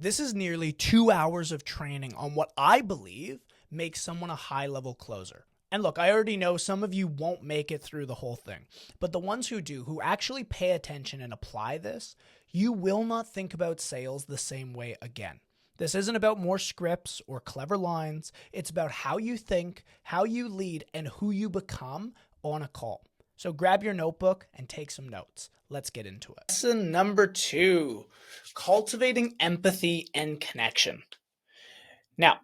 This is nearly 2 hours of training on what I believe makes someone a high level closer. And look, I already know some of you won't make it through the whole thing, but the ones who do, who actually pay attention and apply this, you will not think about sales the same way again. This isn't about more scripts or clever lines. It's about how you think, how you lead, and who you become on a call. So grab your notebook and take some notes. Let's get into it. Lesson number 2, cultivating empathy and connection. Now,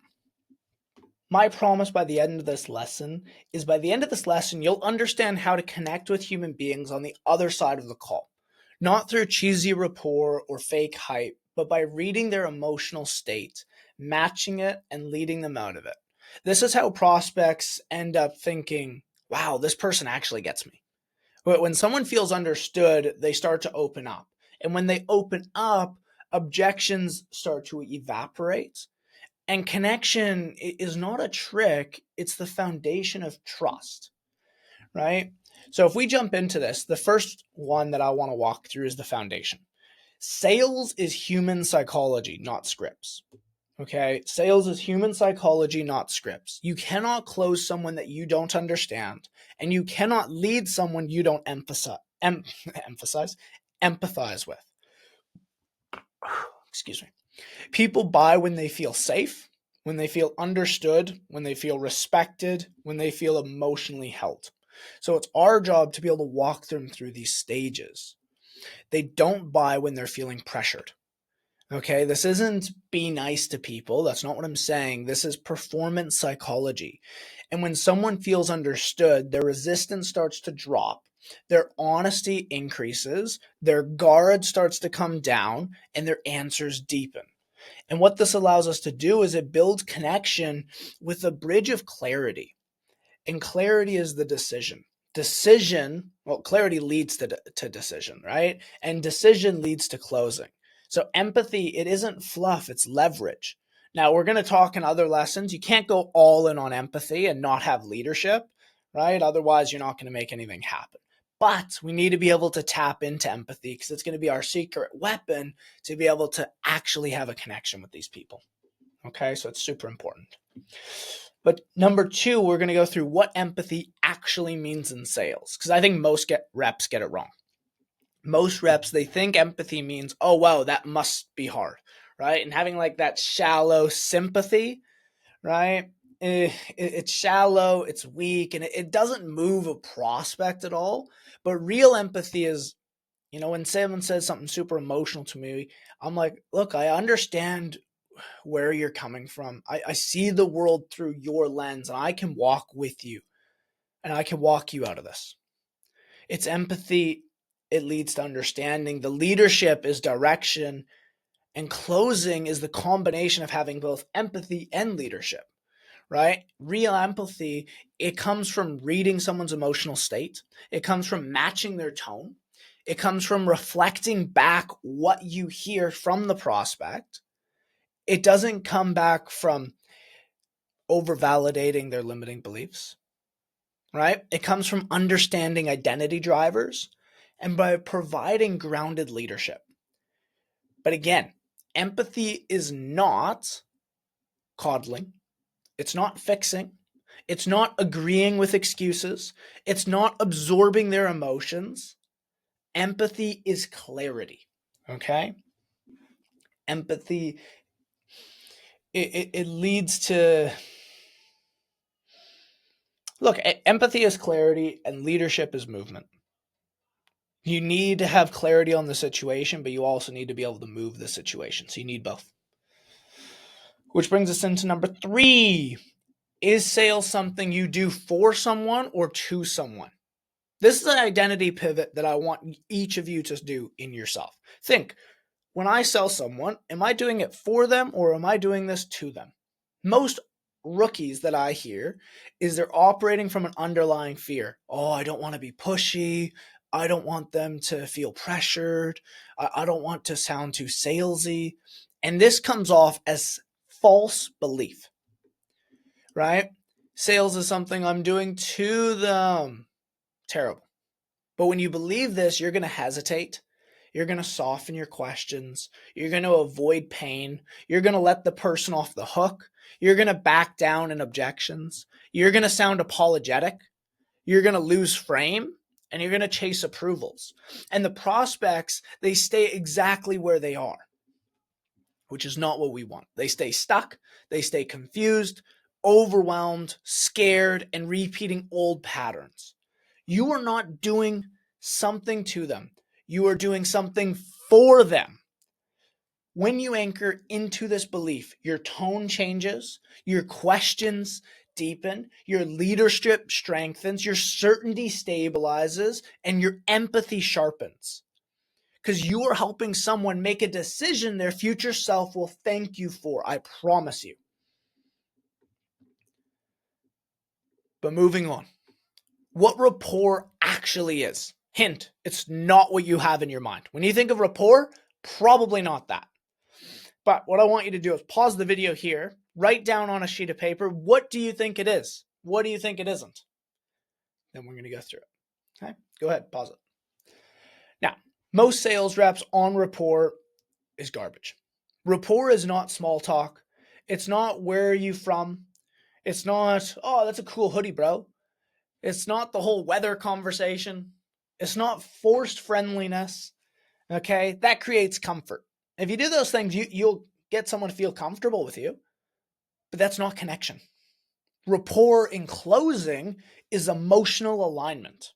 my promise by the end of this lesson is by the end of this lesson, you'll understand how to connect with human beings on the other side of the call. Not through cheesy rapport or fake hype, but by reading their emotional state, matching it, and leading them out of it. This is how prospects end up thinking, wow, this person actually gets me. But when someone feels understood, they start to open up. And when they open up, objections start to evaporate. And connection is not a trick, it's the foundation of trust, right? So if we jump into this, the first one that I want to walk through is the foundation. Sales is human psychology, not scripts. Okay, sales is human psychology, not scripts. You cannot close someone that you don't understand, and you cannot lead someone you don't empathize with. Excuse me. People buy when they feel safe, when they feel understood, when they feel respected, when they feel emotionally held. So it's our job to be able to walk them through these stages. They don't buy when they're feeling pressured. Okay, this isn't be nice to people. That's not what I'm saying. This is performance psychology. And when someone feels understood, their resistance starts to drop, their honesty increases, their guard starts to come down, and their answers deepen. And what this allows us to do is it builds connection with a bridge of clarity. And clarity is the decision. Clarity leads to decision, right? And decision leads to closing. So empathy, it isn't fluff, it's leverage. Now, we're going to talk in other lessons. You can't go all in on empathy and not have leadership, right? Otherwise, you're not going to make anything happen. But we need to be able to tap into empathy because it's going to be our secret weapon to be able to actually have a connection with these people. Okay, so it's super important. But number 2, we're going to go through what empathy actually means in sales because I think most reps get it wrong. Most reps, they think empathy means, oh, wow, that must be hard, right? And having like that shallow sympathy, right? It's shallow, it's weak, and it doesn't move a prospect at all. But real empathy is, when someone says something super emotional to me, I'm like, look, I understand where you're coming from. I see the world through your lens, and I can walk with you, and I can walk you out of this. It's empathy. It leads to understanding. The leadership is direction, and closing is the combination of having both empathy and leadership, right? Real empathy, it comes from reading someone's emotional state. It comes from matching their tone. It comes from reflecting back what you hear from the prospect. It doesn't come back from over-validating their limiting beliefs, right? It comes from understanding identity drivers and by providing grounded leadership. But again, empathy is not coddling. It's not fixing. It's not agreeing with excuses. It's not absorbing their emotions. Empathy is clarity, okay? Empathy, it leads to... Look, empathy is clarity and leadership is movement. You need to have clarity on the situation, but you also need to be able to move the situation. So you need both. Which brings us into number 3. Is sales something you do for someone or to someone? This is an identity pivot that I want each of you to do in yourself. Think, when I sell someone, am I doing it for them or am I doing this to them? Most rookies that I hear is they're operating from an underlying fear. Oh, I don't want to be pushy. I don't want them to feel pressured. I don't want to sound too salesy. And this comes off as false belief, right? Sales is something I'm doing to them. Terrible. But when you believe this, you're going to hesitate. You're going to soften your questions. You're going to avoid pain. You're going to let the person off the hook. You're going to back down in objections. You're going to sound apologetic. You're going to lose frame, and you're going to chase approvals. And the prospects, they stay exactly where they are, which is not what we want. They stay stuck. They stay confused, overwhelmed, scared, and repeating old patterns. You are not doing something to them. You are doing something for them. When you anchor into this belief, your tone changes, your questions deepen, your leadership strengthens, your certainty stabilizes, and your empathy sharpens. Because you are helping someone make a decision their future self will thank you for. I promise you. But moving on. What rapport actually is. Hint, it's not what you have in your mind. When you think of rapport, probably not that. But what I want you to do is pause the video here, write down on a sheet of paper, what do you think it is? What do you think it isn't? Then we're going to go through it. Okay, go ahead, pause it. Now, most sales reps on rapport is garbage. Rapport is not small talk. It's not where are you from. It's not, oh, that's a cool hoodie, bro. It's not the whole weather conversation. It's not forced friendliness. Okay, that creates comfort. If you do those things, you'll get someone to feel comfortable with you, but that's not connection. Rapport in closing is emotional alignment,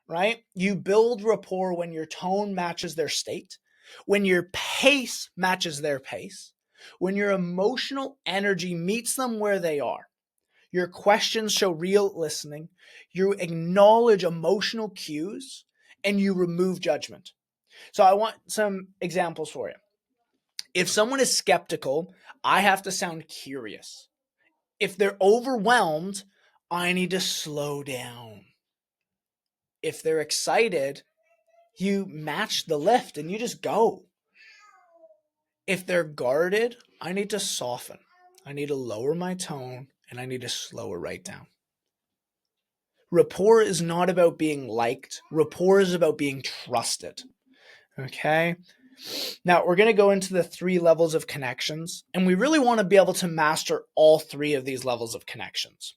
right? You build rapport when your tone matches their state, when your pace matches their pace, when your emotional energy meets them where they are. Your questions show real listening, you acknowledge emotional cues, and you remove judgment. So I want some examples for you. If someone is skeptical, I have to sound curious. If they're overwhelmed, I need to slow down. If they're excited, you match the lift and you just go. If they're guarded, I need to soften. I need to lower my tone and I need to slow it right down. Rapport is not about being liked. Rapport is about being trusted. Okay? Now, we're going to go into the 3 levels of connections, and we really want to be able to master all 3 of these levels of connections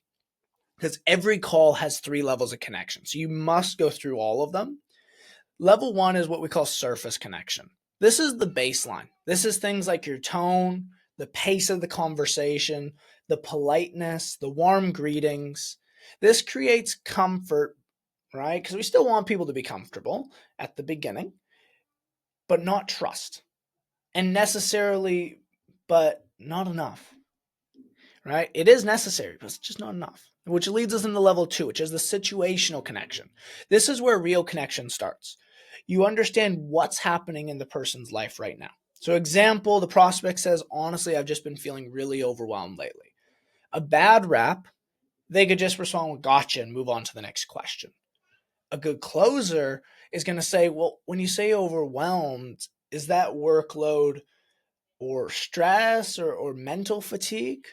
because every call has 3 levels of connection. So you must go through all of them. Level 1 is what we call surface connection. This is the baseline. This is things like your tone, the pace of the conversation, the politeness, the warm greetings. This creates comfort, right? Because we still want people to be comfortable at the beginning, but not trust. And necessarily, but not enough, right? It is necessary, but it's just not enough. Which leads us into level 2, which is the situational connection. This is where real connection starts. You understand what's happening in the person's life right now. So example, the prospect says, honestly, I've just been feeling really overwhelmed lately. A bad rep, they could just respond with gotcha and move on to the next question. A good closer is going to say, well, when you say overwhelmed, is that workload or stress or mental fatigue?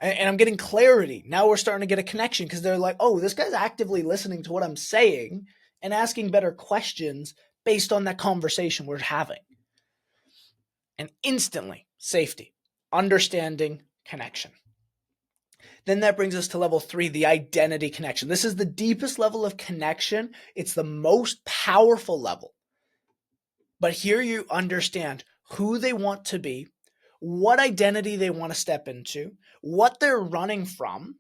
And I'm getting clarity. Now we're starting to get a connection because they're like, oh, this guy's actively listening to what I'm saying and asking better questions based on that conversation we're having. And instantly, safety, understanding, connection. Then that brings us to level 3, the identity connection. This is the deepest level of connection. It's the most powerful level. But here you understand who they want to be, what identity they want to step into, what they're running from,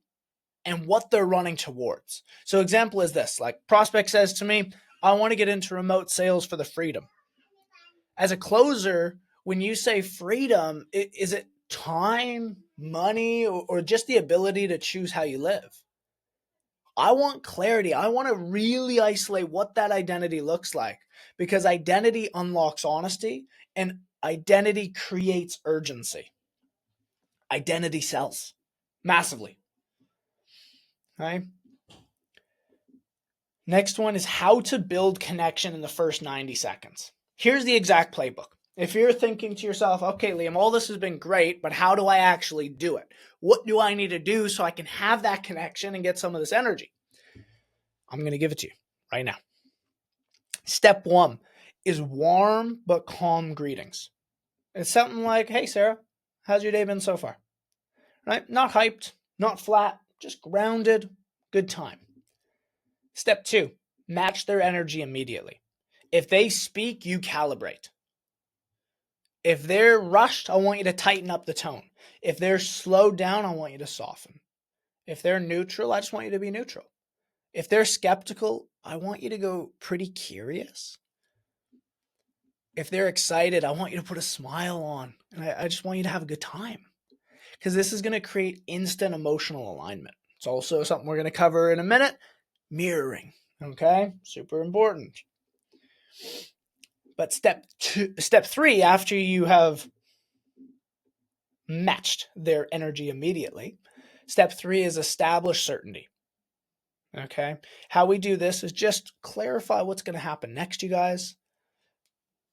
and what they're running towards. So example is this, like prospect says to me, I want to get into remote sales for the freedom. As a closer, when you say freedom, is it time, money, or just the ability to choose how you live? I want clarity. I want to really isolate what that identity looks like because identity unlocks honesty and identity creates urgency. Identity sells massively. Okay. Next one is how to build connection in the first 90 seconds. Here's the exact playbook. If you're thinking to yourself, okay, Liam, all this has been great, but how do I actually do it? What do I need to do so I can have that connection and get some of this energy? I'm going to give it to you right now. Step 1 is warm but calm greetings. It's something like, "Hey, Sarah, how's your day been so far?" Right? Not hyped, not flat, just grounded, good time. Step 2, match their energy immediately. If they speak, you calibrate. If they're rushed, I want you to tighten up the tone. If they're slowed down, I want you to soften. If they're neutral, I just want you to be neutral. If they're skeptical, I want you to go pretty curious. If they're excited, I want you to put a smile on. And I just want you to have a good time. Because this is going to create instant emotional alignment. It's also something we're going to cover in a minute. Mirroring. Okay? Super important. But step 3, after you have matched their energy immediately, step 3 is establish certainty. Okay? How we do this is just clarify what's going to happen next, you guys.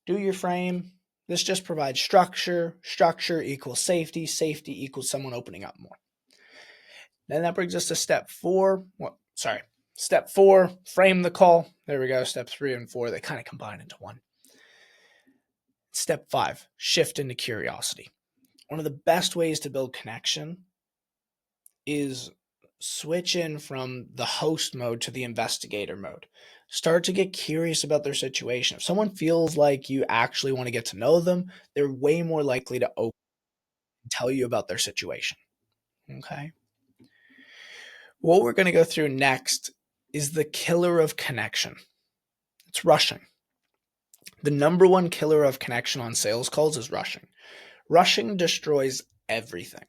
Do your frame. This just provides structure. Structure equals safety. Safety equals someone opening up more. Then that brings us to step 4. Step 4, frame the call. There we go. Step 3 and 4, they kind of combine into one. Step 5, shift into curiosity. One of the best ways to build connection is switch in from the host mode to the investigator mode. Start to get curious about their situation. If someone feels like you actually want to get to know them, they're way more likely to open and tell you about their situation. Okay? What we're going to go through next is the killer of connection. It's rushing. The number one killer of connection on sales calls is rushing. Rushing destroys everything.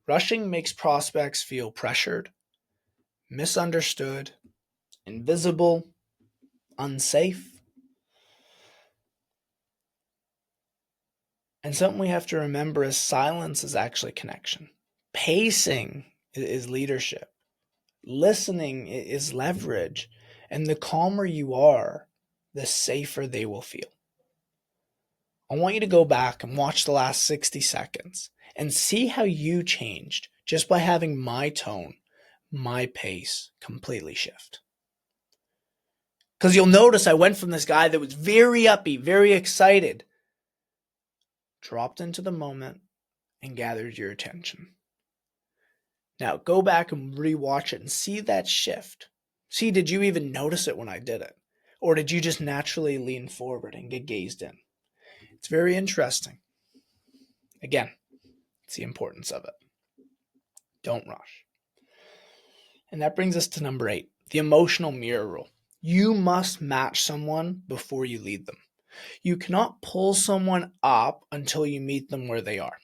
Rushing makes prospects feel pressured, misunderstood, invisible, unsafe. And something we have to remember is silence is actually connection. Pacing is leadership. Listening is leverage. And the calmer you are, the safer they will feel. I want you to go back and watch the last 60 seconds and see how you changed just by having my tone, my pace completely shift. Because you'll notice I went from this guy that was very upbeat, very excited, dropped into the moment, and gathered your attention. Now go back and rewatch it and see that shift. See, did you even notice it when I did it? Or did you just naturally lean forward and get gazed in? It's very interesting. Again, it's the importance of it. Don't rush. And that brings us to number 8, the emotional mirror rule. You must match someone before you lead them. You cannot pull someone up until you meet them where they are.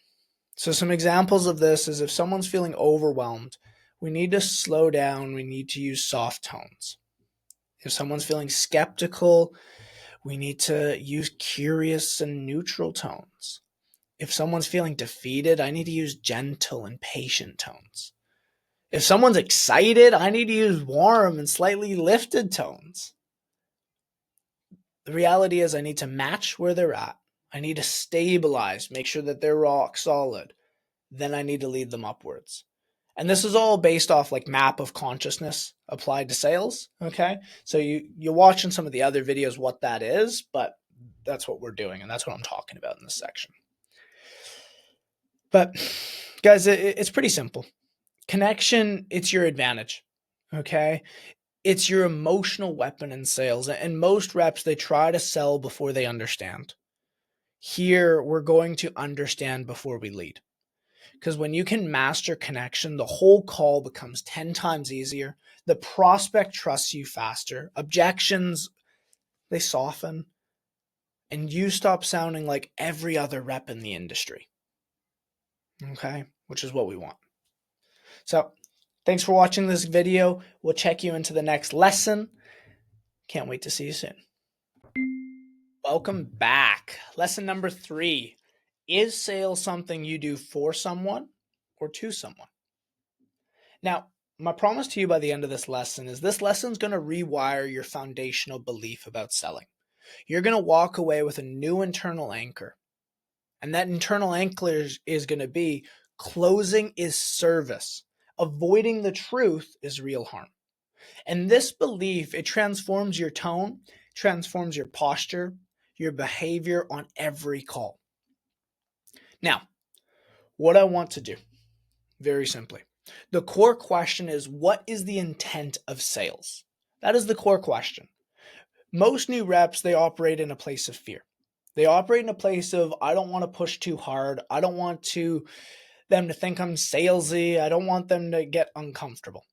So some examples of this is if someone's feeling overwhelmed, we need to slow down. We need to use soft tones. If someone's feeling skeptical, we need to use curious and neutral tones. If someone's feeling defeated, I need to use gentle and patient tones. If someone's excited, I need to use warm and slightly lifted tones. The reality is I need to match where they're at. I need to stabilize, make sure that they're rock solid. Then I need to lead them upwards. And this is all based off like map of consciousness applied to sales. Okay. So you're watching some of the other videos, what that is, but that's what we're doing. And that's what I'm talking about in this section. But guys, it's pretty simple. Connection, it's your advantage. Okay. It's your emotional weapon in sales. And most reps, they try to sell before they understand. Here, we're going to understand before we lead. Because when you can master connection, the whole call becomes 10 times easier. The prospect trusts you faster. Objections, they soften. And you stop sounding like every other rep in the industry. Okay? Which is what we want. So, thanks for watching this video. We'll check you into the next lesson. Can't wait to see you soon. Welcome back. Lesson number 3. Is sales something you do for someone or to someone? Now, my promise to you by the end of this lesson is this lesson's going to rewire your foundational belief about selling. You're going to walk away with a new internal anchor. And that internal anchor is going to be closing is service. Avoiding the truth is real harm. And this belief, it transforms your tone, transforms your posture, your behavior on every call. Now, what I want to do, very simply, the core question is, what is the intent of sales? That is the core question. Most new reps, they operate in a place of fear. They operate in a place of, I don't want to push too hard. I don't want them to think I'm salesy. I don't want them to get uncomfortable.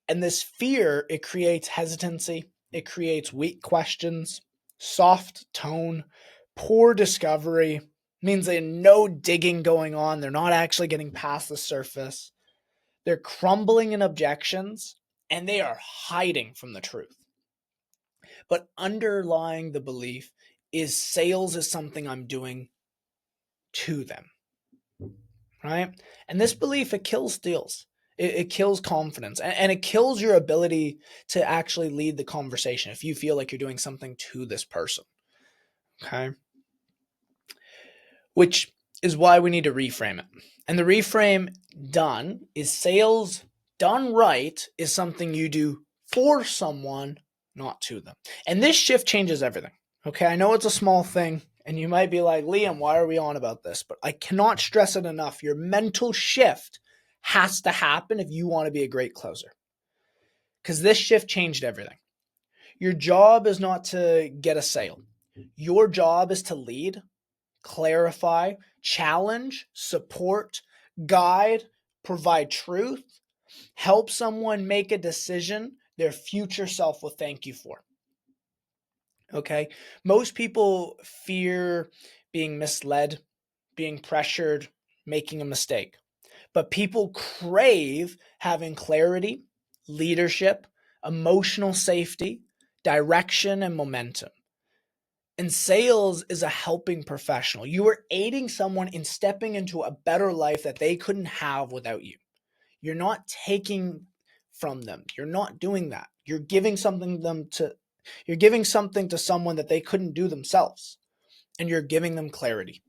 And this fear, it creates hesitancy. It creates weak questions, soft tone, poor discovery. Means there's no digging going on. They're not actually getting past the surface. They're crumbling in objections, and they are hiding from the truth. But underlying the belief is sales is something I'm doing to them, right? And this belief, it kills deals. It kills confidence, and it kills your ability to actually lead the conversation if you feel like you're doing something to this person, okay? Which is why we need to reframe it. And the reframe done is sales done right is something you do for someone, not to them. And this shift changes everything, okay? I know it's a small thing, and you might be like, Liam, why are we on about this? But I cannot stress it enough. Your mental shift has to happen if you want to be a great closer. Because this shift changed everything. Your job is not to get a sale. Your job is to lead, clarify, challenge, support, guide, provide truth, help someone make a decision their future self will thank you for. Okay? Most people fear being misled, being pressured, making a mistake. But people crave having clarity, leadership, emotional safety, direction, and momentum. And sales is a helping professional. You are aiding someone in stepping into a better life that they couldn't have without you. You're not taking from them. You're not doing that. You're giving something to someone that they couldn't do themselves. And you're giving them clarity.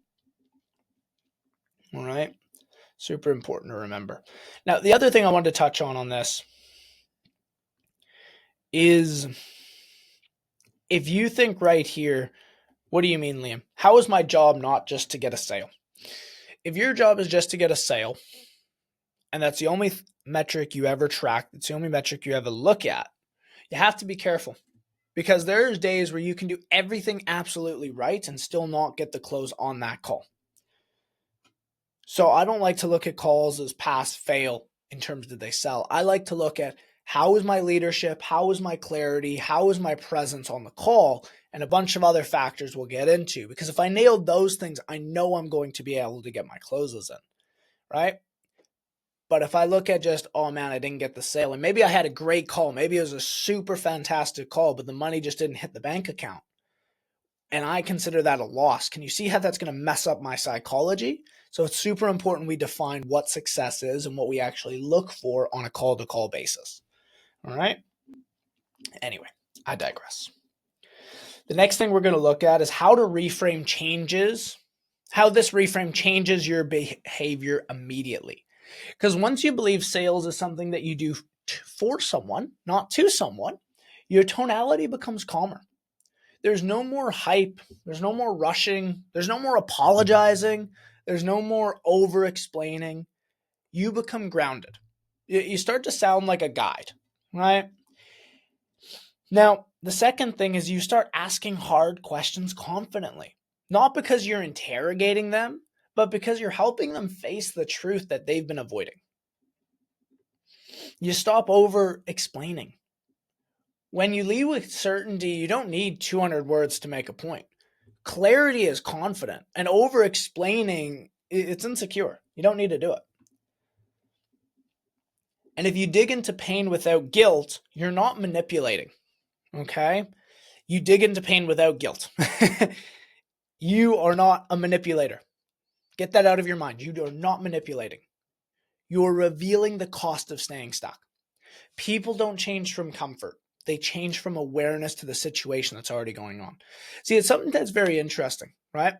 All right? Super important to remember. Now, the other thing I wanted to touch on this is, if you think right here, what do you mean, Liam? How is my job not just to get a sale? If your job is just to get a sale, and that's the only metric you ever track, it's the only metric you ever look at, you have to be careful. Because there's days where you can do everything absolutely right and still not get the close on that call. So I don't like to look at calls as pass, fail in terms of did they sell. I like to look at, how is my leadership? How is my clarity? How is my presence on the call? And a bunch of other factors we'll get into. Because if I nailed those things, I know I'm going to be able to get my closes in, right? But if I look at just, oh man, I didn't get the sale, and maybe I had a great call, maybe it was a super fantastic call, but the money just didn't hit the bank account, and I consider that a loss. Can you see how that's going to mess up my psychology? So it's super important we define what success is and what we actually look for on a call-to-call basis. All right? Anyway, I digress. The next thing we're going to look at is how this reframe changes your behavior immediately. Because once you believe sales is something that you do for someone, not to someone, your tonality becomes calmer. There's no more hype. There's no more rushing. There's no more apologizing. There's no more over-explaining. You become grounded. You start to sound like a guide, right? Now, the second thing is you start asking hard questions confidently. Not because you're interrogating them, but because you're helping them face the truth that they've been avoiding. You stop over-explaining. When you lead with certainty, you don't need 200 words to make a point. Clarity is confident, and over-explaining, it's insecure. You don't need to do it. And if you dig into pain without guilt, you're not manipulating, okay? You dig into pain without guilt. You are not a manipulator. Get that out of your mind. You are not manipulating. You are revealing the cost of staying stuck. People don't change from comfort. They change from awareness to the situation that's already going on. See, it's something that's very interesting, right?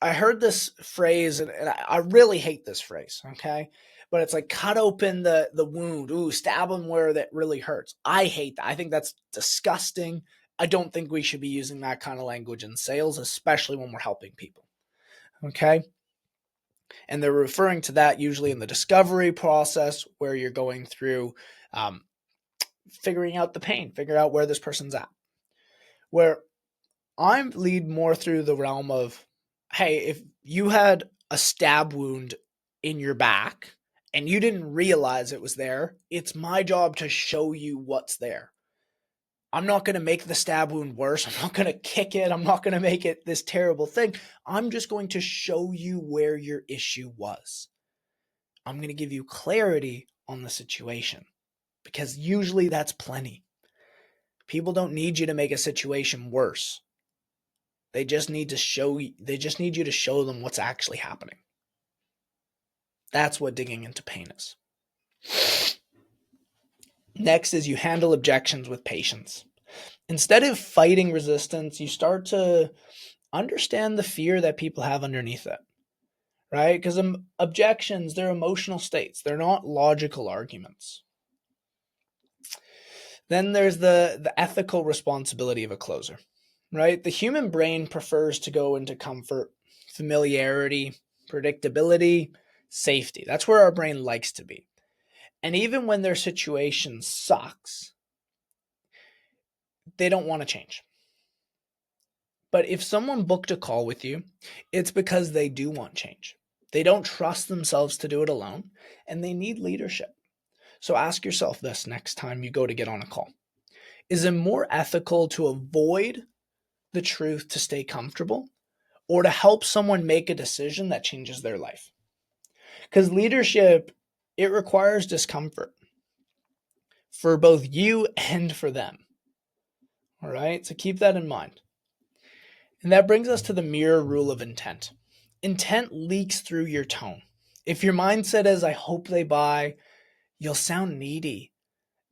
I heard this phrase, and I really hate this phrase, okay? But it's like, cut open the wound. Ooh, stab them where that really hurts. I hate that. I think that's disgusting, I don't think we should be using that kind of language in sales, especially when we're helping people. Okay. And they're referring to that usually in the discovery process where you're going through figuring out the pain, figuring out where this person's at. Where I lead more through the realm of, hey, if you had a stab wound in your back and you didn't realize it was there, it's my job to show you what's there. I'm not going to make the stab wound worse. I'm not going to kick it. I'm not going to make it this terrible thing. I'm just going to show you where your issue was. I'm going to give you clarity on the situation because usually that's plenty. People don't need you to make a situation worse. They just need you to show them what's actually happening. That's what digging into pain is. Next is you handle objections with patience. Instead of fighting resistance, you start to understand the fear that people have underneath it, right? Because objections, they're emotional states. They're not logical arguments. Then there's the ethical responsibility of a closer, right? The human brain prefers to go into comfort, familiarity, predictability, safety. That's where our brain likes to be. And even when their situation sucks, they don't want to change. But if someone booked a call with you, it's because they do want change. They don't trust themselves to do it alone, and they need leadership. So ask yourself this next time you go to get on a call. Is it more ethical to avoid the truth to stay comfortable or to help someone make a decision that changes their life? Because leadership, it requires discomfort for both you and for them. All right, so keep that in mind. And that brings us to the mirror rule of intent. Intent leaks through your tone. If your mindset is, I hope they buy, you'll sound needy.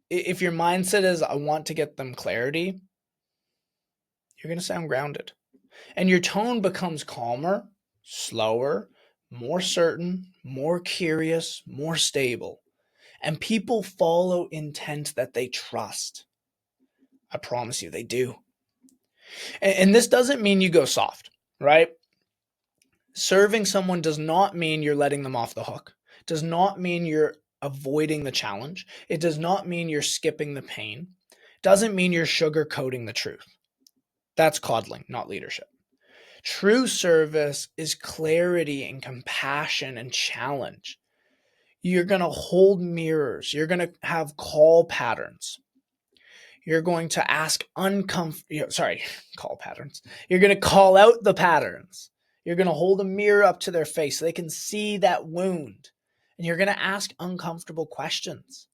If your mindset is, I want to get them clarity, you're going to sound grounded. And your tone becomes calmer, slower, more certain, more curious, more stable. And people follow intent that they trust. I promise you, they do. And this doesn't mean you go soft, right? Serving someone does not mean you're letting them off the hook. It does not mean you're avoiding the challenge. It does not mean you're skipping the pain. It doesn't mean you're sugarcoating the truth. That's coddling, not leadership. True service is clarity and compassion and challenge. You're going to hold mirrors. You're going to have call patterns. You're going to ask call patterns. You're going to call out the patterns. You're going to hold a mirror up to their face so they can see that wound. And you're going to ask uncomfortable questions.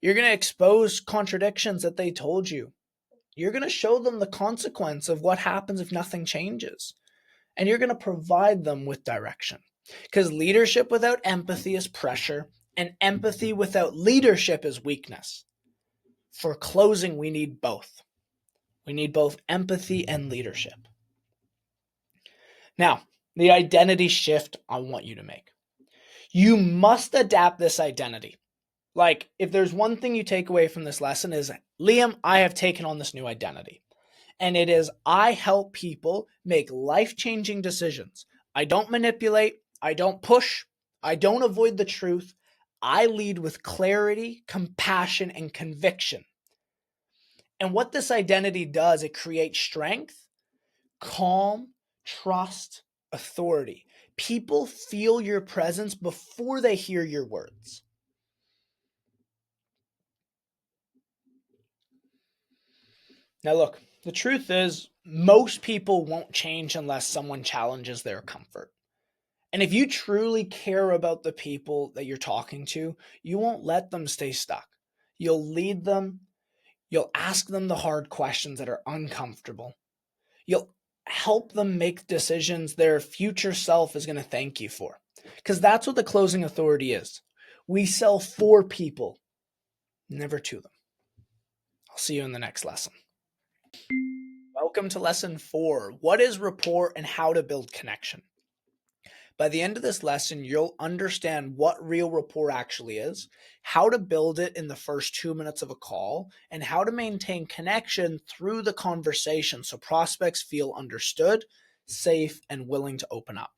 You're going to expose contradictions that they told you. You're going to show them the consequence of what happens if nothing changes. And you're going to provide them with direction. Because leadership without empathy is pressure, and empathy without leadership is weakness. For closing, we need both. We need both empathy and leadership. Now, the identity shift I want you to make. You must adapt this identity. Like, if there's one thing you take away from this lesson is, Liam, I have taken on this new identity. And it is, I help people make life-changing decisions. I don't manipulate. I don't push. I don't avoid the truth. I lead with clarity, compassion, and conviction. And what this identity does, it creates strength, calm, trust, authority. People feel your presence before they hear your words. Now look, the truth is most people won't change unless someone challenges their comfort. And if you truly care about the people that you're talking to, you won't let them stay stuck. You'll lead them. You'll ask them the hard questions that are uncomfortable. You'll help them make decisions their future self is going to thank you for. Because that's what the closing authority is. We sell for people, never to them. I'll see you in the next lesson. Welcome to lesson 4. What is rapport and how to build connection? By the end of this lesson, you'll understand what real rapport actually is, how to build it in the first 2 minutes of a call, and how to maintain connection through the conversation so prospects feel understood, safe, and willing to open up.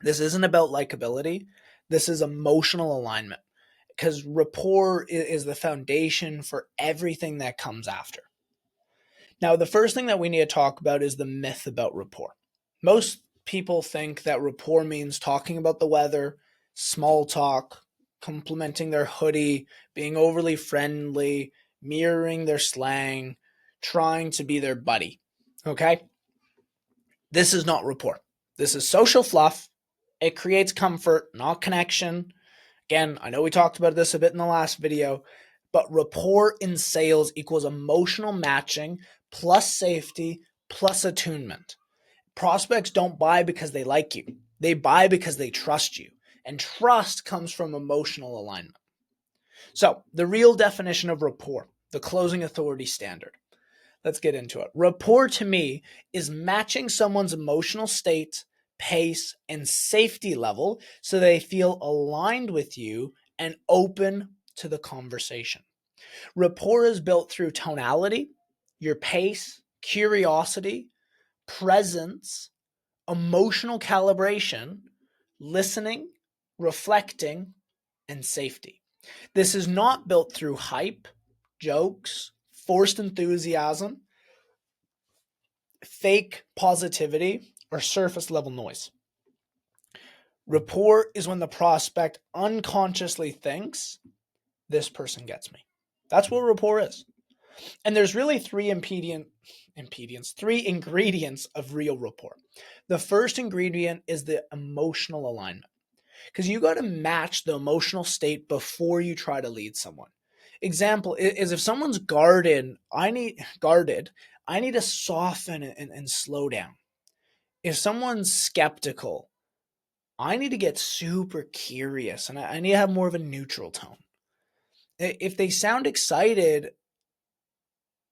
This isn't about likability. This is emotional alignment, because rapport is the foundation for everything that comes after. Now, the first thing that we need to talk about is the myth about rapport. Most people think that rapport means talking about the weather, small talk, complimenting their hoodie, being overly friendly, mirroring their slang, trying to be their buddy. Okay? This is not rapport. This is social fluff. It creates comfort, not connection. Again, I know we talked about this a bit in the last video, but rapport in sales equals emotional matching plus safety plus attunement. Prospects don't buy because they like you. They buy because they trust you. And trust comes from emotional alignment. So, the real definition of rapport, the closing authority standard. Let's get into it. Rapport to me is matching someone's emotional state, pace, and safety level so they feel aligned with you and open to the conversation. Rapport is built through tonality, your pace, curiosity, presence, emotional calibration, listening, reflecting, and safety. This is not built through hype, jokes, forced enthusiasm, fake positivity, or surface level noise. Rapport is when the prospect unconsciously thinks, this person gets me. That's what rapport is. And there's really three ingredients of real rapport. The first ingredient is the emotional alignment, because you got to match the emotional state before you try to lead someone. Example is if someone's guarded, I need to soften and slow down. If someone's skeptical, I need to get super curious and I need to have more of a neutral tone. If they sound excited,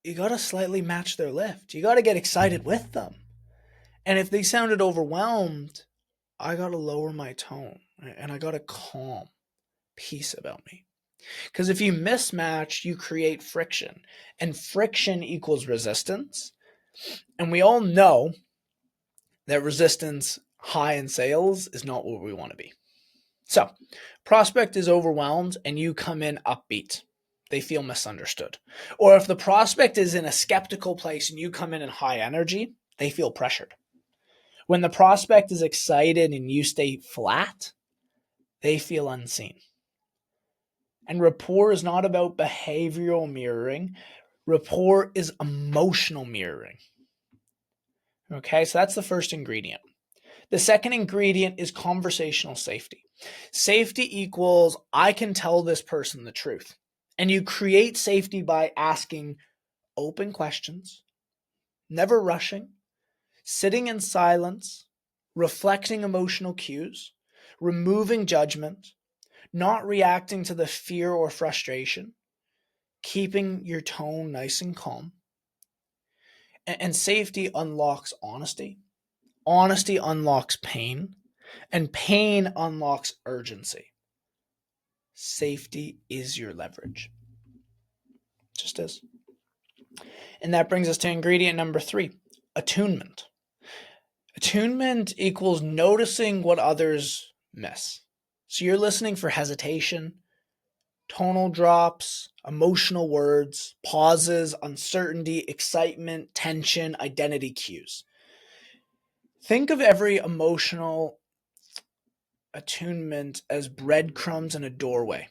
you got to slightly match their lift. You got to get excited with them. And if they sounded overwhelmed, I got to lower my tone and I got to calm peace about me. Because if you mismatch, you create friction, and friction equals resistance. And we all know that resistance high in sales is not what we want to be. So, prospect is overwhelmed and you come in upbeat. They feel misunderstood. Or if the prospect is in a skeptical place and you come in high energy, they feel pressured. When the prospect is excited and you stay flat, they feel unseen. And rapport is not about behavioral mirroring. Rapport is emotional mirroring. Okay, so that's the first ingredient. The second ingredient is conversational safety. Safety equals I can tell this person the truth. And you create safety by asking open questions, never rushing, sitting in silence, reflecting emotional cues, removing judgment, not reacting to the fear or frustration, keeping your tone nice and calm. And safety unlocks honesty. Honesty unlocks pain. And pain unlocks urgency. Safety is your leverage. Just is. And that brings us to ingredient number 3, attunement. Attunement equals noticing what others miss. So you're listening for hesitation, tonal drops, emotional words, pauses, uncertainty, excitement, tension, identity cues. Think of every emotional attunement as breadcrumbs in a doorway.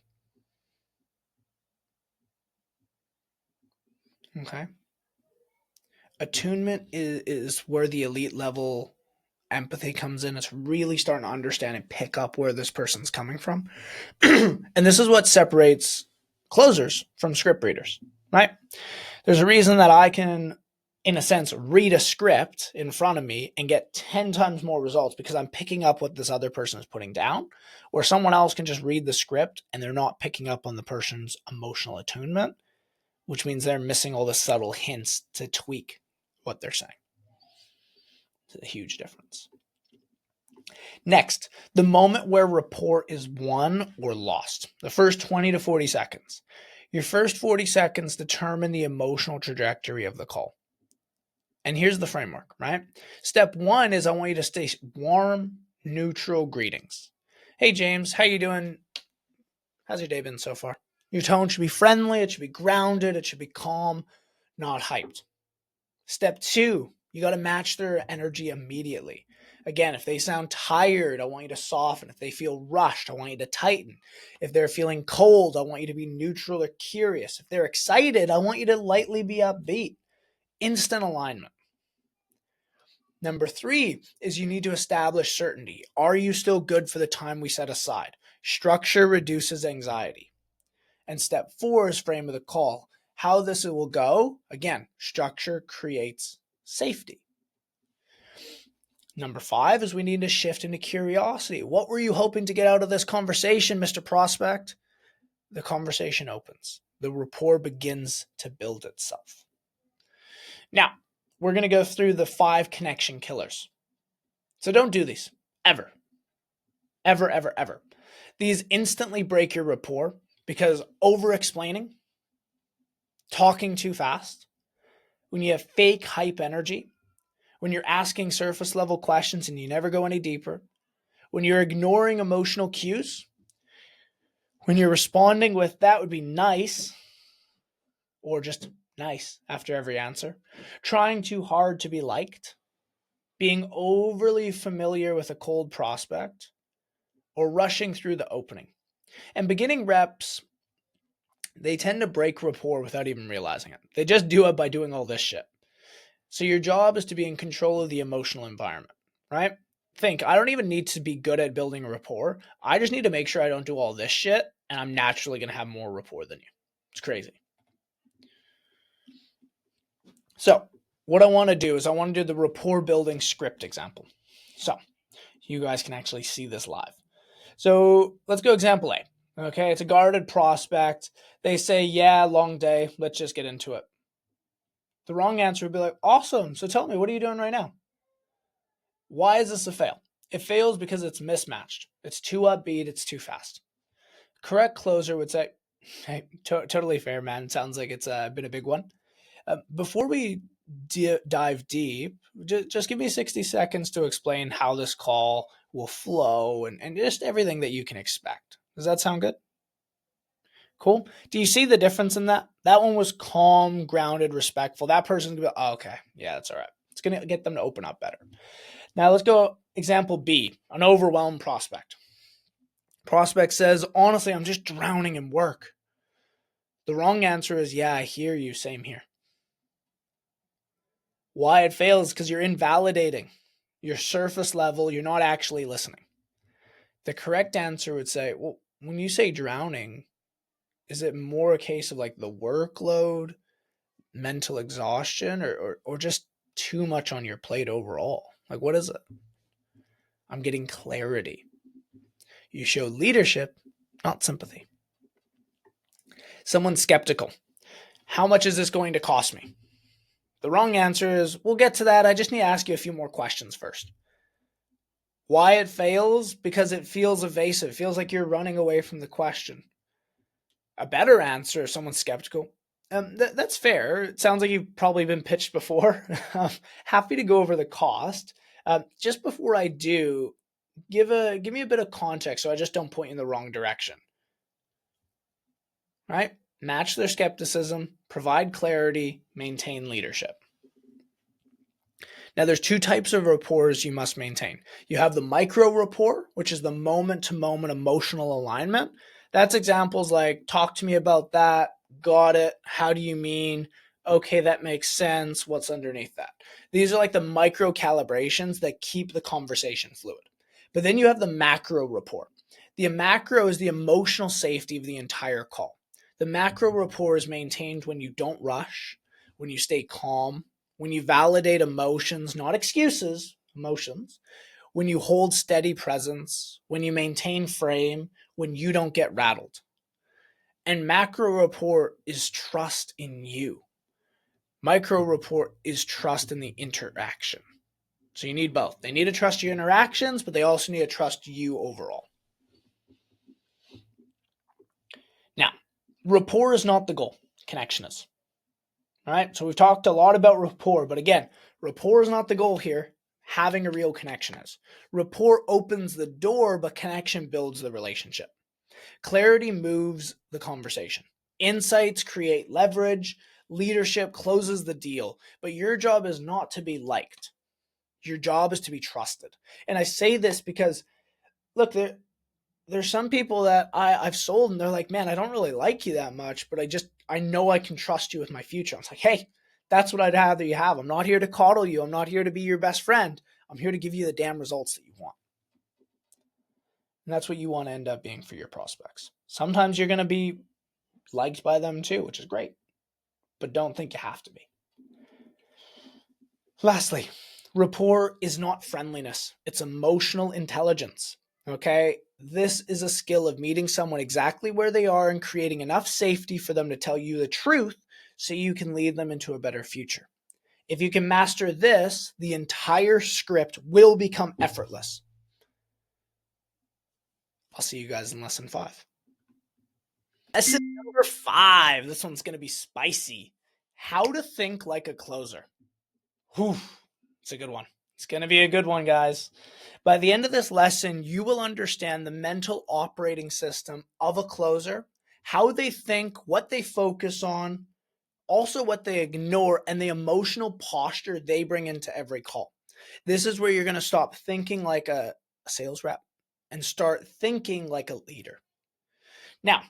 Okay? Attunement is where the elite level empathy comes in. It's really starting to understand and pick up where this person's coming from. And this is what separates closers from script readers, right? There's a reason that I can, in a sense, read a script in front of me and get 10 times more results because I'm picking up what this other person is putting down, or someone else can just read the script and they're not picking up on the person's emotional attunement, which means they're missing all the subtle hints to tweak what they're saying. It's a huge difference. Next, the moment where rapport is won or lost. The first 20 to 40 seconds. Your first 40 seconds determine the emotional trajectory of the call. And here's the framework, right? Step one is I want you to stay warm, neutral greetings. Hey, James, how you doing? How's your day been so far? Your tone should be friendly. It should be grounded. It should be calm, not hyped. Step two, you got to match their energy immediately. Again, if they sound tired, I want you to soften. If they feel rushed, I want you to tighten. If they're feeling cold, I want you to be neutral or curious. If they're excited, I want you to lightly be upbeat. Instant alignment. Number three is you need to establish certainty. Are you still good for the time we set aside? Structure reduces anxiety. And step four is frame of the call. How this will go, again, structure creates safety. Number five is we need to shift into curiosity. What were you hoping to get out of this conversation, Mr. Prospect? The conversation opens. The rapport begins to build itself. Now, we're going to go through the 5 connection killers. So don't do these, ever. Ever, ever, ever. These instantly break your rapport because over-explaining, talking too fast, when you have fake hype energy, when you're asking surface level questions and you never go any deeper, when you're ignoring emotional cues, when you're responding with that would be nice, or just nice after every answer, trying too hard to be liked, being overly familiar with a cold prospect, or rushing through the opening. And beginning reps, they tend to break rapport without even realizing it. They just do it by doing all this shit. So your job is to be in control of the emotional environment, right? Think, I don't even need to be good at building a rapport. I just need to make sure I don't do all this shit, and I'm naturally going to have more rapport than you. It's crazy. So what I want to do is I want to do the rapport building script example. So you guys can actually see this live. So let's go example A. Okay, it's a guarded prospect. They say, yeah, long day. Let's just get into it. The wrong answer would be like, awesome. So tell me, what are you doing right now? Why is this a fail? It fails because it's mismatched. It's too upbeat. It's too fast. Correct closer would say, hey, totally fair, man. Sounds like it's been a big one. Before we dive deep, just give me 60 seconds to explain how this call will flow and just everything that you can expect. Does that sound good? Cool. Do you see the difference in that? That one was calm, grounded, respectful. That person's gonna be, oh, okay, yeah, that's all right. It's gonna get them to open up better. Now let's go example B, an overwhelmed prospect. Prospect says, honestly, I'm just drowning in work. The wrong answer is, yeah, I hear you, same here. Why it fails is because you're invalidating. You're surface level, you're not actually listening. The correct answer would say, well, when you say drowning, is it more a case of like the workload, mental exhaustion, or just too much on your plate overall? Like, what is it? I'm getting clarity. You show leadership, not sympathy. Someone's skeptical. How much is this going to cost me? The wrong answer is, we'll get to that. I just need to ask you a few more questions first. Why it fails? Because it feels evasive. It feels like you're running away from the question. A better answer, if someone's skeptical, that's fair. It sounds like you've probably been pitched before. Happy to go over the cost. Just before I do, give me a bit of context so I just don't point you in the wrong direction. Right? Match their skepticism, provide clarity, maintain leadership. Now, there's 2 types of rapports you must maintain. You have the micro rapport, which is the moment-to-moment emotional alignment. That's examples like, talk to me about that, got it, how do you mean, okay, that makes sense, what's underneath that? These are like the micro calibrations that keep the conversation fluid. But then you have the macro rapport. The macro is the emotional safety of the entire call. The macro rapport is maintained when you don't rush, when you stay calm, when you validate emotions, not excuses, emotions, when you hold steady presence, when you maintain frame, when you don't get rattled. And macro rapport is trust in you. Micro rapport is trust in the interaction. So you need both. They need to trust your interactions, but they also need to trust you overall. Now, rapport is not the goal. Connection is. All right. So we've talked a lot about rapport, but again, rapport is not the goal here. Having a real connection is. Rapport opens the door, but connection builds the relationship. Clarity moves the conversation. Insights create leverage. Leadership closes the deal. But your job is not to be liked. Your job is to be trusted. And I say this because, look, there's some people that I've sold and they're like, man, I don't really like you that much, but I know I can trust you with my future. I was like, hey, that's what I'd rather you have. I'm not here to coddle you. I'm not here to be your best friend. I'm here to give you the damn results that you want. And that's what you want to end up being for your prospects. Sometimes you're going to be liked by them too, which is great, but don't think you have to be. Lastly, rapport is not friendliness. It's emotional intelligence. Okay. This is a skill of meeting someone exactly where they are and creating enough safety for them to tell you the truth so you can lead them into a better future. If you can master this, the entire script will become effortless. I'll see you guys in lesson 5. Lesson number 5. This one's going to be spicy. How to think like a closer. Whew. It's a good one. It's going to be a good one, guys. By the end of this lesson, you will understand the mental operating system of a closer, how they think, what they focus on, also what they ignore, and the emotional posture they bring into every call. This is where you're going to stop thinking like a sales rep and start thinking like a leader. Now,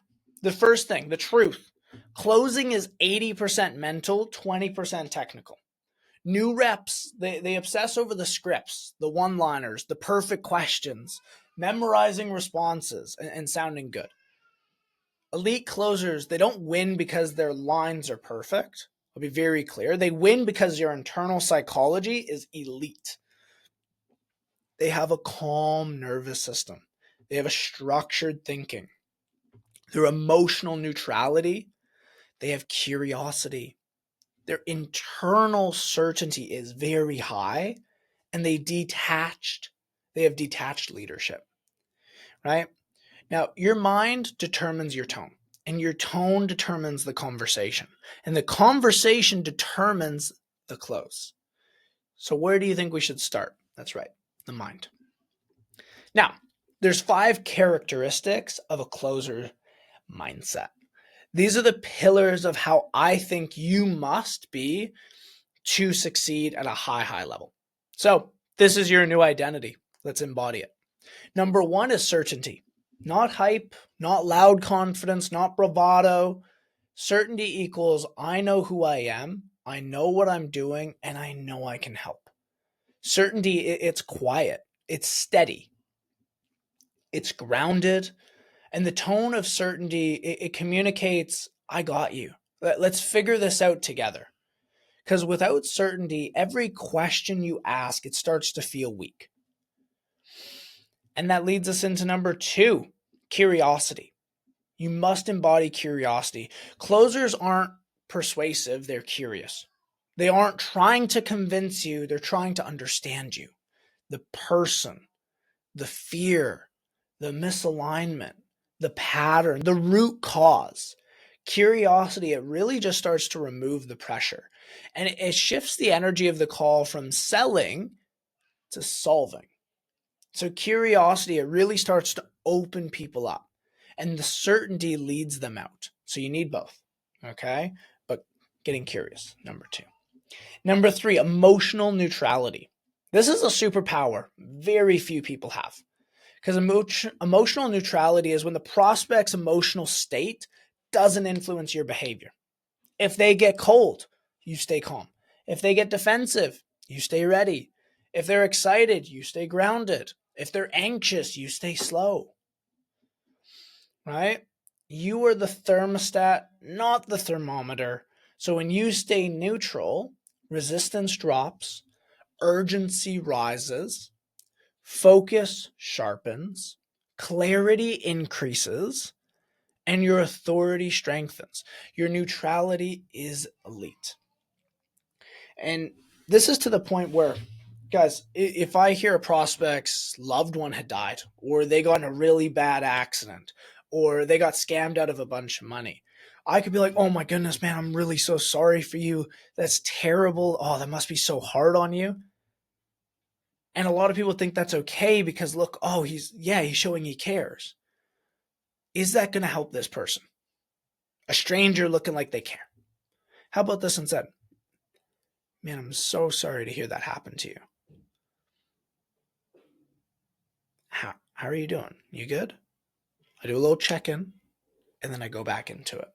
the first thing, the truth. Closing is 80% mental, 20% technical. New reps, they obsess over the scripts, the one-liners, the perfect questions, memorizing responses, and sounding good. Elite closers, they don't win because their lines are perfect. I'll be very clear. They win because your internal psychology is elite. They have a calm nervous system. They have a structured thinking. Their emotional neutrality, they have curiosity. Their internal certainty is very high, and they have detached leadership, right? Now, your mind determines your tone, and your tone determines the conversation, and the conversation determines the close. So where do you think we should start? That's right, the mind. Now, there's 5 characteristics of a closer mindset. These are the pillars of how I think you must be to succeed at a high level. So this is your new identity. Let's embody it. Number 1 is certainty. Not hype, not loud confidence, not bravado. Certainty equals I know who I am, I know what I'm doing, and I know I can help. Certainty, it's quiet, it's steady, it's grounded, and the tone of certainty, it communicates, I got you. Let's figure this out together. Because without certainty, every question you ask, it starts to feel weak. And that leads us into number 2, curiosity. You must embody curiosity. Closers aren't persuasive, they're curious. They aren't trying to convince you, they're trying to understand you. The person, the fear, the misalignment, the pattern, the root cause. Curiosity, it really just starts to remove the pressure. And it shifts the energy of the call from selling to solving. So curiosity, it really starts to open people up, and the certainty leads them out. So you need both, okay? But getting curious, number 2. Number 3, emotional neutrality. This is a superpower very few people have, because emotional neutrality is when the prospect's emotional state doesn't influence your behavior. If they get cold, you stay calm. If they get defensive, you stay ready. If they're excited, you stay grounded. If they're anxious, you stay slow. Right? You are the thermostat, not the thermometer. So when you stay neutral, resistance drops, urgency rises, focus sharpens, clarity increases, and your authority strengthens. Your neutrality is elite. And this is to the point where, Guys, if I hear a prospect's loved one had died, or they got in a really bad accident, or they got scammed out of a bunch of money, I could be like, oh my goodness, man, I'm really so sorry for you. That's terrible. Oh, that must be so hard on you. And a lot of people think that's okay because look, oh, he's showing he cares. Is that going to help this person? A stranger looking like they care. How about this instead? Man, I'm so sorry to hear that happen to you. How are you doing? You good? I do a little check-in, and then I go back into it.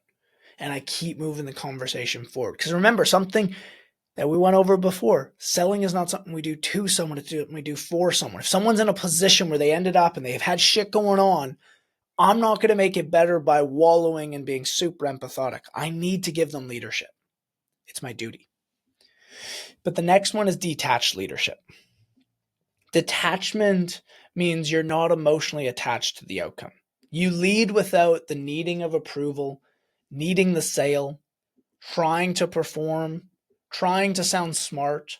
And I keep moving the conversation forward. Because remember, something that we went over before, selling is not something we do to someone, it's something we do for someone. If someone's in a position where they ended up and they've had shit going on, I'm not going to make it better by wallowing and being super empathetic. I need to give them leadership. It's my duty. But the next one is detached leadership. Detachment means you're not emotionally attached to the outcome. You lead without the needing of approval, needing the sale, trying to perform, trying to sound smart,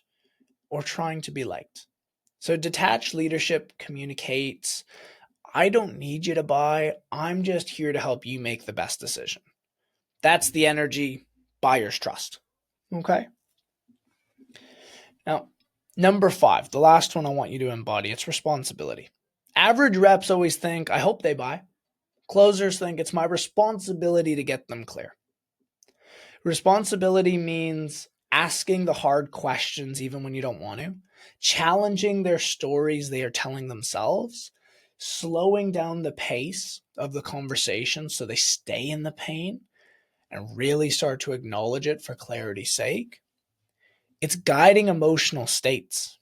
or trying to be liked. So detached leadership communicates, I don't need you to buy. I'm just here to help you make the best decision. That's the energy buyers trust. Okay? Now, number 5, the last one I want you to embody, it's responsibility. Average reps always think, I hope they buy. Closers think it's my responsibility to get them clear. Responsibility means asking the hard questions even when you don't want to, challenging their stories they are telling themselves, slowing down the pace of the conversation so they stay in the pain and really start to acknowledge it for clarity's sake. It's guiding emotional states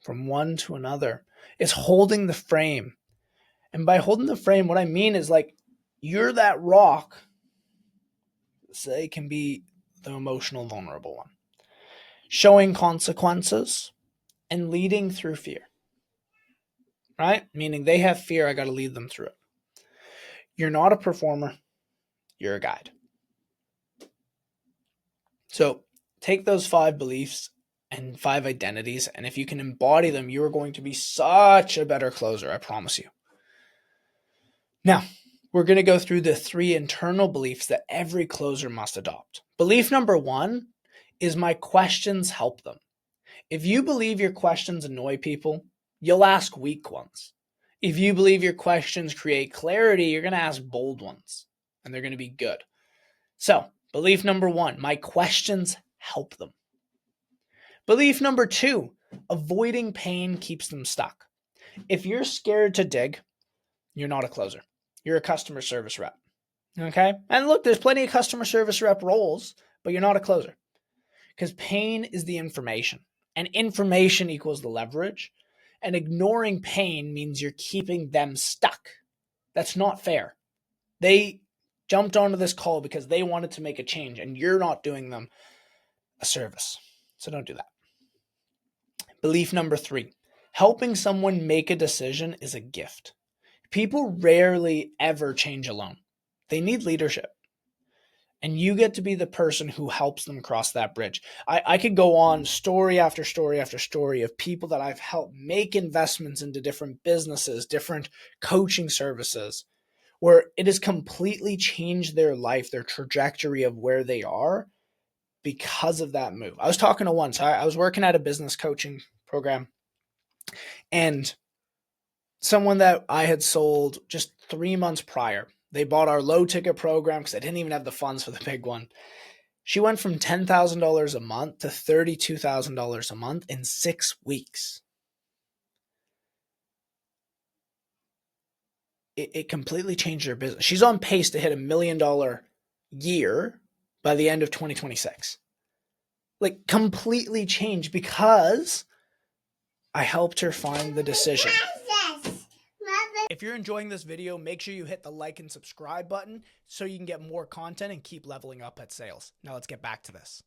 from one to another. It's holding the frame. And by holding the frame, what I mean is like, you're that rock, so they can be the emotional vulnerable one. Showing consequences and leading through fear. Right? Meaning they have fear, I got to lead them through it. You're not a performer, you're a guide. So take those 5 beliefs and 5 identities, and if you can embody them, you are going to be such a better closer, I promise you. Now, we're going to go through the 3 internal beliefs that every closer must adopt. Belief number 1 is my questions help them. If you believe your questions annoy people, you'll ask weak ones. If you believe your questions create clarity, you're going to ask bold ones, and they're going to be good. So, belief number 1, my questions help them. Belief number 2, avoiding pain keeps them stuck. If you're scared to dig, you're not a closer. You're a customer service rep. Okay? And look, there's plenty of customer service rep roles, but you're not a closer. Because pain is the information, and information equals the leverage. And ignoring pain means you're keeping them stuck. That's not fair. They jumped onto this call because they wanted to make a change, and you're not doing them a service. So don't do that. Belief number 3, helping someone make a decision is a gift. People rarely ever change alone. They need leadership. And you get to be the person who helps them cross that bridge. I could go on story after story after story of people that I've helped make investments into different businesses, different coaching services, where it has completely changed their life, their trajectory of where they are because of that move. I was talking to one, so I was working at a business coaching program, and someone that I had sold just 3 months prior, they bought our low ticket program because they didn't even have the funds for the big one. She went from $10,000 a month to $32,000 a month in 6 weeks. It completely changed her business. She's on pace to hit $1 million year by the end of 2026. Like, completely changed because I helped her find the decision. If you're enjoying this video, make sure you hit the like and subscribe button so you can get more content and keep leveling up at sales. Now let's get back to this.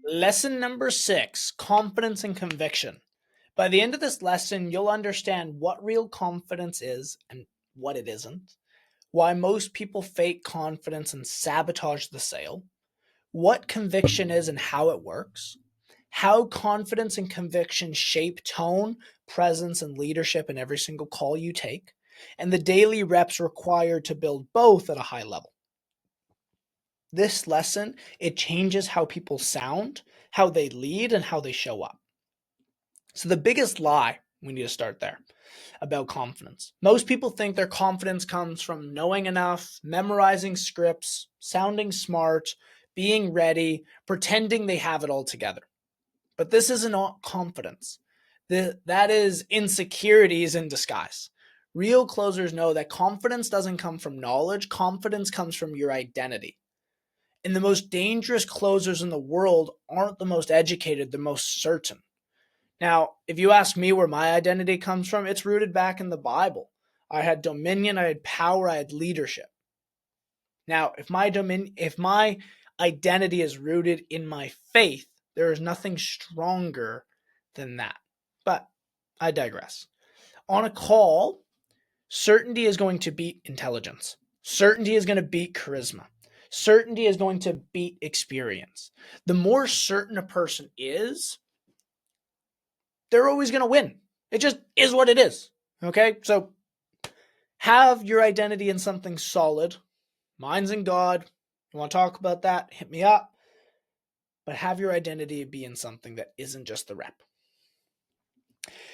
Lesson number 6, confidence and conviction. By the end of this lesson, you'll understand what real confidence is and what it isn't, why most people fake confidence and sabotage the sale, what conviction is and how it works, how confidence and conviction shape tone, presence, and leadership in every single call you take, and the daily reps required to build both at a high level. This lesson, it changes how people sound, how they lead, and how they show up. So the biggest lie, we need to start there, about confidence. Most people think their confidence comes from knowing enough, memorizing scripts, sounding smart, being ready, pretending they have it all together. But this isn't confidence. That is insecurities in disguise. Real closers know that confidence doesn't come from knowledge. Confidence comes from your identity. And the most dangerous closers in the world aren't the most educated, the most certain. Now, if you ask me where my identity comes from, it's rooted back in the Bible. I had dominion, I had power, I had leadership. Now, if my identity is rooted in my faith, there is nothing stronger than that. But I digress. On a call, certainty is going to beat intelligence. Certainty is going to beat charisma. Certainty is going to beat experience. The more certain a person is, they're always going to win. It just is what it is. Okay? So have your identity in something solid. Mine's in God. You want to talk about that? Hit me up. But have your identity be in something that isn't just the rep.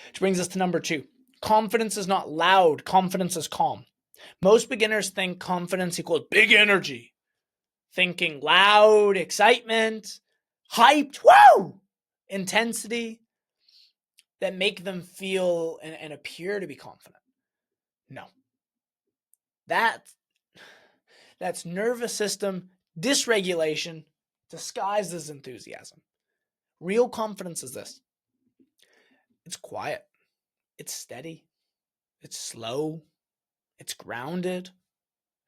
Which brings us to number 2. Confidence is not loud. Confidence is calm. Most beginners think confidence equals big energy. Thinking loud, excitement, hyped, woo! Intensity that make them feel and appear to be confident. No. That's nervous system dysregulation disguised as enthusiasm. Real confidence is this. It's quiet. It's steady. It's slow. It's grounded.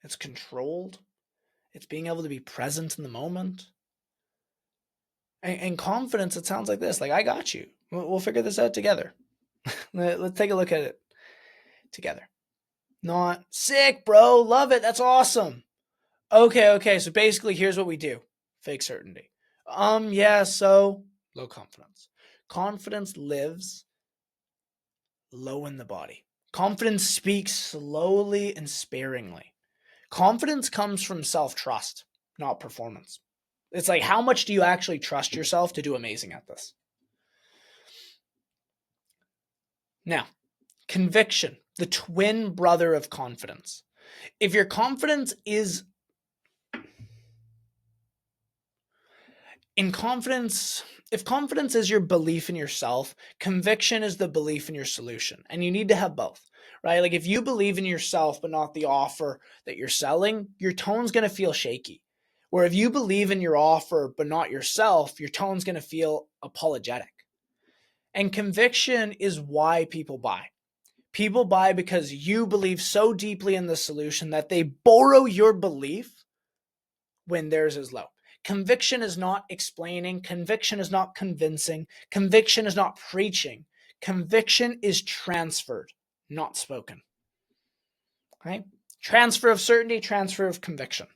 It's controlled. It's being able to be present in the moment. And confidence, it sounds like this. Like, I got you. We'll figure this out together. Let's take a look at it together. Not sick, bro. Love it. That's awesome. Okay. So basically, here's what we do. Fake certainty. Yeah, so low confidence. Confidence lives low in the body. Confidence speaks slowly and sparingly. Confidence comes from self-trust, not performance. It's like, how much do you actually trust yourself to do amazing at this? Now, conviction, the twin brother of confidence. If confidence is your belief in yourself, conviction is the belief in your solution. And you need to have both, right? Like, if you believe in yourself but not the offer that you're selling, your tone's going to feel shaky. Where if you believe in your offer but not yourself, your tone's going to feel apologetic. And conviction is why people buy. People buy because you believe so deeply in the solution that they borrow your belief when theirs is low. Conviction is not explaining. Conviction is not convincing. Conviction is not preaching. Conviction is transferred, not spoken. Right? Transfer of certainty, transfer of conviction.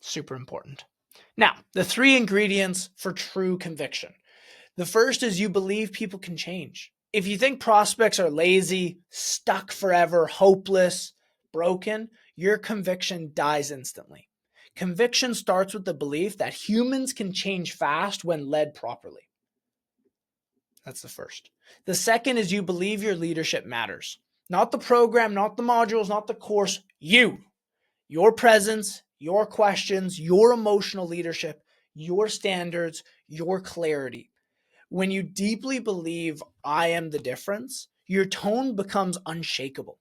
Super important. Now, the 3 ingredients for true conviction. The first is you believe people can change. If you think prospects are lazy, stuck forever, hopeless, broken, your conviction dies instantly. Conviction starts with the belief that humans can change fast when led properly. That's the first. The second is you believe your leadership matters. Not the program, not the modules, not the course, you. Your presence, your questions, your emotional leadership, your standards, your clarity. When you deeply believe I am the difference, your tone becomes unshakable.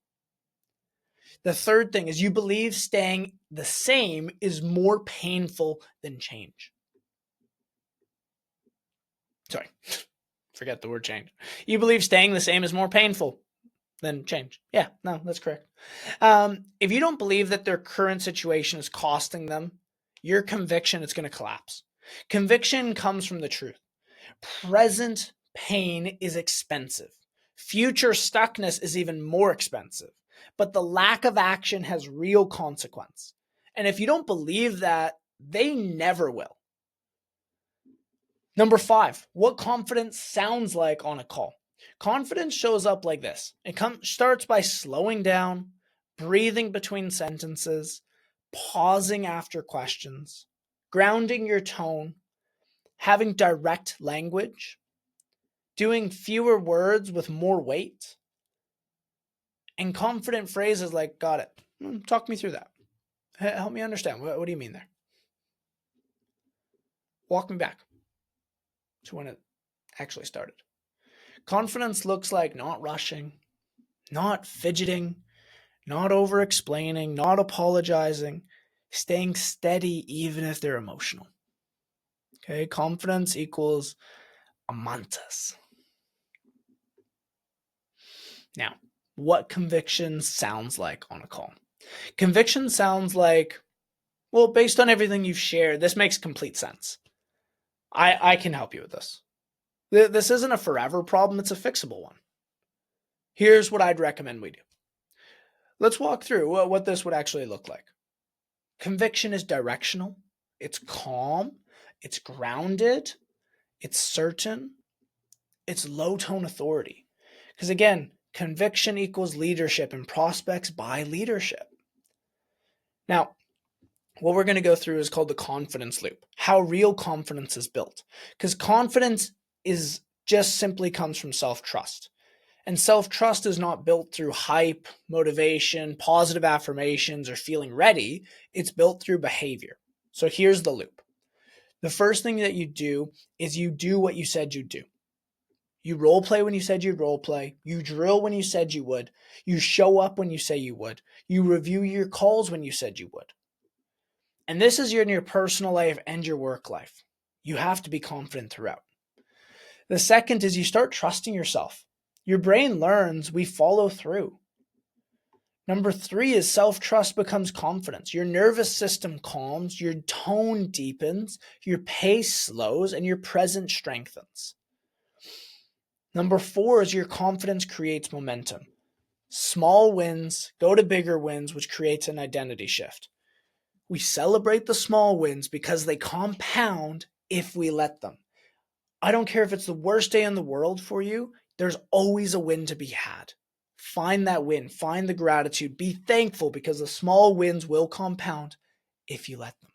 The third thing is you believe staying the same is more painful than change. Sorry, forget the word change. You believe staying the same is more painful than change. Yeah, no, that's correct. If you don't believe that their current situation is costing them, your conviction is going to collapse. Conviction comes from the truth. Present pain is expensive. Future stuckness is even more expensive. But the lack of action has real consequence. And if you don't believe that, they never will. Number 5, what confidence sounds like on a call. Confidence shows up like this. It starts by slowing down, breathing between sentences, pausing after questions, grounding your tone, having direct language, doing fewer words with more weight, and confident phrases like, got it. Talk me through that. Help me understand. What do you mean there? Walk me back to when it actually started. Confidence looks like not rushing, not fidgeting, not over explaining, not apologizing, staying steady even if they're emotional. Okay, confidence equals amantas. Now, what conviction sounds like on a call? Conviction sounds like, well, based on everything you've shared, this makes complete sense. I can help you with this. This isn't a forever problem, it's a fixable one. Here's what I'd recommend we do. Let's walk through what this would actually look like. Conviction is directional, it's calm, it's grounded, it's certain, it's low tone authority. Because again, conviction equals leadership and prospects by leadership. Now, what we're going to go through is called the confidence loop, how real confidence is built. Because confidence is just simply comes from self-trust. And self-trust is not built through hype, motivation, positive affirmations, or feeling ready. It's built through behavior. So here's the loop. The first thing that you do is you do what you said you'd do. You role play when you said you'd role play. You drill when you said you would. You show up when you say you would. You review your calls when you said you would. And this is in your personal life and your work life. You have to be confident throughout. The second is you start trusting yourself. Your brain learns we follow through. Number 3 is self-trust becomes confidence. Your nervous system calms, your tone deepens, your pace slows, and your presence strengthens. Number 4 is your confidence creates momentum. Small wins go to bigger wins, which creates an identity shift. We celebrate the small wins because they compound if we let them. I don't care if it's the worst day in the world for you, there's always a win to be had. Find that win, find the gratitude, be thankful because the small wins will compound if you let them.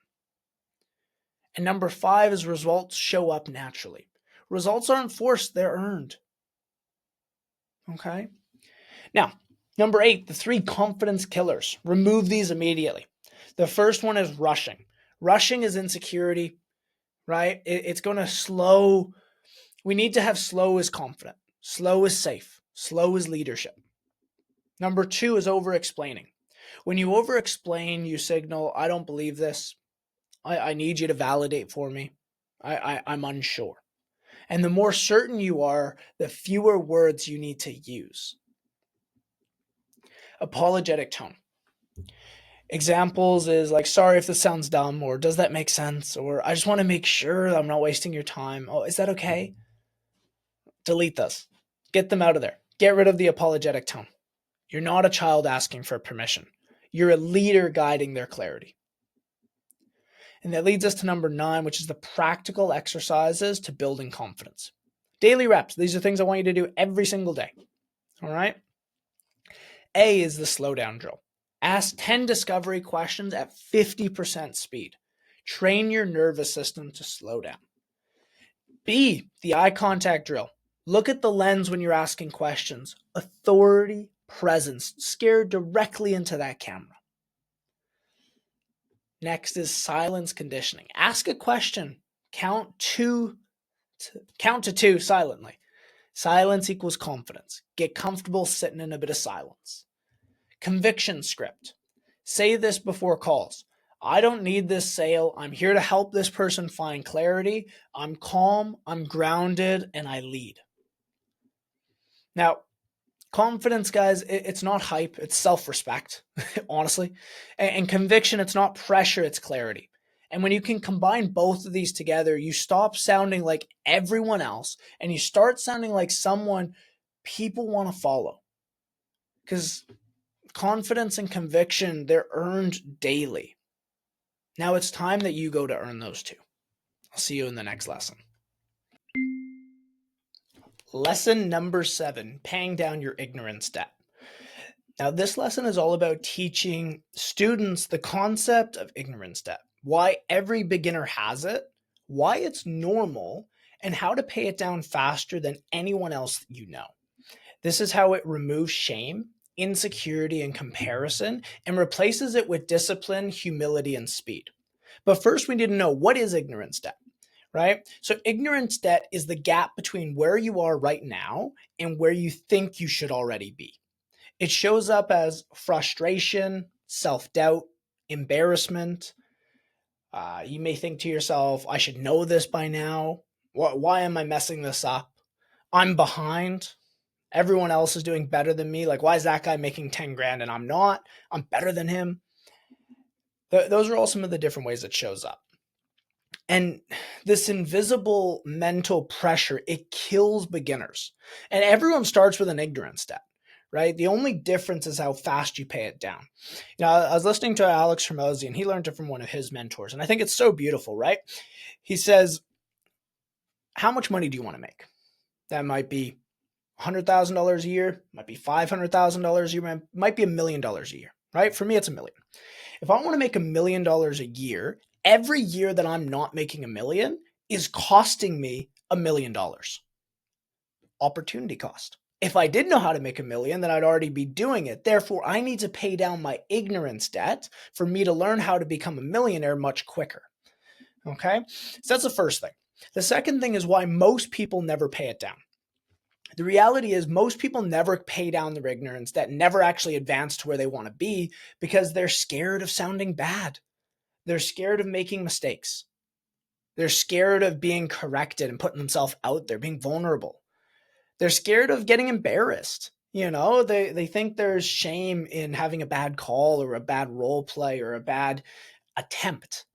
And number 5 is results show up naturally. Results aren't forced, they're earned. Okay? Now, number 8, the 3 confidence killers. Remove these immediately. The first one is rushing. Rushing is insecurity, right? It's going to slow. We need to have slow is confident. Slow is safe. Slow is leadership. Number 2 is over-explaining. When you over-explain, you signal, I don't believe this. I need you to validate for me. I'm unsure. And the more certain you are, the fewer words you need to use. Apologetic tone. Examples is like, sorry if this sounds dumb, or does that make sense? Or I just want to make sure I'm not wasting your time. Oh, is that okay? Delete those. Get them out of there. Get rid of the apologetic tone. You're not a child asking for permission. You're a leader guiding their clarity. And that leads us to number 9, which is the practical exercises to building confidence. Daily reps. These are things I want you to do every single day. All right? A is the slowdown drill. Ask 10 discovery questions at 50% speed. Train your nervous system to slow down. B, the eye contact drill. Look at the lens when you're asking questions. Authority, presence. Stare directly into that camera. Next is silence conditioning. Ask a question. Count to 2 silently. Silence equals confidence. Get comfortable sitting in a bit of silence. Conviction script. Say this before calls. I don't need this sale. I'm here to help this person find clarity. I'm calm, I'm grounded, and I lead. Now, confidence, guys, it's not hype. It's self-respect, honestly. And conviction, it's not pressure, it's clarity. And when you can combine both of these together, you stop sounding like everyone else and you start sounding like someone people want to follow. Because confidence and conviction, they're earned daily. Now it's time that you go to earn those 2. I'll see you in the next lesson. Lesson number 7, paying down your ignorance debt. Now, this lesson is all about teaching students the concept of ignorance debt, why every beginner has it, why it's normal, and how to pay it down faster than anyone else you know. This is how it removes shame, insecurity, and comparison and replaces it with discipline, humility, and speed. But first, we need to know, what is ignorance debt, right? So, ignorance debt is the gap between where you are right now and where you think you should already be. It shows up as frustration, self doubt, embarrassment. You may think to yourself, I should know this by now. Why am I messing this up? I'm behind. Everyone else is doing better than me. Like, why is that guy making 10 grand and I'm not? I'm better than him. Those are all some of the different ways it shows up. And this invisible mental pressure, it kills beginners. And everyone starts with an ignorance debt, right? The only difference is how fast you pay it down. You know, I was listening to Alex Hormozi, and he learned it from one of his mentors. And I think it's so beautiful, right? He says, how much money do you want to make? That might be $100,000 a year, might be $500,000 a year, might be $1 million a year, right? For me, it's $1 million. If I want to make $1 million a year, every year that I'm not making $1 million is costing me $1 million. Opportunity cost. If I did know how to make $1 million, then I'd already be doing it. Therefore, I need to pay down my ignorance debt for me to learn how to become a millionaire much quicker. Okay? So that's the first thing. The second thing is why most people never pay it down. The reality is most people never pay down their ignorance debt, never actually advance to where they want to be because they're scared of sounding bad. They're scared of making mistakes. They're scared of being corrected and putting themselves out there, being vulnerable. They're scared of getting embarrassed. You know, they think there's shame in having a bad call or a bad role play or a bad attempt.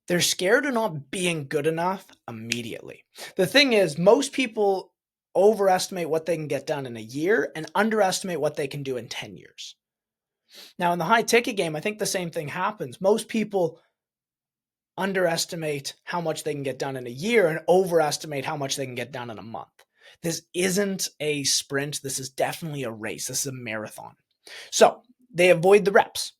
They're scared of not being good enough immediately. The thing is, most people overestimate what they can get done in a year and underestimate what they can do in 10 years. Now, in the high ticket game, I think the same thing happens. Most people underestimate how much they can get done in a year and overestimate how much they can get done in a month. This isn't a sprint. This is definitely a race. This is a marathon. So they avoid the reps.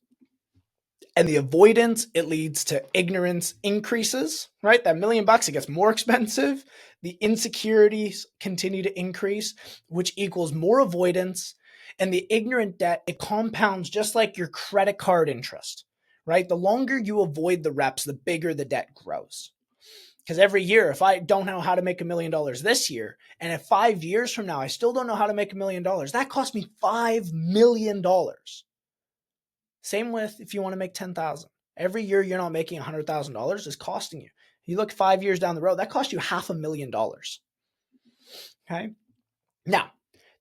And the avoidance, it leads to ignorance increases, right? That $1 million, it gets more expensive. The insecurities continue to increase, which equals more avoidance. And the ignorant debt, it compounds just like your credit card interest, right? The longer you avoid the reps, the bigger the debt grows. Because every year, if I don't know how to make $1 million this year, and if 5 years from now, I still don't know how to make $1 million, that cost me $5 million. Same with if you want to make 10,000. Every year you're not making $100,000 is costing you. You look 5 years down the road, that cost you $500,000. Okay. Now,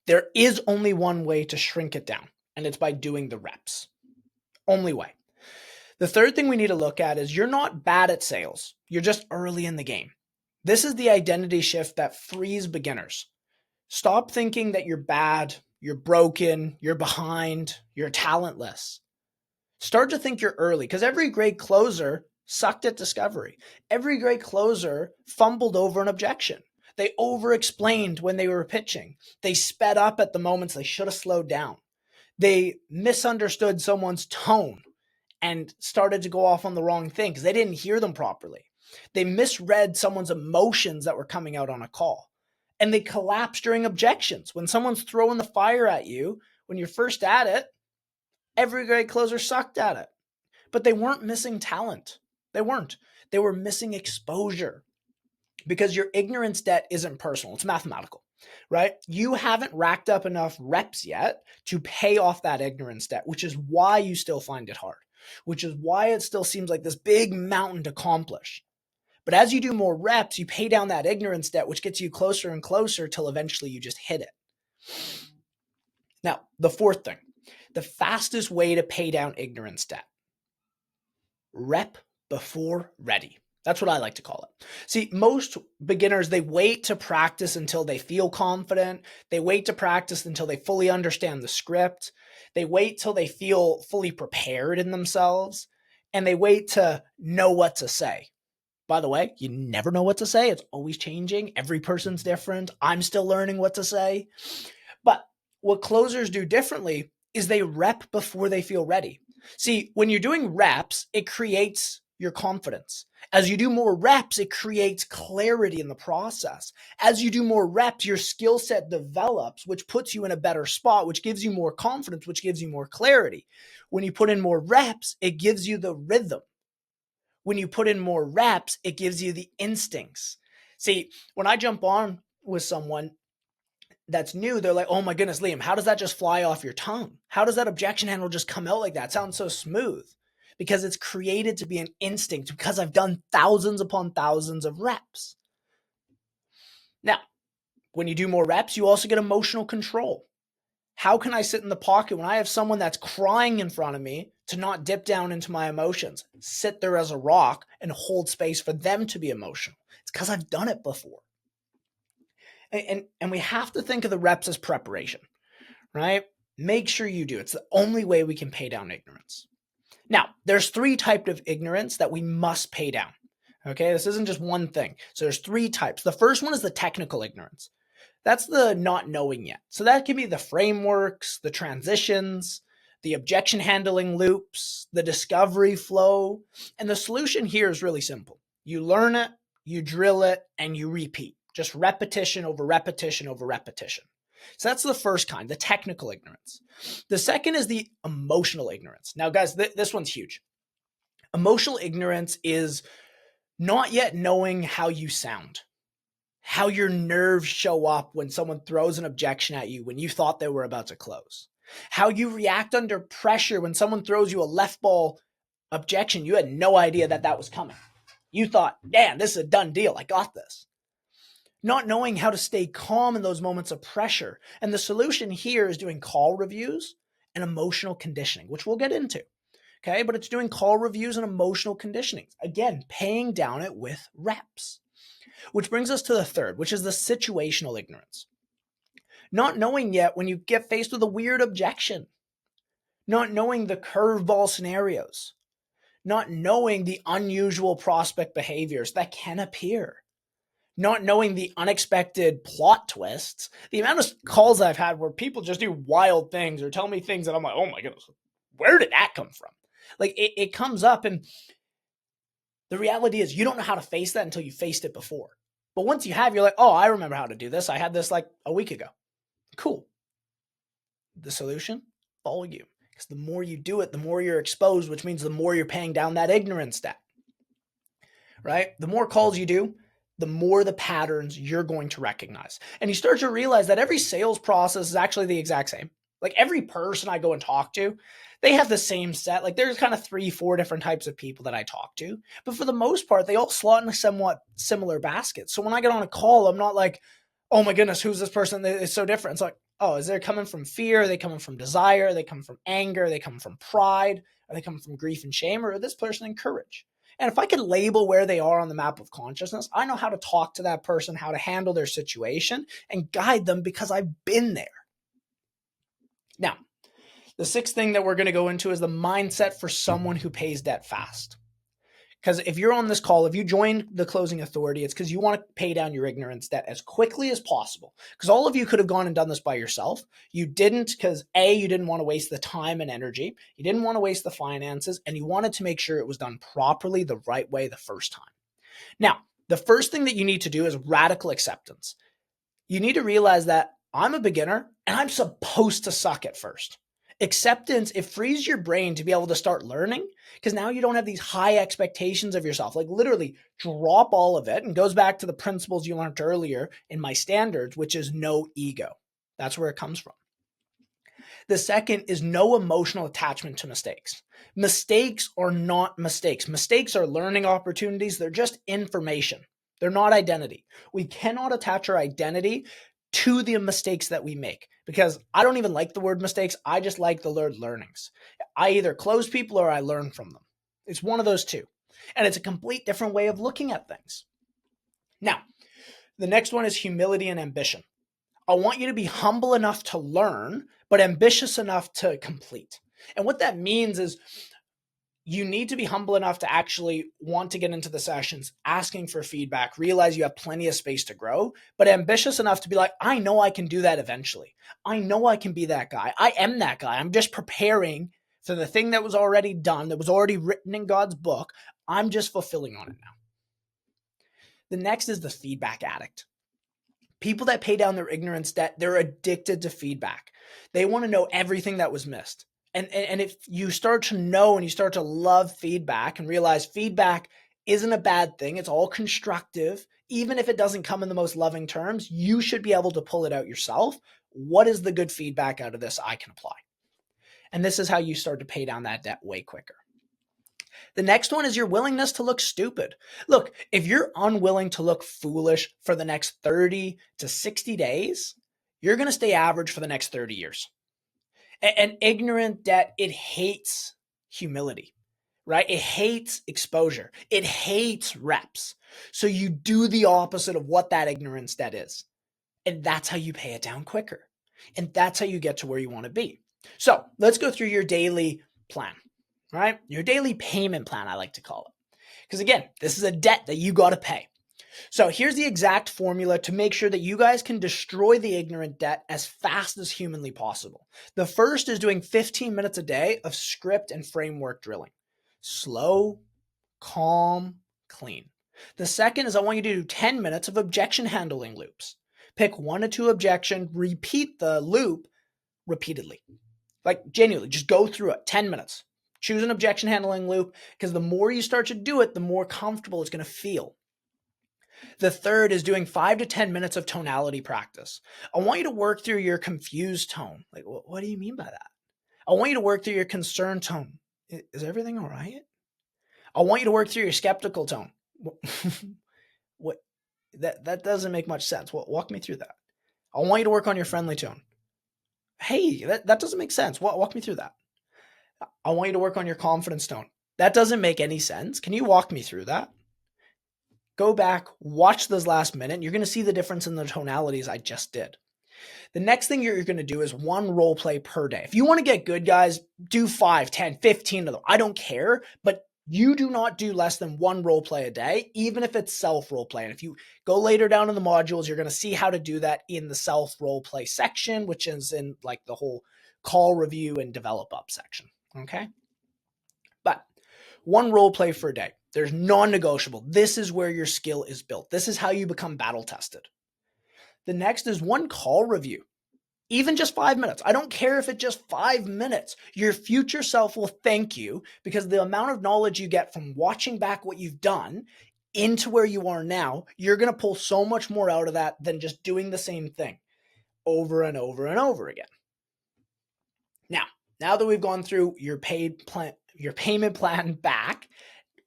there is only one way to shrink it down, and it's by doing the reps. Only way. The third thing we need to look at is you're not bad at sales. You're just early in the game. This is the identity shift that frees beginners. Stop thinking that you're bad, you're broken, you're behind, you're talentless. Start to think you're early, because every great closer sucked at discovery. Every great closer fumbled over an objection. They over-explained when they were pitching. They sped up at the moments they should have slowed down. They misunderstood someone's tone and started to go off on the wrong thing because they didn't hear them properly. They misread someone's emotions that were coming out on a call. And they collapse during objections. When someone's throwing the fire at you, when you're first at it, every great closer sucked at it. But they weren't missing talent. They weren't. They were missing exposure. Because your ignorance debt isn't personal. It's mathematical, right? You haven't racked up enough reps yet to pay off that ignorance debt, which is why you still find it hard, which is why it still seems like this big mountain to accomplish. But as you do more reps, you pay down that ignorance debt, which gets you closer and closer till eventually you just hit it. Now, the fourth thing, the fastest way to pay down ignorance debt. Rep before ready. That's what I like to call it. See, most beginners, they wait to practice until they feel confident. They wait to practice until they fully understand the script. They wait till they feel fully prepared in themselves. And they wait to know what to say By the way, you never know what to say. It's always changing. Every person's different. I'm still learning what to say. But what closers do differently is they rep before they feel ready. See, when you're doing reps, it creates your confidence. As you do more reps, it creates clarity in the process. As you do more reps, your skill set develops, which puts you in a better spot, which gives you more confidence, which gives you more clarity. When you put in more reps, it gives you the rhythm. When you put in more reps, it gives you the instincts. See, when I jump on with someone that's new, they're like, oh my goodness, Liam, how does that just fly off your tongue? How does that objection handle just come out like that? It sounds so smooth. Because it's created to be an instinct, because I've done thousands upon thousands of reps. Now, when you do more reps, you also get emotional control. How can I sit in the pocket when I have someone that's crying in front of me to not dip down into my emotions, sit there as a rock and hold space for them to be emotional? It's because I've done it before. And we have to think of the reps as preparation, right? Make sure you do. It's the only way we can pay down ignorance. Now, there's 3 types of ignorance that we must pay down. Okay, this isn't just one thing. So there's 3 types. The first one is the technical ignorance. That's the not knowing yet. So that can be the frameworks, the transitions, the objection handling loops, the discovery flow. And the solution here is really simple. You learn it, you drill it, and you repeat. Just repetition over repetition over repetition. So that's the first kind, the technical ignorance. The second is the emotional ignorance. Now, guys, this one's huge. Emotional ignorance is not yet knowing how you sound, how your nerves show up when someone throws an objection at you when you thought they were about to close, how you react under pressure when someone throws you a left ball objection. You had no idea that was coming. You thought, damn, this is a done deal. I got this. Not knowing how to stay calm in those moments of pressure. And the solution here is doing call reviews and emotional conditioning, which we'll get into. Okay, but it's doing call reviews and emotional conditioning. Again, paying down it with reps. Which brings us to the third, which is the situational ignorance. Not knowing yet when you get faced with a weird objection. Not knowing the curveball scenarios. Not knowing the unusual prospect behaviors that can appear. Not knowing the unexpected plot twists. The amount of calls I've had where people just do wild things or tell me things that I'm like, oh my goodness, where did that come from? Like it comes up, and the reality is you don't know how to face that until you faced it before. But once you have, you're like, oh, I remember how to do this. I had this like a week ago. Cool. The solution? Volume. Because the more you do it, the more you're exposed, which means the more you're paying down that ignorance debt. Right? The more calls you do, the more the patterns you're going to recognize. And you start to realize that every sales process is actually the exact same. Like every person I go and talk to, they have the same set. Like there's kind of 3-4 different types of people that I talk to. But for the most part, they all slot in a somewhat similar basket. So when I get on a call, I'm not like, oh my goodness, who's this person? It's so different. It's like, oh, is they coming from fear? Are they coming from desire? Are they coming from anger? Are they coming from pride? Are they coming from grief and shame? Or is this person in courage? And if I can label where they are on the map of consciousness, I know how to talk to that person, how to handle their situation, and guide them because I've been there. Now, the 6th thing that we're going to go into is the mindset for someone who pays debt fast. Because if you're on this call, if you joined the Closing Authority, it's because you want to pay down your ignorance debt as quickly as possible. Because all of you could have gone and done this by yourself. You didn't because A, you didn't want to waste the time and energy. You didn't want to waste the finances, and you wanted to make sure it was done properly, the right way, the first time. Now, the first thing that you need to do is radical acceptance. You need to realize that I'm a beginner and I'm supposed to suck at first. Acceptance, it frees your brain to be able to start learning because now you don't have these high expectations of yourself. Like literally drop all of it, and goes back to the principles you learned earlier in my standards, which is no ego. That's where it comes from. The second is no emotional attachment to mistakes. Mistakes are not mistakes. Mistakes are learning opportunities. They're just information. They're not identity. We cannot attach our identity to the mistakes that we make because I don't even like the word mistakes. I just like the word learnings. I either close people or I learn from them. It's one of those two. And it's a complete different way of looking at things. Now, the next one is humility and ambition. I want you to be humble enough to learn, but ambitious enough to complete. And what that means is you need to be humble enough to actually want to get into the sessions, asking for feedback, realize you have plenty of space to grow, but ambitious enough to be like, I know I can do that eventually. I know I can be that guy. I am that guy. I'm just preparing for the thing that was already done, that was already written in God's book. I'm just fulfilling on it now. The next is the feedback addict. People that pay down their ignorance debt, they're addicted to feedback. They want to know everything that was missed. And if you start to know and you start to love feedback and realize feedback isn't a bad thing, it's all constructive, even if it doesn't come in the most loving terms, you should be able to pull it out yourself. What is the good feedback out of this I can apply? And this is how you start to pay down that debt way quicker. The next one is your willingness to look stupid. Look, if you're unwilling to look foolish for the next 30 to 60 days, you're going to stay average for the next 30 years. And ignorant debt, it hates humility, right? It hates exposure. It hates reps. So you do the opposite of what that ignorance debt is. And that's how you pay it down quicker. And that's how you get to where you want to be. So let's go through your daily plan, right? Your daily payment plan, I like to call it. Because again, this is a debt that you got to pay. So here's the exact formula to make sure that you guys can destroy the ignorant debt as fast as humanly possible. The first is doing 15 minutes a day of script and framework drilling. Slow, calm, clean. The second is I want you to do 10 minutes of objection handling loops. Pick 1 to 2 objections, repeat the loop repeatedly. Like genuinely, just go through it, 10 minutes. Choose an objection handling loop because the more you start to do it, the more comfortable it's going to feel. The third is doing 5 to 10 minutes of tonality practice. I want you to work through your confused tone. Like, what do you mean by that? I want you to work through your concerned tone. Is everything all right? I want you to work through your skeptical tone. What? That doesn't make much sense. Walk me through that. I want you to work on your friendly tone. Hey, that doesn't make sense. Walk me through that. I want you to work on your confidence tone. That doesn't make any sense. Can you walk me through that? Go back, watch this last minute. You're going to see the difference in the tonalities I just did. The next thing you're going to do is 1 role play per day. If you want to get good, guys, do 5, 10, 15 of them. I don't care, but you do not do less than 1 role play a day, even if it's self role play. And if you go later down in the modules, you're going to see how to do that in the self role play section, which is in like the whole call, review, and develop up section. Okay. But 1 role play for a day. There's non-negotiable. This is where your skill is built. This is how you become battle tested. The next is 1 call review. Even just 5 minutes. I don't care if it's just 5 minutes. Your future self will thank you because the amount of knowledge you get from watching back what you've done into where you are now, you're going to pull so much more out of that than just doing the same thing over and over and over again. Now that we've gone through your payment plan back,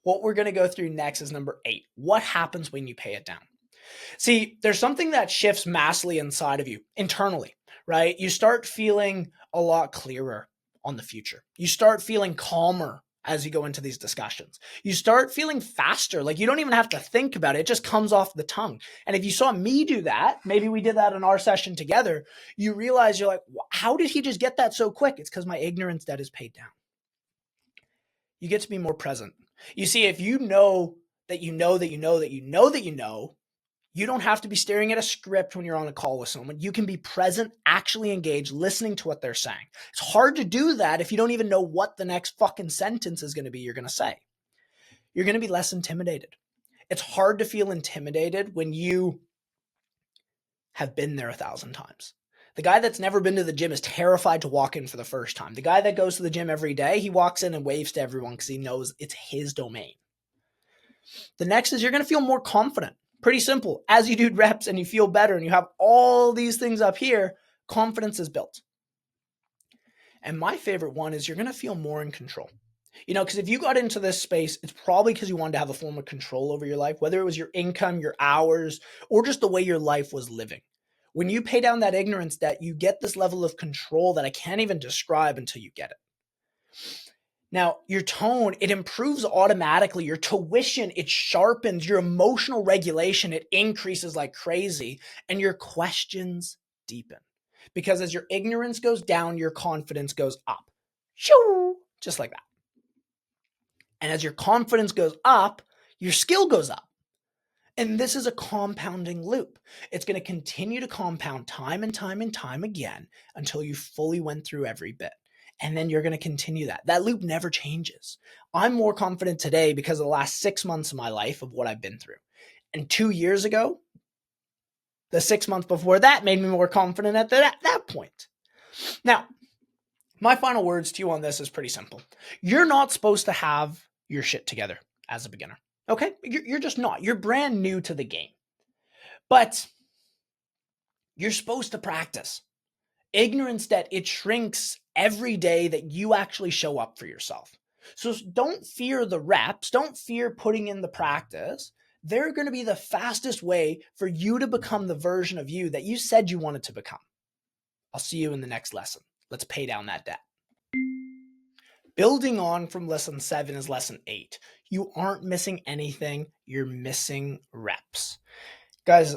what we're going to go through next is number 8. What happens when you pay it down? See, there's something that shifts massively inside of you internally, right? You start feeling a lot clearer on the future. You start feeling calmer as you go into these discussions. You start feeling faster. Like you don't even have to think about it. It just comes off the tongue. And if you saw me do that, maybe we did that in our session together, you realize you're like, how did he just get that so quick? It's because my ignorance debt is paid down. You get to be more present. You see, if you know that you know that you know that you know that you know, you don't have to be staring at a script when you're on a call with someone. You can be present, actually engaged, listening to what they're saying. It's hard to do that if you don't even know what the next fucking sentence is going to be you're going to say. You're going to be less intimidated. It's hard to feel intimidated when you have been there 1,000 times. The guy that's never been to the gym is terrified to walk in for the first time. The guy that goes to the gym every day, he walks in and waves to everyone because he knows it's his domain. The next is you're going to feel more confident. Pretty simple. As you do reps and you feel better and you have all these things up here, confidence is built. And my favorite one is you're going to feel more in control. You know, because if you got into this space, it's probably because you wanted to have a form of control over your life, whether it was your income, your hours, or just the way your life was living. When you pay down that ignorance debt, you get this level of control that I can't even describe until you get it. Now, your tone, it improves automatically. Your tuition, it sharpens. Your emotional regulation, it increases like crazy. And your questions deepen. Because as your ignorance goes down, your confidence goes up. Shoo! Just like that. And as your confidence goes up, your skill goes up. And this is a compounding loop. It's going to continue to compound time and time and time again until you fully went through every bit. And then you're going to continue that. That loop never changes. I'm more confident today because of the last 6 months of my life of what I've been through. And 2 years ago, the 6 months before that made me more confident at that point. Now, my final words to you on this is pretty simple. You're not supposed to have your shit together as a beginner. Okay? You're just not. You're brand new to the game. But you're supposed to practice. Ignorance debt, it shrinks every day that you actually show up for yourself. So don't fear the reps. Don't fear putting in the practice. They're going to be the fastest way for you to become the version of you that you said you wanted to become. I'll see you in the next lesson. Let's pay down that debt. Building on from lesson 7 is lesson 8. You aren't missing anything. You're missing reps. Guys,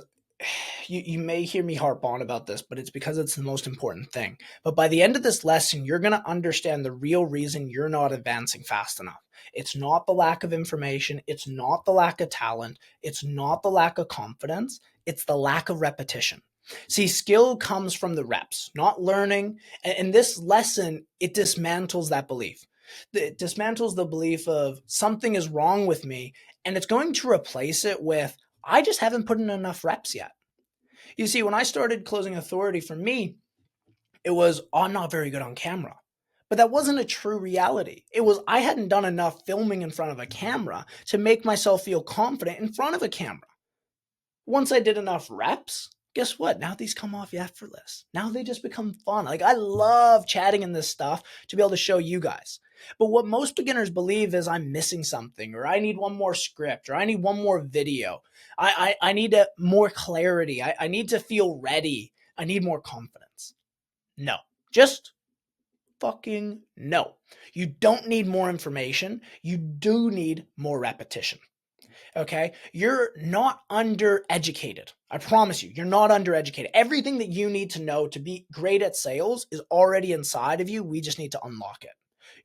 you may hear me harp on about this, but it's because it's the most important thing. But by the end of this lesson, you're going to understand the real reason you're not advancing fast enough. It's not the lack of information. It's not the lack of talent. It's not the lack of confidence. It's the lack of repetition. See, skill comes from the reps, not learning. And this lesson, it dismantles that belief. It dismantles the belief of something is wrong with me, and it's going to replace it with, I just haven't put in enough reps yet. You see, when I started Closing Authority, for me, it was, I'm not very good on camera. But that wasn't a true reality. It was, I hadn't done enough filming in front of a camera to make myself feel confident in front of a camera. Once I did enough reps, guess what? Now these come off effortless. Now they just become fun. Like, I love chatting in this stuff to be able to show you guys. But what most beginners believe is I'm missing something, or I need one more script, or I need one more video. I need more clarity. I need to feel ready. I need more confidence. No, just fucking no. You don't need more information. You do need more repetition. Okay? You're not undereducated. I promise you, you're not undereducated. Everything that you need to know to be great at sales is already inside of you. We just need to unlock it.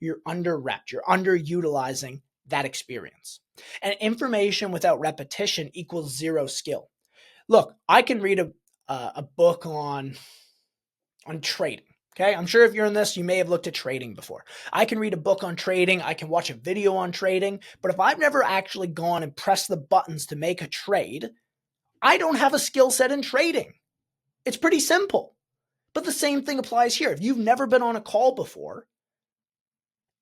You're under-repped. You're underutilizing that experience. And information without repetition equals zero skill. Look, I can read a book on trading. Okay, I'm sure if you're in this, you may have looked at trading before. I can read a book on trading. I can watch a video on trading. But if I've never actually gone and pressed the buttons to make a trade, I don't have a skill set in trading. It's pretty simple. But the same thing applies here. If you've never been on a call before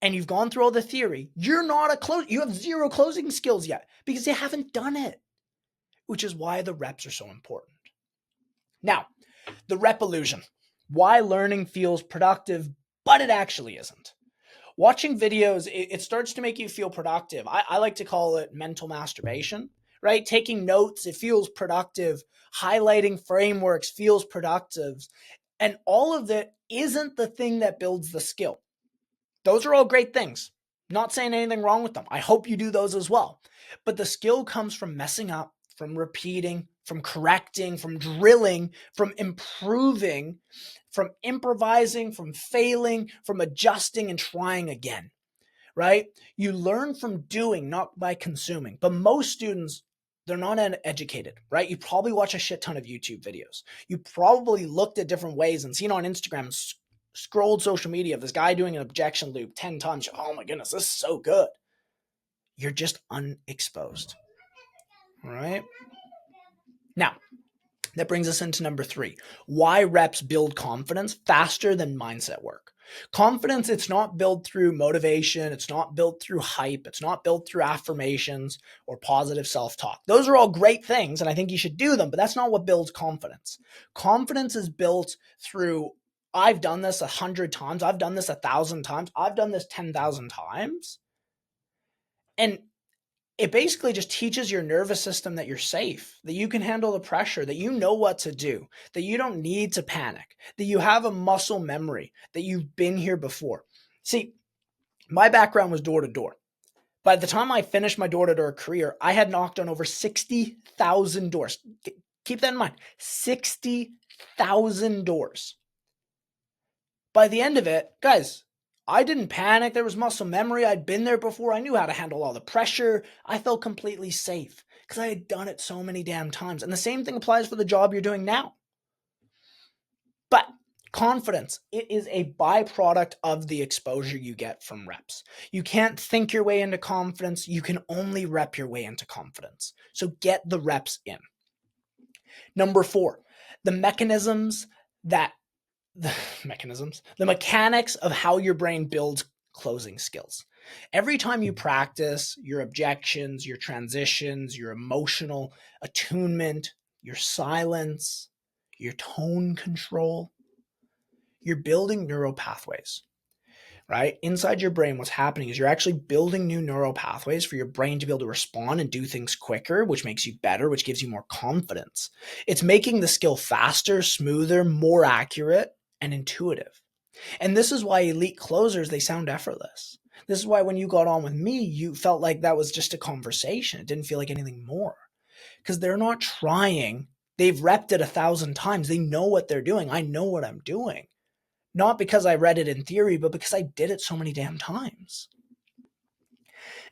and you've gone through all the theory, you have zero closing skills yet because you haven't done it, which is why the reps are so important. Now, the rep illusion. Why learning feels productive, but it actually isn't. Watching videos, it starts to make you feel productive. I like to call it mental masturbation, right? Taking notes, it feels productive. Highlighting frameworks feels productive. And all of that isn't the thing that builds the skill. Those are all great things. Not saying anything wrong with them. I hope you do those as well. But the skill comes from messing up, from repeating, from correcting, from drilling, from improving, from improvising, from failing, from adjusting and trying again, right? You learn from doing, not by consuming. But most students, they're not educated, right? You probably watch a shit ton of YouTube videos. You probably looked at different ways and seen on Instagram, scrolled social media of this guy doing an objection loop 10 times. Oh my goodness, this is so good. You're just unexposed. All right. Now, that brings us into number 3. Why reps build confidence faster than mindset work. Confidence, it's not built through motivation. It's not built through hype. It's not built through affirmations or positive self-talk. Those are all great things, and I think you should do them, but that's not what builds confidence. Confidence is built through, I've done this 100 times. I've done this 1,000 times. I've done this 10,000 times. And it basically just teaches your nervous system that you're safe, that you can handle the pressure, that you know what to do, that you don't need to panic, that you have a muscle memory, that you've been here before. See, my background was door to door. By the time I finished my door to door career, I had knocked on over 60,000 doors. Keep that in mind, 60,000 doors. By the end of it, guys, I didn't panic. There was muscle memory. I'd been there before. I knew how to handle all the pressure. I felt completely safe because I had done it so many damn times. And the same thing applies for the job you're doing now. But confidence, it is a byproduct of the exposure you get from reps. You can't think your way into confidence. You can only rep your way into confidence. So get the reps in. Number 4, the mechanics of how your brain builds closing skills. Every time you practice your objections, your transitions, your emotional attunement, your silence, your tone control, you're building neural pathways, right? Inside your brain, what's happening is you're actually building new neural pathways for your brain to be able to respond and do things quicker, which makes you better, which gives you more confidence. It's making the skill faster, smoother, more accurate, and intuitive. And this is why elite closers, they sound effortless. This is why when you got on with me, you felt like that was just a conversation. It didn't feel like anything more because they're not trying. They've repped it 1,000 times. They know what they're doing. I know what I'm doing. Not because I read it in theory, but because I did it so many damn times.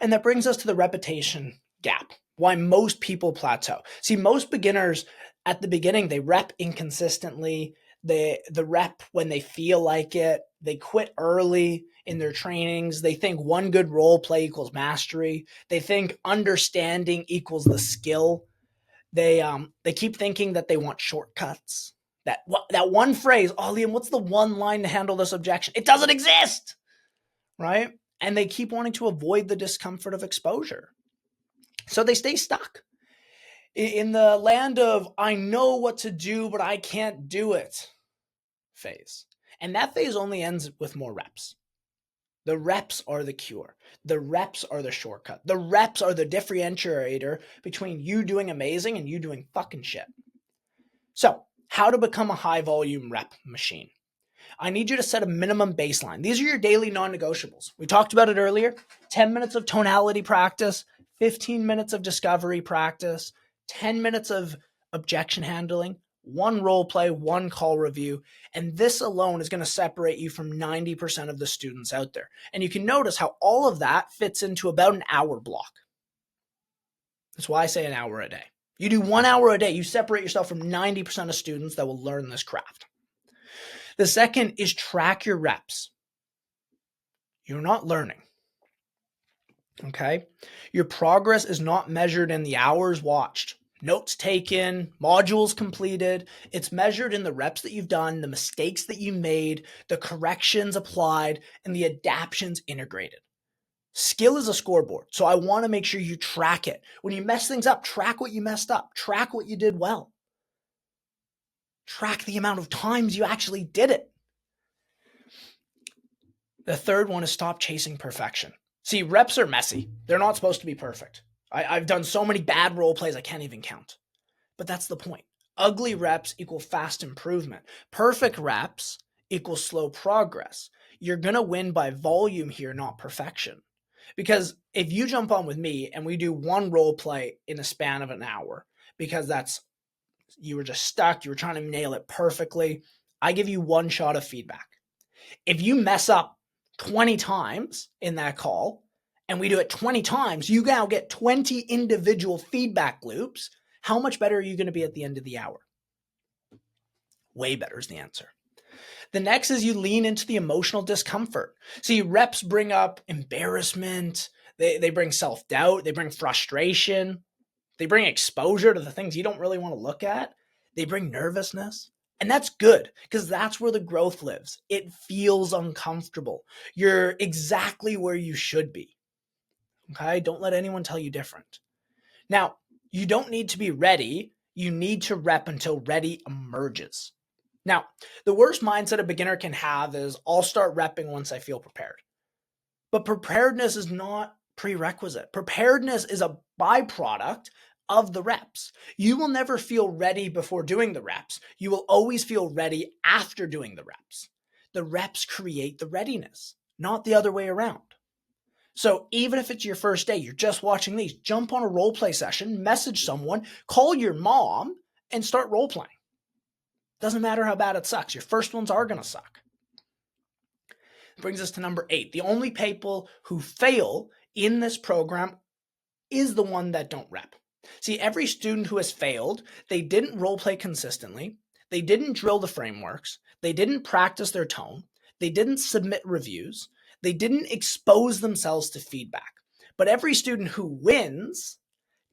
And that brings us to the repetition gap, why most people plateau. See, most beginners at the beginning, they rep inconsistently. The rep when they feel like it. They quit early in their trainings. They think one good role play equals mastery. They think understanding equals the skill. They keep thinking that they want shortcuts. That one phrase, oh, Liam, what's the one line to handle this objection? It doesn't exist, right? And they keep wanting to avoid the discomfort of exposure. So they stay stuck in the land of, I know what to do, but I can't do it phase. And that phase only ends with more reps. The reps are the cure. The reps are the shortcut. The reps are the differentiator between you doing amazing and you doing fucking shit. So, how to become a high volume rep machine. I need you to set a minimum baseline. These are your daily non-negotiables. We talked about it earlier. 10 minutes of tonality practice, 15 minutes of discovery practice, 10 minutes of objection handling, 1 role play, 1 call review. And this alone is going to separate you from 90% of the students out there. And you can notice how all of that fits into about an hour block. That's why I say an hour a day. You do 1 hour a day, you separate yourself from 90% of students that will learn this craft. The second is track your reps. You're not learning. Okay? Your progress is not measured in the hours watched, notes taken, modules completed. It's measured in the reps that you've done, the mistakes that you made, the corrections applied, and the adaptions integrated. Skill is a scoreboard, so I want to make sure you track it. When you mess things up, track what you messed up. Track what you did well. Track the amount of times you actually did it. The third one is stop chasing perfection. See, reps are messy. They're not supposed to be perfect. I've done so many bad role plays I can't even count. But that's the point. Ugly reps equal fast improvement. Perfect reps equal slow progress. You're going to win by volume here, not perfection. Because if you jump on with me and we do 1 role play in a span of an hour, because you were just stuck, you were trying to nail it perfectly, I give you 1 shot of feedback. If you mess up 20 times in that call and we do it 20 times, you now get 20 individual feedback loops. How much better are you going to be at the end of the hour? Way better is the answer. The next is you lean into the emotional discomfort. See, reps bring up embarrassment. They bring self-doubt. They bring frustration. They bring exposure to the things you don't really want to look at. They bring nervousness. And that's good because that's where the growth lives. It feels uncomfortable. You're exactly where you should be. Okay? Don't let anyone tell you different. Now, you don't need to be ready. You need to rep until ready emerges. Now, the worst mindset a beginner can have is I'll start repping once I feel prepared. But preparedness is not prerequisite. Preparedness is a byproduct of the reps. You will never feel ready before doing the reps. You will always feel ready after doing the reps. The reps create the readiness, not the other way around. So even if it's your first day, you're just watching these, jump on a role play session, message someone, call your mom, and start role playing. Doesn't matter how bad it sucks. Your first ones are going to suck. Brings us to number 8. The only people who fail in this program is the one that don't rep. See, every student who has failed, they didn't role play consistently, they didn't drill the frameworks, they didn't practice their tone, they didn't submit reviews, they didn't expose themselves to feedback. But every student who wins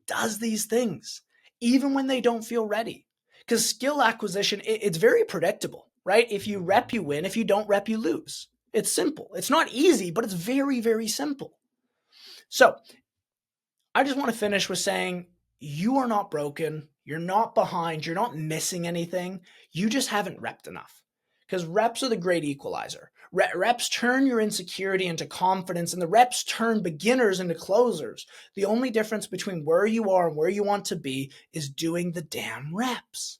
does these things, even when they don't feel ready. Because skill acquisition, it's very predictable, right? If you rep, you win. If you don't rep, you lose. It's simple. It's not easy, but it's very, very simple. So I just want to finish with saying you are not broken. You're not behind. You're not missing anything. You just haven't repped enough. Because reps are the great equalizer. Reps turn your insecurity into confidence, and the reps turn beginners into closers. The only difference between where you are and where you want to be is doing the damn reps.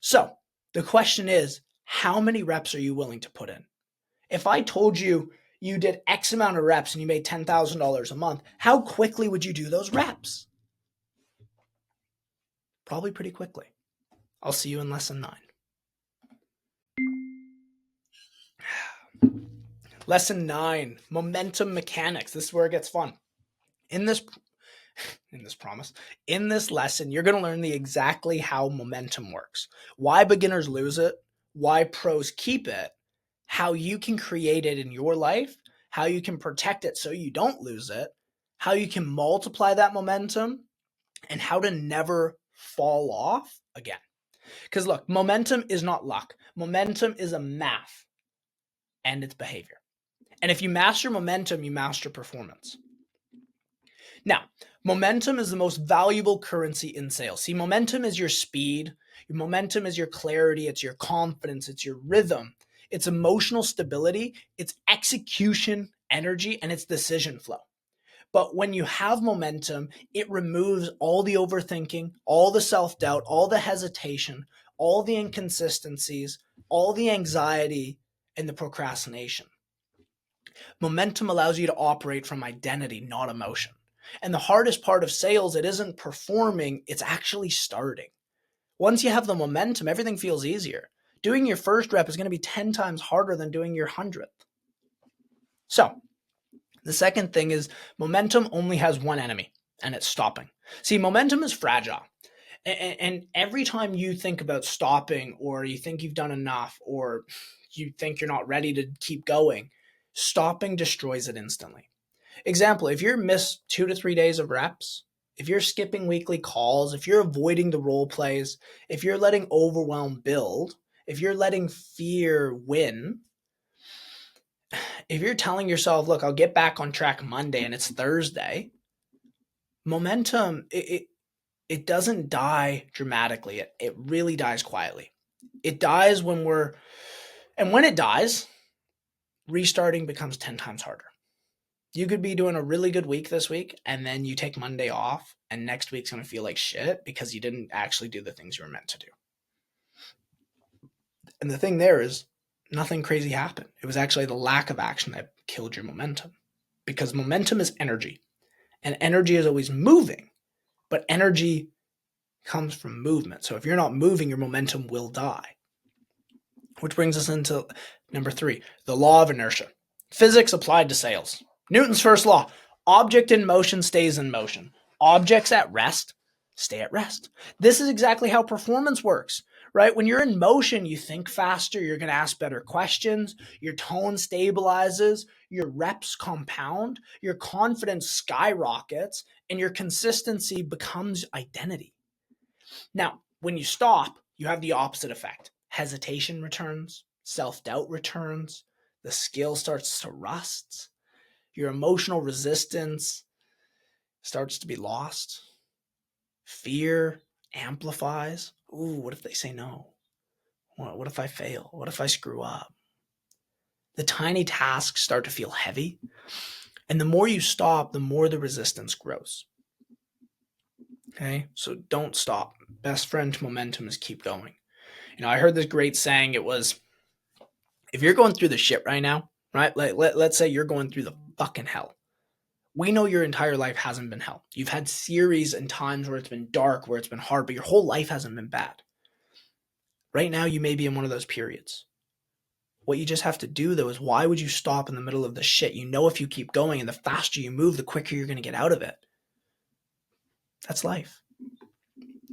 So the question is, how many reps are you willing to put in? If I told you you did X amount of reps and you made $10,000 a month, how quickly would you do those reps? Probably pretty quickly. I'll see you in lesson 9. Lesson 9, momentum mechanics. This is where it gets fun. In this lesson, you're going to learn exactly how momentum works, why beginners lose it, why pros keep it, how you can create it in your life, how you can protect it so you don't lose it, how you can multiply that momentum, and how to never fall off again. Because look, momentum is not luck. Momentum is a math, and it's behavior. And if you master momentum, you master performance. Now, momentum is the most valuable currency in sales. See, momentum is your speed. Your momentum is your clarity. It's your confidence. It's your rhythm. It's emotional stability. It's execution energy, and it's decision flow. But when you have momentum, it removes all the overthinking, all the self-doubt, all the hesitation, all the inconsistencies, all the anxiety, and the procrastination. Momentum allows you to operate from identity, not emotion. And the hardest part of sales, it isn't performing, it's actually starting. Once you have the momentum, everything feels easier. Doing your first rep is going to be 10 times harder than doing your 100th. So, the second thing is momentum only has one enemy, and it's stopping. See, momentum is fragile. And every time you think about stopping, or you think you've done enough, or you think you're not ready to keep going, stopping destroys it instantly. Example, if you're missed 2 to 3 days of reps, if you're skipping weekly calls, if you're avoiding the role plays, if you're letting overwhelm build, if you're letting fear win, if you're telling yourself, look, I'll get back on track Monday and it's Thursday, momentum, it doesn't die dramatically. It really dies quietly. It dies when it dies, restarting becomes 10 times harder. You could be doing a really good week this week, and then you take Monday off, and next week's going to feel like shit because you didn't actually do the things you were meant to do. And the thing there is, nothing crazy happened. It was actually the lack of action that killed your momentum, because momentum is energy, and energy is always moving, but energy comes from movement. So if you're not moving, your momentum will die. Which brings us into number 3, the law of inertia. Physics applied to sales. Newton's first law: object in motion stays in motion. Objects at rest stay at rest. This is exactly how performance works, right? When you're in motion, you think faster, you're going to ask better questions, your tone stabilizes, your reps compound, your confidence skyrockets, and your consistency becomes identity. Now, when you stop, you have the opposite effect. Hesitation returns, self-doubt returns, the skill starts to rust, your emotional resistance starts to be lost, fear amplifies. Ooh, what if they say no? What if I fail? What if I screw up? The tiny tasks start to feel heavy, and the more you stop, the more the resistance grows. Okay, so don't stop. Best friend to momentum is keep going. I heard this great saying. It was, if you're going through the shit right now, right? Let's say you're going through the fucking hell. We know your entire life hasn't been hell. You've had series and times where it's been dark, where it's been hard, but your whole life hasn't been bad. Right now, you may be in one of those periods. What you just have to do, though, is why would you stop in the middle of the shit? You know, if you keep going and the faster you move, the quicker you're going to get out of it. That's life.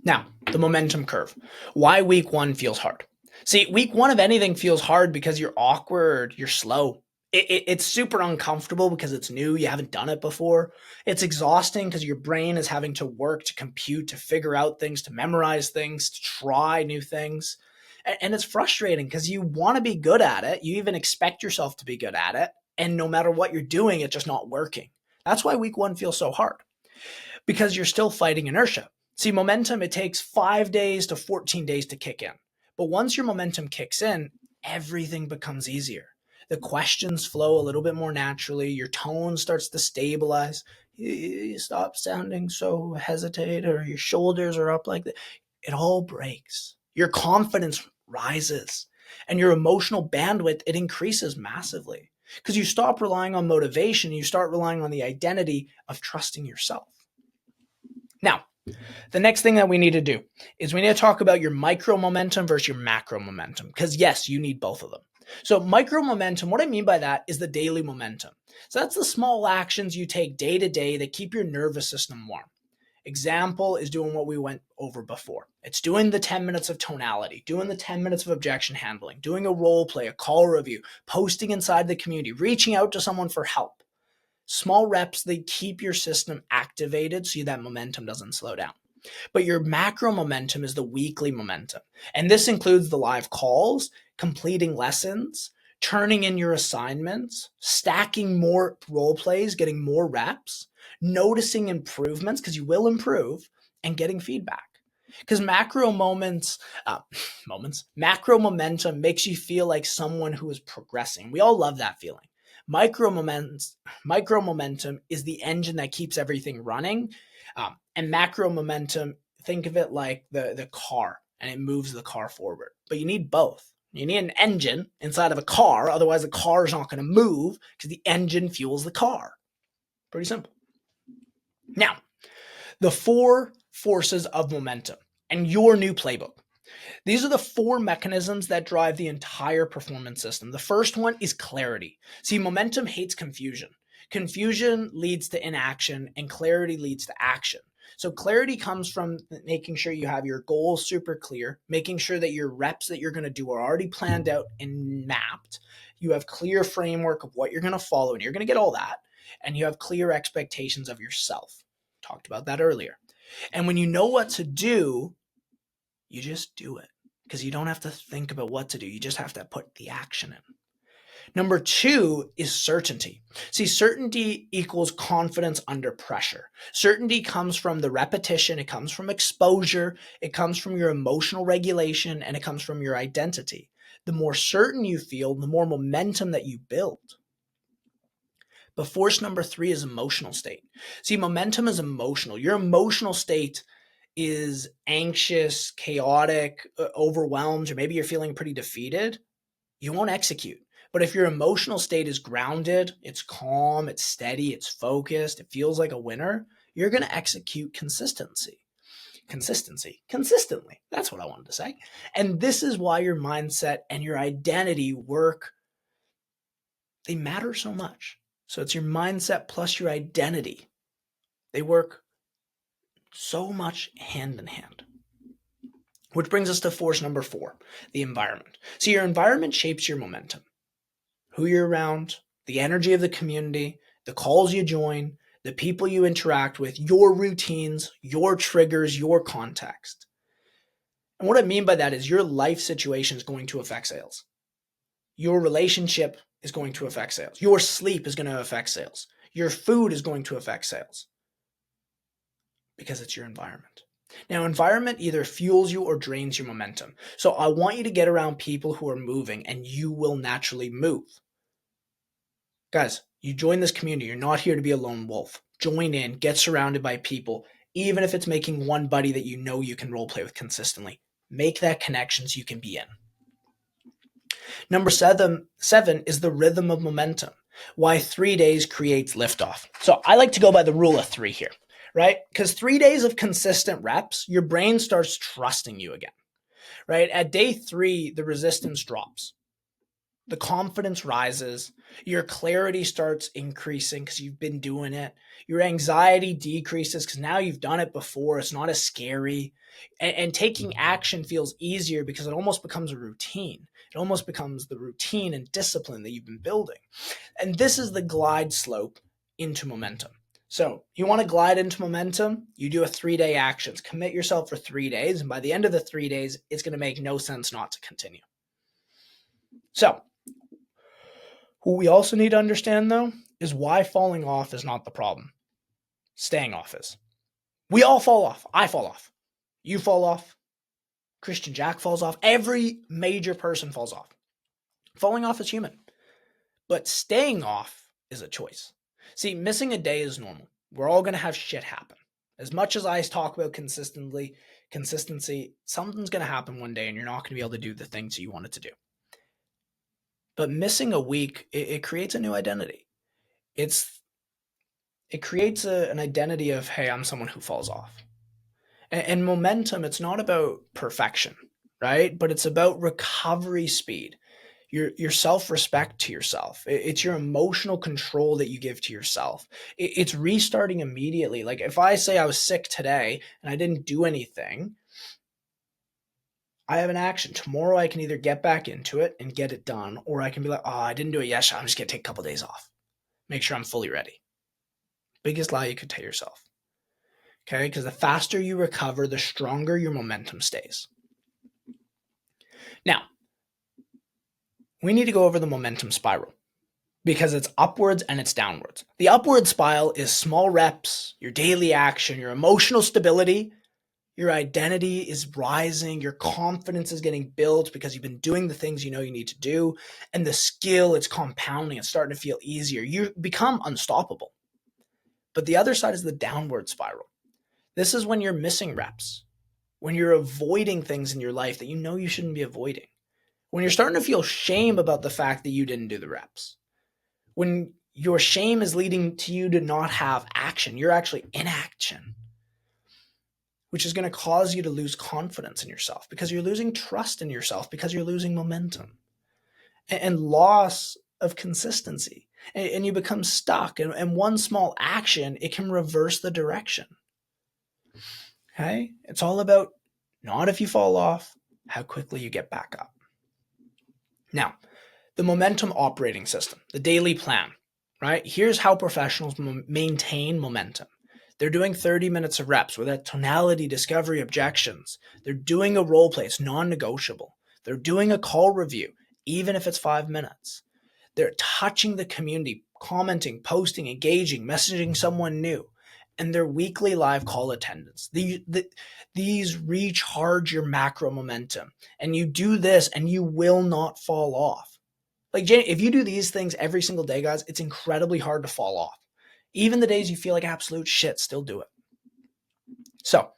Now, the momentum curve. Why week one feels hard. See, week one of anything feels hard because you're awkward, you're slow. It's super uncomfortable because it's new, you haven't done it before. It's exhausting because your brain is having to work, to compute, to figure out things, to memorize things, to try new things. And it's frustrating because you want to be good at it. You even expect yourself to be good at it. And no matter what you're doing, it's just not working. That's why week one feels so hard, because you're still fighting inertia. See, momentum, it takes 5 days to 14 days to kick in. But once your momentum kicks in, everything becomes easier. The questions flow a little bit more naturally. Your tone starts to stabilize. You stop sounding so hesitate, or your shoulders are up like that. It all breaks. Your confidence rises, and your emotional bandwidth, it increases massively, because you stop relying on motivation. You start relying on the identity of trusting yourself. Now, the next thing that we need to do is we need to talk about your micro momentum versus your macro momentum, because yes, you need both of them. So micro momentum, what I mean by that is the daily momentum. So that's the small actions you take day to day that keep your nervous system warm. Example is doing what we went over before. It's doing the 10 minutes of tonality, doing the 10 minutes of objection handling, doing a role play, a call review, posting inside the community, reaching out to someone for help. Small reps, they keep your system activated so that momentum doesn't slow down. But your macro momentum is the weekly momentum. And this includes the live calls, completing lessons, turning in your assignments, stacking more role plays, getting more reps, noticing improvements, because you will improve, and getting feedback. Because macro momentum makes you feel like someone who is progressing. We all love that feeling. Micro momentum is the engine that keeps everything running. And macro momentum, think of it like the car, and it moves the car forward. But you need both. You need an engine inside of a car, otherwise the car is not going to move, because the engine fuels the car. Pretty simple. Now, the 4 forces of momentum and your new playbook. These are the 4 mechanisms that drive the entire performance system. The first one is clarity. See, momentum hates confusion. Confusion leads to inaction, and clarity leads to action. So clarity comes from making sure you have your goals super clear, making sure that your reps that you're going to do are already planned out and mapped. You have clear framework of what you're going to follow, and you're going to get all that. And you have clear expectations of yourself. Talked about that earlier. And when you know what to do, you just do it, because you don't have to think about what to do. You just have to put the action in. Number 2 is certainty. See, certainty equals confidence under pressure. Certainty comes from the repetition. It comes from exposure. It comes from your emotional regulation, and it comes from your identity. The more certain you feel, the more momentum that you build. But force number 3 is emotional state. See, momentum is emotional. Your emotional state is anxious, chaotic, overwhelmed, or maybe you're feeling pretty defeated. You won't execute. But if your emotional state is grounded, it's calm, it's steady, it's focused, it feels like a winner, you're going to execute consistently. That's what I wanted to say. And this is why your mindset and your identity work. They matter so much. So it's your mindset plus your identity. They work so much hand in hand. Which brings us to force number 4, the environment. So your environment shapes your momentum. Who you're around, the energy of the community, the calls you join, the people you interact with, your routines, your triggers, your context. And what I mean by that is your life situation is going to affect sales. Your relationship is going to affect sales. Your sleep is going to affect sales. Your food is going to affect sales, because it's your environment. Now, environment either fuels you or drains your momentum. So I want you to get around people who are moving, and you will naturally move. Guys, you join this community. You're not here to be a lone wolf. Join in, get surrounded by people, even if it's making one buddy that you know you can role play with consistently. Make that connection so you can be in. Number 7 is the rhythm of momentum. Why 3 days creates liftoff. So I like to go by the rule of 3 here, right? Because 3 days of consistent reps, your brain starts trusting you again, right? At day 3, the resistance drops. the confidence rises, your clarity starts increasing because you've been doing it, your anxiety decreases because now you've done it before, it's not as scary, and taking action feels easier because it almost becomes a routine. It almost becomes the routine and discipline that you've been building. And this is the glide slope into momentum. So you want to glide into momentum, you do a 3-day actions, commit yourself for 3 days, and by the end of the 3 days, it's going to make no sense not to continue. So what we also need to understand, though, is why falling off is not the problem. Staying off is. We all fall off. I fall off. You fall off. Christian Jack falls off. Every major person falls off. Falling off is human. But staying off is a choice. See, missing a day is normal. We're all going to have shit happen. As much as I talk about consistency, something's going to happen one day and you're not going to be able to do the things you wanted to do. But missing a week, it creates a new identity. It creates an identity of, hey, I'm someone who falls off. And momentum, it's not about perfection, right? But it's about recovery speed, your self-respect to yourself. It's your emotional control that you give to yourself. It's restarting immediately. Like if I say I was sick today and I didn't do anything, I have an action. Tomorrow I can either get back into it and get it done, or I can be like, oh, I didn't do it yesterday. I'm just going to take a couple of days off. Make sure I'm fully ready. Biggest lie you could tell yourself. Okay? Because the faster you recover, the stronger your momentum stays. Now, we need to go over the momentum spiral because it's upwards and it's downwards. The upward spiral is small reps, your daily action, your emotional stability. Your identity is rising. Your confidence is getting built because you've been doing the things you know you need to do. And the skill, it's compounding. It's starting to feel easier. You become unstoppable. But the other side is the downward spiral. This is when you're missing reps, when you're avoiding things in your life that you know you shouldn't be avoiding, when you're starting to feel shame about the fact that you didn't do the reps, when your shame is leading to you to not have action. You're actually inaction, which is going to cause you to lose confidence in yourself because you're losing trust in yourself because you're losing momentum and loss of consistency. And you become stuck. And one small action, it can reverse the direction. Okay? It's all about not if you fall off, how quickly you get back up. Now, the momentum operating system, the daily plan, right? Here's how professionals maintain momentum. They're doing 30 minutes of reps with that tonality, discovery, objections. They're doing a role play. It's non-negotiable. They're doing a call review, even if it's 5 minutes. They're touching the community, commenting, posting, engaging, messaging someone new, and their weekly live call attendance. These recharge your macro momentum. And you do this and you will not fall off. Like, if you do these things every single day, guys, it's incredibly hard to fall off. Even the days you feel like absolute shit, still do it. So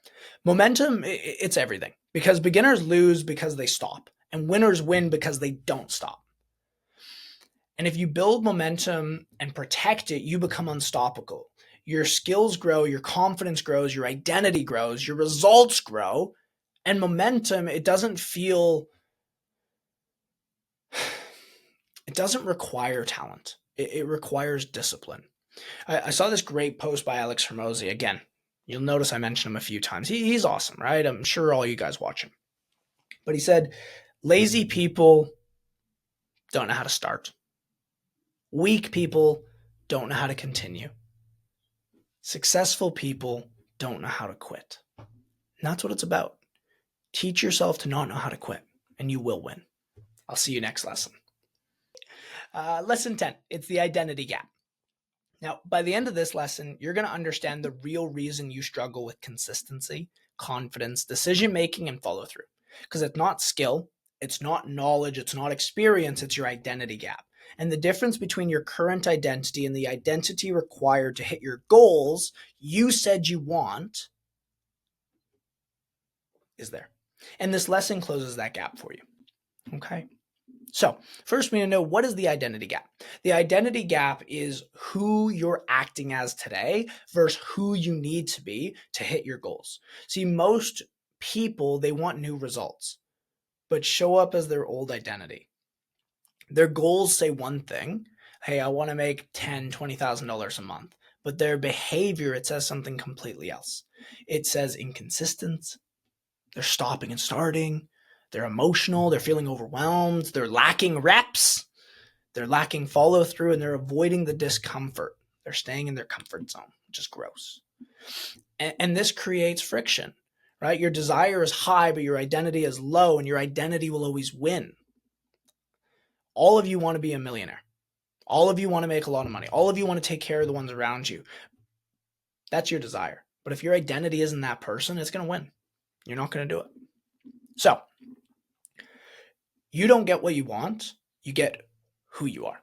momentum, it's everything because beginners lose because they stop and winners win because they don't stop. And if you build momentum and protect it, you become unstoppable. Your skills grow, your confidence grows, your identity grows, your results grow, and momentum, it doesn't require talent. It requires discipline. I saw this great post by Alex Hormozi. Again, you'll notice I mentioned him a few times. He's awesome, right? I'm sure all you guys watch him. But he said, lazy people don't know how to start. Weak people don't know how to continue. Successful people don't know how to quit. And that's what it's about. Teach yourself to not know how to quit, and you will win. I'll see you next lesson. Lesson 10, it's the identity gap. Now, by the end of this lesson, you're going to understand the real reason you struggle with consistency, confidence, decision-making, and follow-through. Because it's not skill, it's not knowledge, it's not experience, it's your identity gap. And the difference between your current identity and the identity required to hit your goals you said you want is there. And this lesson closes that gap for you. Okay? So first we need to know, what is the identity gap? The identity gap is who you're acting as today versus who you need to be to hit your goals. See, most people, they want new results, but show up as their old identity. Their goals say one thing. Hey, I want to make $10,000, $20,000 a month. But their behavior, it says something completely else. It says inconsistent. They're stopping and starting. They're emotional. They're feeling overwhelmed. They're lacking reps. They're lacking follow through, and they're avoiding the discomfort. They're staying in their comfort zone, which is gross. And this creates friction, right? Your desire is high, but your identity is low, and your identity will always win. All of you want to be a millionaire. All of you want to make a lot of money. All of you want to take care of the ones around you. That's your desire. But if your identity isn't that person, it's going to win. You're not going to do it. So, you don't get what you want. You get who you are.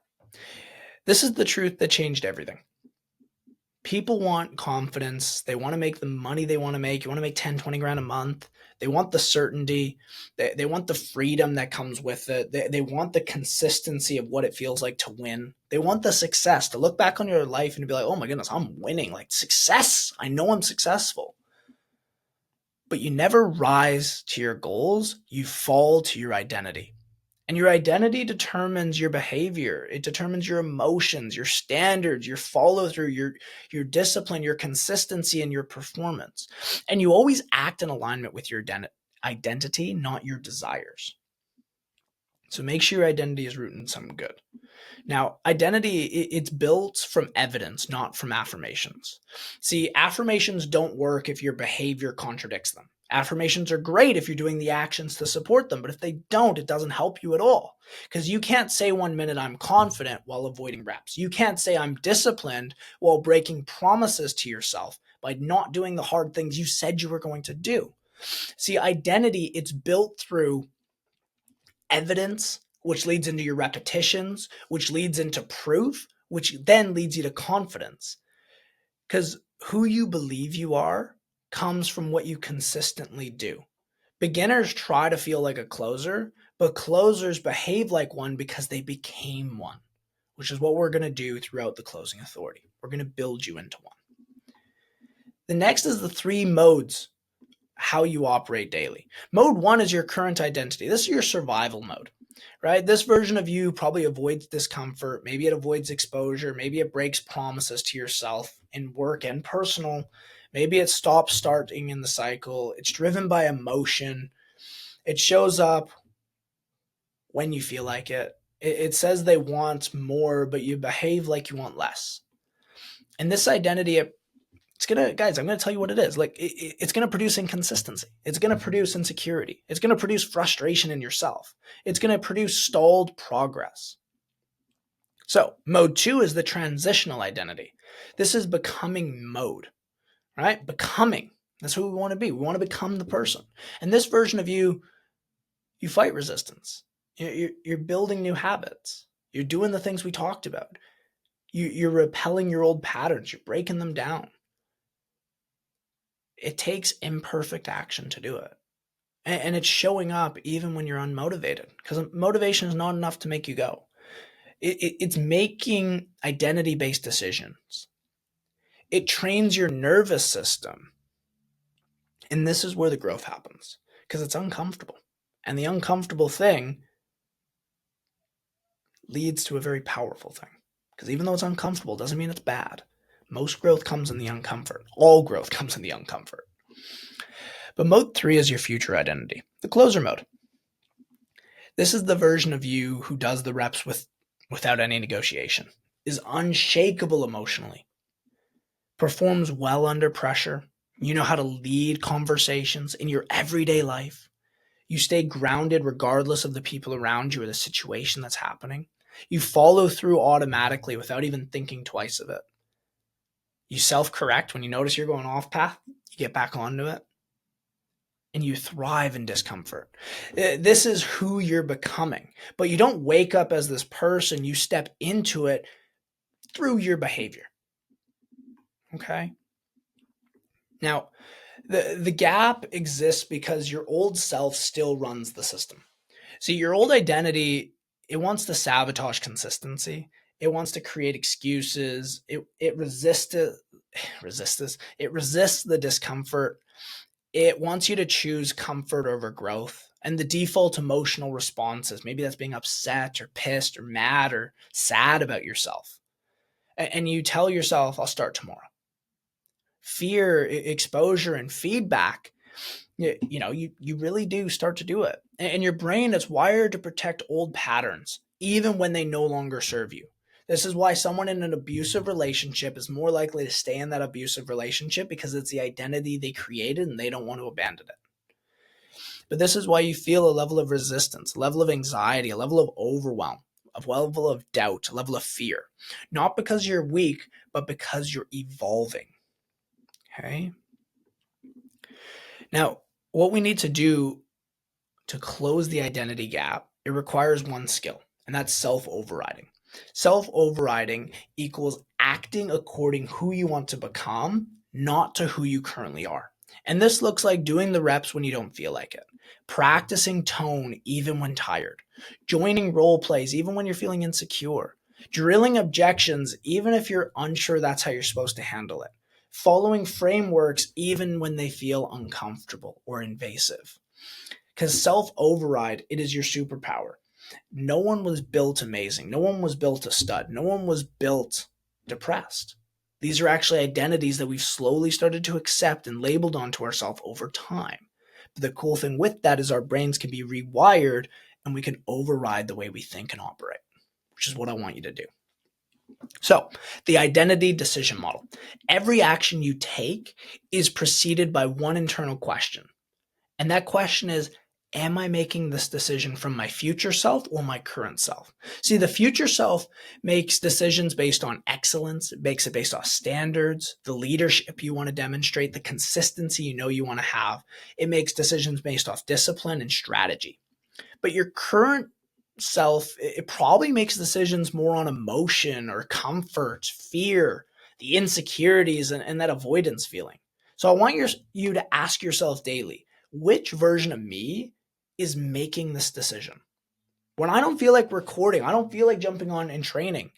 This is the truth that changed everything. People want confidence. They want to make the money they want to make. You want to make 10, 20 grand a month. They want the certainty. They want the freedom that comes with it. They want the consistency of what it feels like to win. They want the success, to look back on your life and to be like, oh my goodness, I'm winning. Like success. I know I'm successful. But you never rise to your goals. You fall to your identity. And your identity determines your behavior. It determines your emotions, your standards, your follow through, your discipline, your consistency, and your performance. And you always act in alignment with your identity, not your desires. So make sure your identity is rooted in something good. Now, identity, it's built from evidence, not from affirmations. See, affirmations don't work if your behavior contradicts them. Affirmations are great if you're doing the actions to support them, but if they don't, it doesn't help you at all. Because you can't say 1 minute I'm confident while avoiding reps. You can't say I'm disciplined while breaking promises to yourself by not doing the hard things you said you were going to do. See, identity, it's built through evidence, which leads into your repetitions, which leads into proof, which then leads you to confidence. Because who you believe you are comes from what you consistently do. Beginners try to feel like a closer, but closers behave like one because they became one, which is what we're going to do throughout the Closing Authority. We're going to build you into one. The next is the 3 modes, how you operate daily. Mode 1 is your current identity. This is your survival mode, right? This version of you probably avoids discomfort. Maybe it avoids exposure. Maybe it breaks promises to yourself in work and personal. Maybe it stops starting in the cycle. It's driven by emotion. It shows up when you feel like it. It says they want more, but you behave like you want less. And this identity, it's gonna, guys, I'm gonna tell you what it is. Like, it's gonna produce inconsistency. It's gonna produce insecurity. It's gonna produce frustration in yourself. It's gonna produce stalled progress. So, mode 2 is the transitional identity. This is becoming mode, right? Becoming. That's who we want to be. We want to become the person. And this version of you, you fight resistance. You're building new habits. You're doing the things we talked about. You're repelling your old patterns. You're breaking them down. It takes imperfect action to do it. And it's showing up even when you're unmotivated, because motivation is not enough to make you go. It's making identity-based decisions. It trains your nervous system. And this is where the growth happens, because it's uncomfortable. And the uncomfortable thing leads to a very powerful thing. Because even though it's uncomfortable, doesn't mean it's bad. Most growth comes in the uncomfort. All growth comes in the uncomfort. But mode 3 is your future identity, the closer mode. This is the version of you who does the reps without any negotiation, is unshakable emotionally, performs well under pressure. You know how to lead conversations in your everyday life. You stay grounded regardless of the people around you or the situation that's happening. You follow through automatically without even thinking twice of it. You self-correct when you notice you're going off path. You get back onto it. And you thrive in discomfort. This is who you're becoming. But you don't wake up as this person. You step into it through your behavior. Okay? Now, the gap exists because your old self still runs the system. See, your old identity, it wants to sabotage consistency. It wants to create excuses. It resists the discomfort. It wants you to choose comfort over growth. And the default emotional responses, maybe that's being upset or pissed or mad or sad about yourself. And you tell yourself, I'll start tomorrow. Fear, exposure, and feedback, you really do start to do it. And your brain is wired to protect old patterns, even when they no longer serve you. This is why someone in an abusive relationship is more likely to stay in that abusive relationship, because it's the identity they created and they don't want to abandon it. But this is why you feel a level of resistance, a level of anxiety, a level of overwhelm, a level of doubt, a level of fear. Not because you're weak, but because you're evolving. Okay? Now, what we need to do to close the identity gap, it requires one skill, and that's self-overriding. Self-overriding equals acting according who you want to become, not to who you currently are. And this looks like doing the reps when you don't feel like it, practicing tone even when tired, joining role plays even when you're feeling insecure, drilling objections even if you're unsure that's how you're supposed to handle it, following frameworks even when they feel uncomfortable or invasive. Because self-override, it is your superpower. No one was built amazing. No one was built a stud. No one was built depressed. These are actually identities that we've slowly started to accept and labeled onto ourselves over time. But the cool thing with that is our brains can be rewired and we can override the way we think and operate, which is what I want you to do. So, the identity decision model. Every action you take is preceded by one internal question. And that question is, am I making this decision from my future self or my current self? See, the future self makes decisions based on excellence. It makes it based off standards, the leadership you want to demonstrate, the consistency you want to have. It makes decisions based off discipline and strategy. But your current self, it probably makes decisions more on emotion or comfort, fear, the insecurities, and that avoidance feeling. So I want you to ask yourself daily, which version of me is making this decision? When I don't feel like recording, I don't feel like jumping on and training,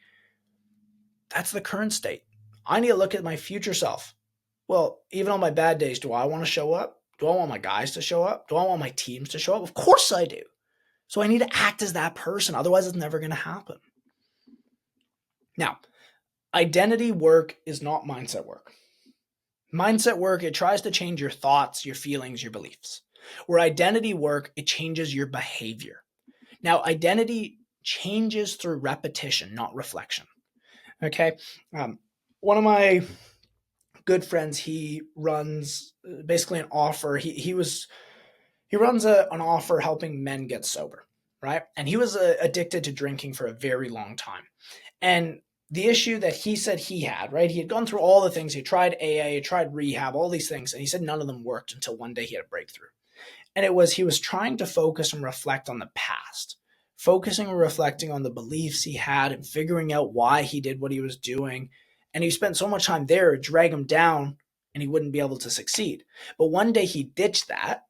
that's the current state. I need to look at my future self. Well, even on my bad days, do I want to show up? Do I want my guys to show up? Do I want my teams to show up? Of course I do. So I need to act as that person. Otherwise, it's never going to happen. Now, identity work is not mindset work. Mindset work, it tries to change your thoughts, your feelings, your beliefs. Where identity work, it changes your behavior. Now, identity changes through repetition, not reflection. Okay? One of my good friends, he runs basically an offer. He runs an offer helping men get sober, right? And he was addicted to drinking for a very long time. And the issue that he said he had, right? He had gone through all the things. He tried AA, he tried rehab, all these things. And he said none of them worked until one day he had a breakthrough. And it was, he was trying to focus and reflect on the past, focusing and reflecting on the beliefs he had and figuring out why he did what he was doing. And he spent so much time there, it dragged him down and he wouldn't be able to succeed. But one day he ditched that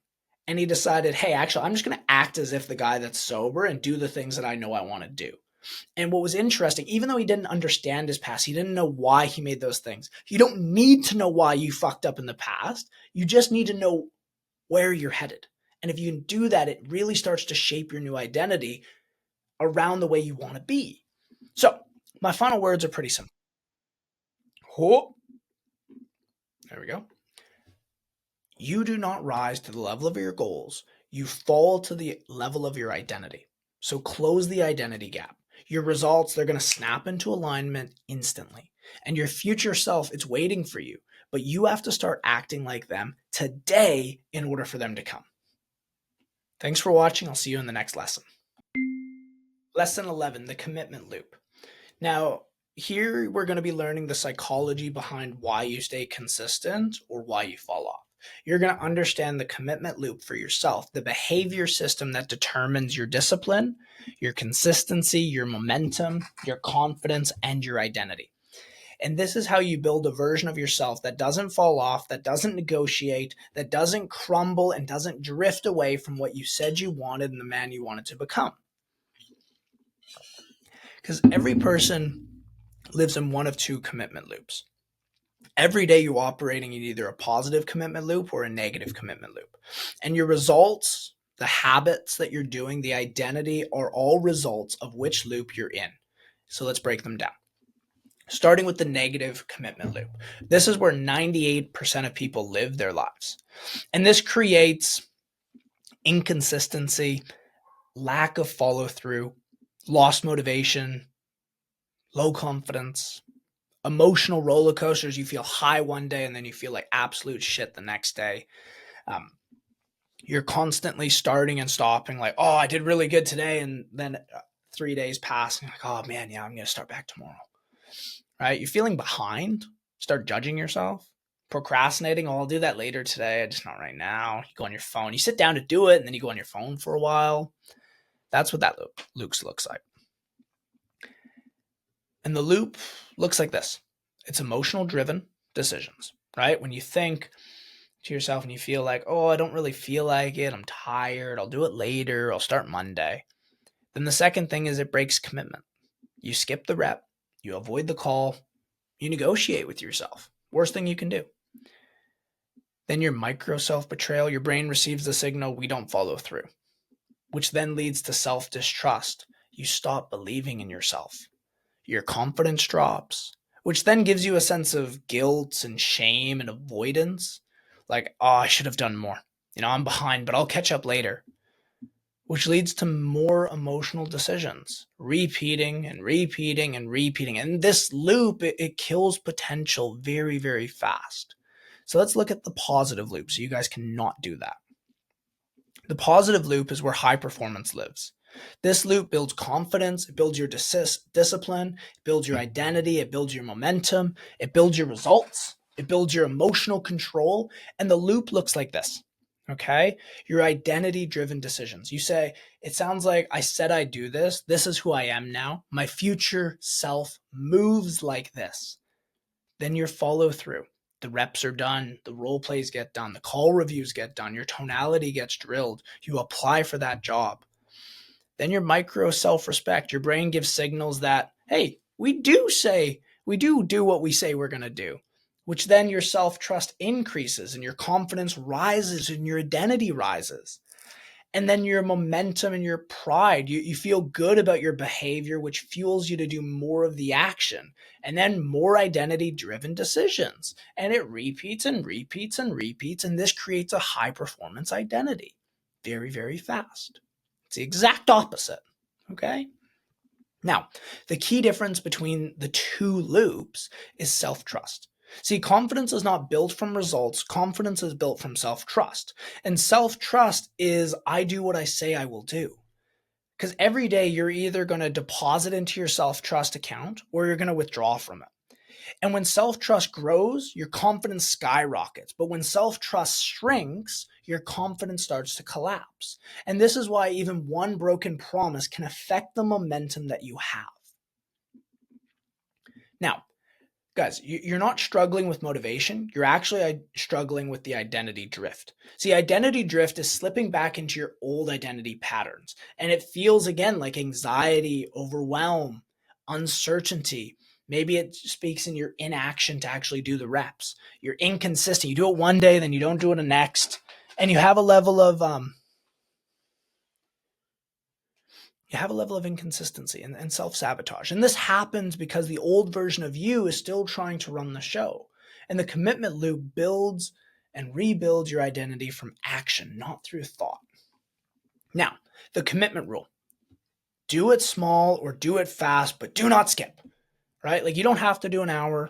and he decided, hey, actually, I'm just going to act as if the guy that's sober and do the things that I know I want to do. And what was interesting, even though he didn't understand his past, he didn't know why he made those things. You don't need to know why you fucked up in the past. You just need to know where you're headed. And if you can do that, it really starts to shape your new identity around the way you want to be. So my final words are pretty simple. Oh, there we go. You do not rise to the level of your goals. You fall to the level of your identity. So close the identity gap. Your results, they're going to snap into alignment instantly. And your future self, it's waiting for you. But you have to start acting like them today in order for them to come. Thanks for watching. I'll see you in the next lesson. Lesson 11, the commitment loop. Now, here we're going to be learning the psychology behind why you stay consistent or why you fall off. You're going to understand the commitment loop for yourself, the behavior system that determines your discipline, your consistency, your momentum, your confidence, and your identity. And this is how you build a version of yourself that doesn't fall off, that doesn't negotiate, that doesn't crumble, and doesn't drift away from what you said you wanted and the man you wanted to become. Because every person lives in one of two commitment loops. Every day you're operating in either a positive commitment loop or a negative commitment loop. And your results the habits that you're doing, the identity are all results of which loop you're in. So let's break them down. Starting with the negative commitment loop. This is where 98% of people live their lives. And this creates inconsistency, lack of follow through, lost motivation, low confidence, emotional roller coasters. You feel high one day and then you feel like absolute shit the next day. You're constantly starting and stopping, like, oh, I did really good today. And then 3 days pass and you're like, oh man, yeah, I'm going to start back tomorrow. Right? You're feeling behind, start judging yourself, procrastinating. Oh, I'll do that later today. Just not right now. You go on your phone, you sit down to do it, and then you go on your phone for a while. That's what that loop looks like. And the loop looks like this. It's emotional driven decisions, right? When you think to yourself and you feel like, oh, I don't really feel like it. I'm tired. I'll do it later. I'll start Monday. Then the second thing is it breaks commitment. You skip the rep. You avoid the call. You negotiate with yourself. Worst thing you can do. Then your micro self-betrayal. Your brain receives the signal, we don't follow through, which then leads to self-distrust. You stop believing in yourself. Your confidence drops, which then gives you a sense of guilt and shame and avoidance. Like, oh, I should have done more. I'm behind, but I'll catch up later. Which leads to more emotional decisions, repeating and repeating and repeating. And this loop, it kills potential very, very fast. So let's look at the positive loop so you guys cannot do that. The positive loop is where high performance lives. This loop builds confidence, it builds your discipline, it builds your identity, it builds your momentum, it builds your results, it builds your emotional control, and the loop looks like this. Okay? Your identity-driven decisions. You say, it sounds like I said I'd do this. This is who I am now. My future self moves like this. Then your follow through. The reps are done. The role plays get done. The call reviews get done. Your tonality gets drilled. You apply for that job. Then your micro self-respect. Your brain gives signals that, hey, we do what we say we're going to do, which then your self-trust increases and your confidence rises and your identity rises. And then your momentum and your pride, you feel good about your behavior, which fuels you to do more of the action. And then more identity-driven decisions. And it repeats and repeats and repeats. And this creates a high-performance identity very, very fast. It's the exact opposite, okay? Now, the key difference between the two loops is self-trust. See, confidence is not built from results. Confidence is built from self-trust. And self-trust is, I do what I say I will do. Because every day you're either going to deposit into your self-trust account or you're going to withdraw from it. And when self-trust grows, your confidence skyrockets. But when self-trust shrinks, your confidence starts to collapse. And this is why even one broken promise can affect the momentum that you have. Now, guys, you're not struggling with motivation. You're actually struggling with the identity drift. See, identity drift is slipping back into your old identity patterns. And it feels, again, like anxiety, overwhelm, uncertainty. Maybe it speaks in your inaction to actually do the reps. You're inconsistent. You do it one day, then you don't do it the next. And you have a level of inconsistency and self-sabotage. And this happens because the old version of you is still trying to run the show. And the commitment loop builds and rebuilds your identity from action, not through thought. Now, the commitment rule. Do it small or do it fast, but do not skip, right? Like, you don't have to do an hour.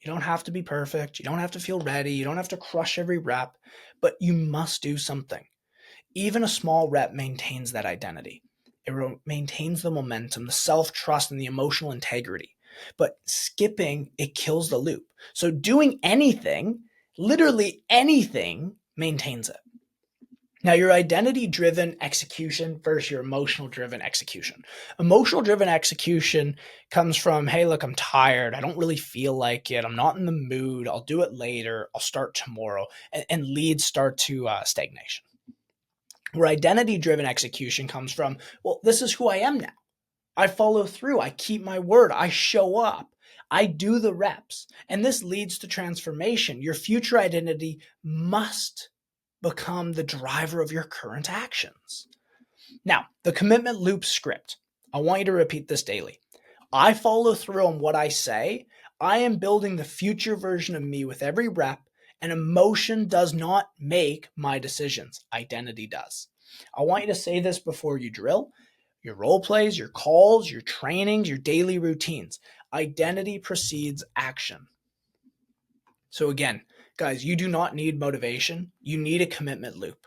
You don't have to be perfect. You don't have to feel ready. You don't have to crush every rep, but you must do something. Even a small rep maintains that identity. It maintains the momentum, the self-trust, and the emotional integrity. But skipping, it kills the loop. So doing anything, literally anything, maintains it. Now, your identity-driven execution versus your emotional-driven execution. Emotional-driven execution comes from, hey, look, I'm tired. I don't really feel like it. I'm not in the mood. I'll do it later. I'll start tomorrow. And leads start to stagnation. Where identity-driven execution comes from, well, this is who I am now. I follow through. I keep my word. I show up. I do the reps. And this leads to transformation. Your future identity must become the driver of your current actions. Now, the commitment loop script. I want you to repeat this daily. I follow through on what I say. I am building the future version of me with every rep, and emotion does not make my decisions. Identity does. I want you to say this before you drill, your role plays, your calls, your trainings, your daily routines. Identity precedes action. So again, guys, you do not need motivation. You need a commitment loop.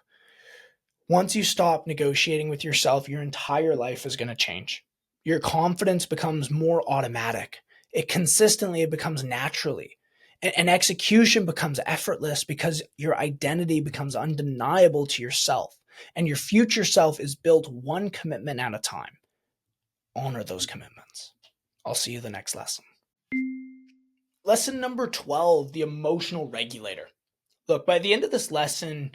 Once you stop negotiating with yourself, your entire life is going to change. Your confidence becomes more automatic. It becomes naturally. And execution becomes effortless because your identity becomes undeniable to yourself. And your future self is built one commitment at a time. Honor those commitments. I'll see you the next lesson. Lesson number 12, the emotional regulator. Look, by the end of this lesson,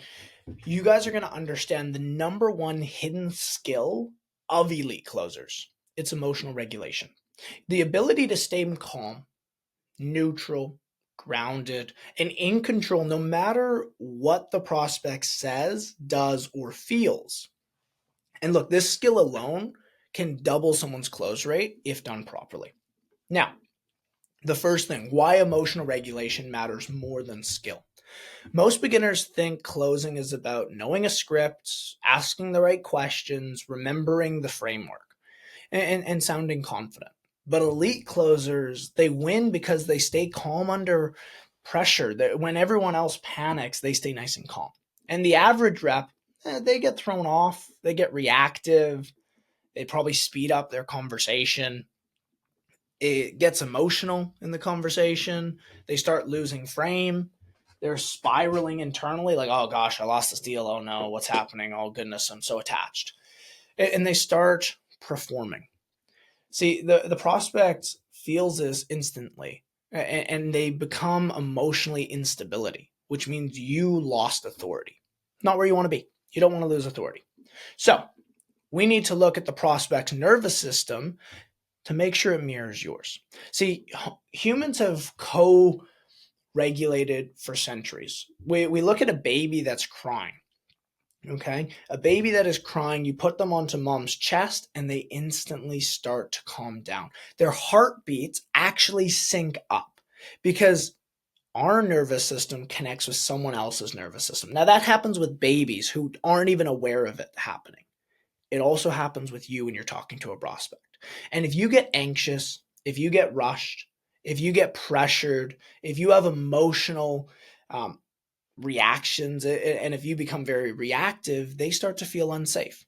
you guys are going to understand the number one hidden skill of elite closers. It's emotional regulation. The ability to stay calm, neutral, grounded, and in control no matter what the prospect says, does, or feels. And look, this skill alone can double someone's close rate if done properly. Now, the first thing, why emotional regulation matters more than skill. Most beginners think closing is about knowing a script, asking the right questions, remembering the framework, and sounding confident. But elite closers, they win because they stay calm under pressure. When everyone else panics, they stay nice and calm. And the average rep, they get thrown off, they get reactive, they probably speed up their conversation. It gets emotional in the conversation. They start losing frame. They're spiraling internally, like, oh gosh, I lost this deal. Oh no, what's happening? Oh goodness, I'm so attached. And they start performing. See, the prospect feels this instantly, and they become emotionally instability, which means you lost authority. Not where you want to be. You don't want to lose authority. So we need to look at the prospect's nervous system to make sure it mirrors yours. See, humans have regulated for centuries. We look at a baby that's crying. Okay, a baby that is crying, you put them onto mom's chest and they instantly start to calm down. Their heartbeats actually sync up because our nervous system connects with someone else's nervous system. Now, that happens with babies who aren't even aware of it happening. It also happens with you when you're talking to a prospect. And if you get anxious, if you get rushed, if you get pressured, if you have emotional reactions, and if you become very reactive, they start to feel unsafe.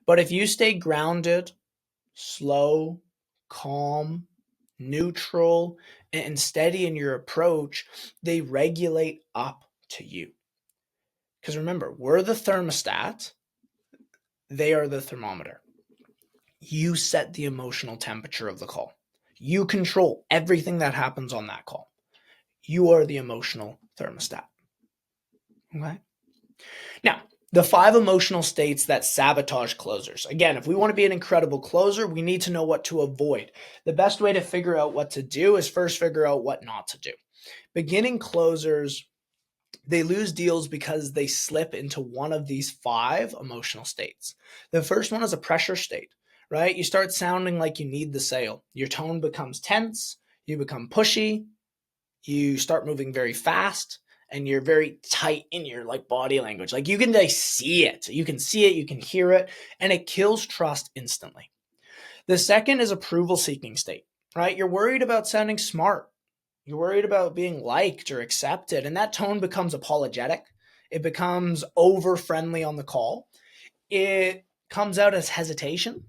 But if you stay grounded, slow, calm, neutral, and steady in your approach, they regulate up to you. Because remember, we're the thermostat, they are the thermometer. You set the emotional temperature of the call. You control everything that happens on that call. You are the emotional thermostat. Okay? Now, the 5 emotional states that sabotage closers. Again, if we want to be an incredible closer, we need to know what to avoid. The best way to figure out what to do is first figure out what not to do. Beginning closers, they lose deals because they slip into one of these 5 emotional states. The first one is a pressure state, right? You start sounding like you need the sale. Your tone becomes tense, you become pushy, you start moving very fast, and you're very tight in your body language. Like you can see it. You can see it, you can hear it, and it kills trust instantly. The second is approval seeking state, right? You're worried about sounding smart. You're worried about being liked or accepted, and that tone becomes apologetic. It becomes over friendly on the call. It comes out as hesitation,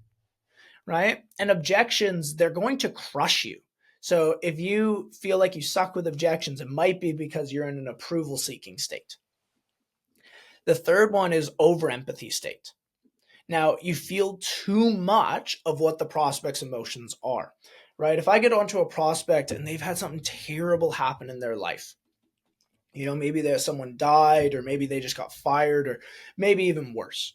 right? And objections, they're going to crush you. So if you feel like you suck with objections, it might be because you're in an approval seeking state. The third one is over empathy state. Now, you feel too much of what the prospect's emotions are, right? If I get onto a prospect and they've had something terrible happen in their life, maybe there's someone died, or maybe they just got fired, or maybe even worse.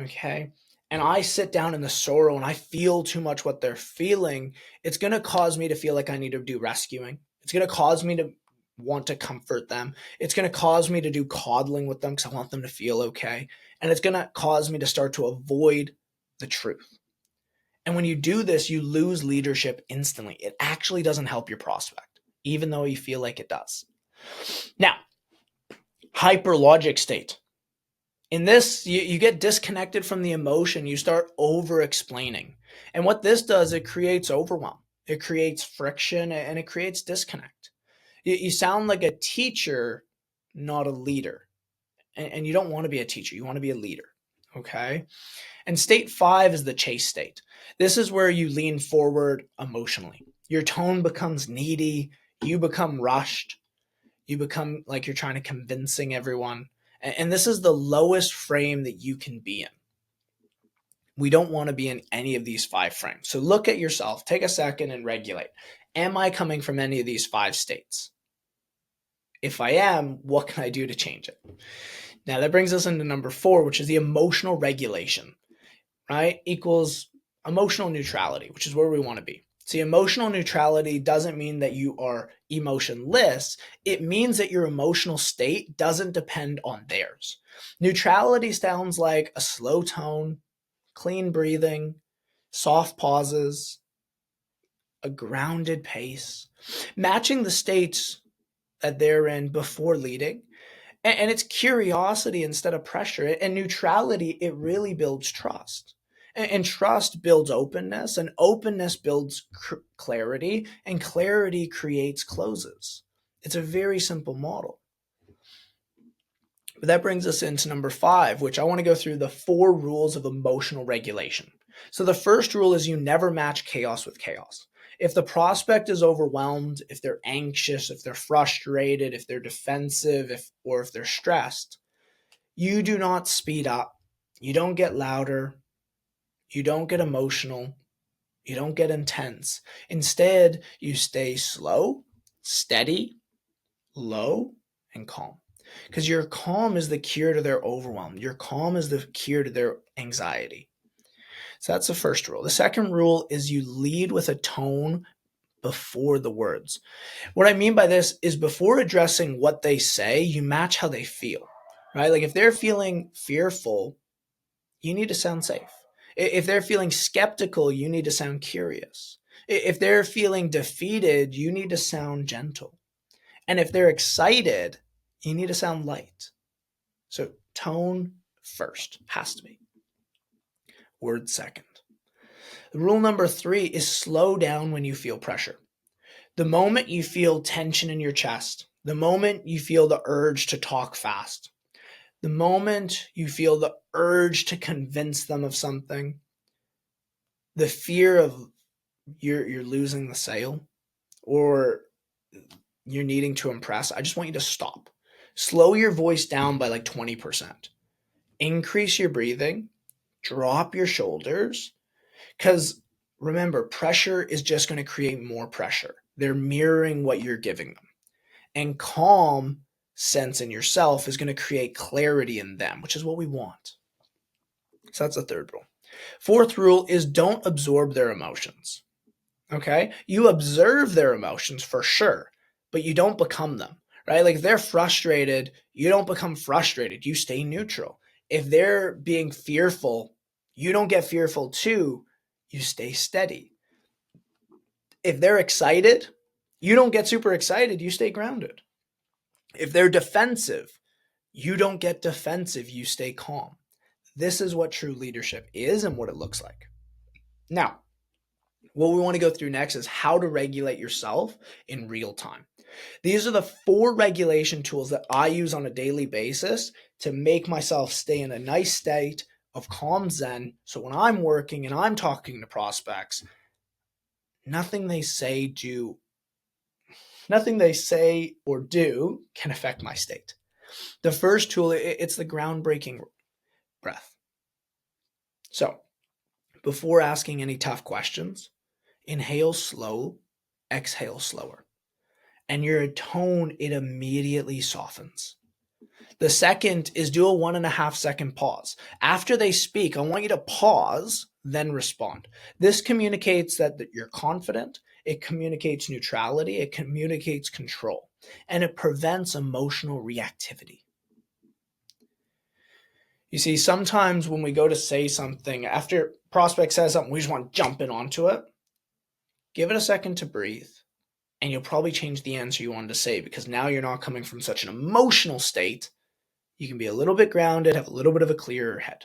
Okay. And I sit down in the sorrow and I feel too much what they're feeling, it's going to cause me to feel like I need to do rescuing. It's going to cause me to want to comfort them. It's going to cause me to do coddling with them because I want them to feel okay. And it's going to cause me to start to avoid the truth. And when you do this, you lose leadership instantly. It actually doesn't help your prospect, even though you feel like it does. Now, hyperlogic state. In this, you get disconnected from the emotion. You start over-explaining. And what this does, it creates overwhelm. It creates friction, and it creates disconnect. You sound like a teacher, not a leader. And you don't want to be a teacher. You want to be a leader. Okay? And state 5 is the chase state. This is where you lean forward emotionally. Your tone becomes needy. You become rushed. You become like you're trying to convincing everyone. And this is the lowest frame that you can be in. We don't want to be in any of these 5 frames. So look at yourself. Take a second and regulate. Am I coming from any of these 5 states? If I am, what can I do to change it? Now that brings us into number 4, which is the emotional regulation, right? Equals emotional neutrality, which is where we want to be. See, emotional neutrality doesn't mean that you are emotionless. It means that your emotional state doesn't depend on theirs. Neutrality sounds like a slow tone, clean breathing, soft pauses, a grounded pace, matching the states that they're in before leading. And it's curiosity instead of pressure. And neutrality, it really builds trust. And trust builds openness, and openness builds clarity, and clarity creates closes. It's a very simple model. But that brings us into number 5, which I want to go through the 4 rules of emotional regulation. So the first rule is you never match chaos with chaos. If the prospect is overwhelmed, if they're anxious, if they're frustrated, if they're defensive, or if they're stressed, you do not speed up. You don't get louder. You don't get emotional. You don't get intense. Instead, you stay slow, steady, low, and calm. Because your calm is the cure to their overwhelm. Your calm is the cure to their anxiety. So that's the first rule. The second rule is you lead with a tone before the words. What I mean by this is before addressing what they say, you match how they feel, right? Like if they're feeling fearful, you need to sound safe. If they're feeling skeptical, you need to sound curious. If they're feeling defeated, you need to sound gentle. And if they're excited, you need to sound light. So tone first, has to be. Word second. Rule number 3 is slow down when you feel pressure. The moment you feel tension in your chest, the moment you feel the urge to talk fast, the moment you feel the urge to convince them of something, the fear of you're losing the sale or you're needing to impress, I just want you to stop. Slow your voice down by like 20%. Increase your breathing, drop your shoulders, because remember, pressure is just going to create more pressure. They're mirroring what you're giving them. And calm sense in yourself is going to create clarity in them, which is what we want. So that's the third rule. Fourth rule is don't absorb their emotions. Okay? You observe their emotions for sure, but you don't become them, right? Like if they're frustrated, you don't become frustrated. You stay neutral. If they're being fearful, you don't get fearful too. You stay steady. If they're excited, you don't get super excited. You stay grounded. If they're defensive, you don't get defensive. You stay calm. This is what true leadership is and what it looks like. Now, what we want to go through next is how to regulate yourself in real time. These are the 4 regulation tools that I use on a daily basis to make myself stay in a nice state of calm zen. So when I'm working and I'm talking to prospects, nothing they say or do can affect my state. The first tool, it's the groundbreaking breath. So before asking any tough questions, inhale slow, exhale slower. And your tone, it immediately softens. The second is do a 1.5 second pause. After they speak, I want you to pause, then respond. This communicates that you're confident. it communicates neutrality, it communicates control, and it prevents emotional reactivity. You see, sometimes when we go to say something, after prospect says something, we just want to jump in onto it. Give it a second to breathe, and you'll probably change the answer you wanted to say, because now you're not coming from such an emotional state. You can be a little bit grounded, have a little bit of a clearer head.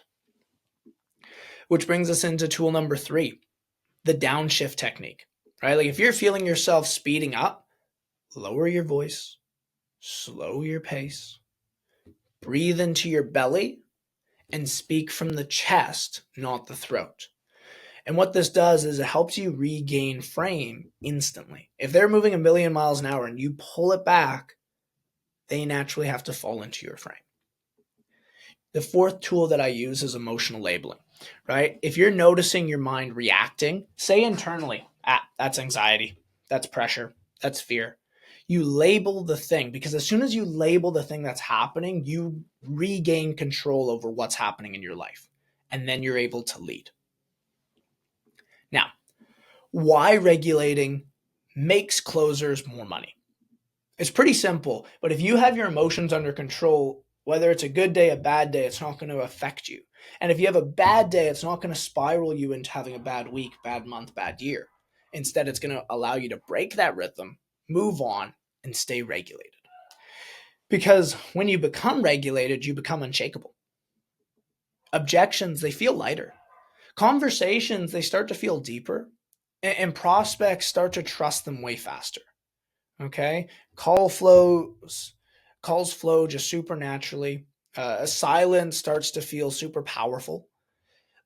Which brings us into tool number 3, the downshift technique, right? Like if you're feeling yourself speeding up, lower your voice, slow your pace, breathe into your belly, and speak from the chest, not the throat. And what this does is it helps you regain frame instantly. If they're moving 1,000,000 miles an hour and you pull it back, they naturally have to fall into your frame. The 4th tool that I use is emotional labeling, right? If you're noticing your mind reacting, say internally, that's anxiety, that's pressure, that's fear. You label the thing, because as soon as you label the thing that's happening, you regain control over what's happening in your life. And then you're able to lead. Now, why regulating makes closers more money? It's pretty simple, but if you have your emotions under control, whether it's a good day, a bad day, it's not going to affect you. And if you have a bad day, it's not going to spiral you into having a bad week, bad month, bad year. Instead, it's going to allow you to break that rhythm, move on, and stay regulated. Because when you become regulated, you become unshakable. Objections, they feel lighter. Conversations, they start to feel deeper. And prospects start to trust them way faster. Okay? Calls flow just supernaturally. Silence starts to feel super powerful.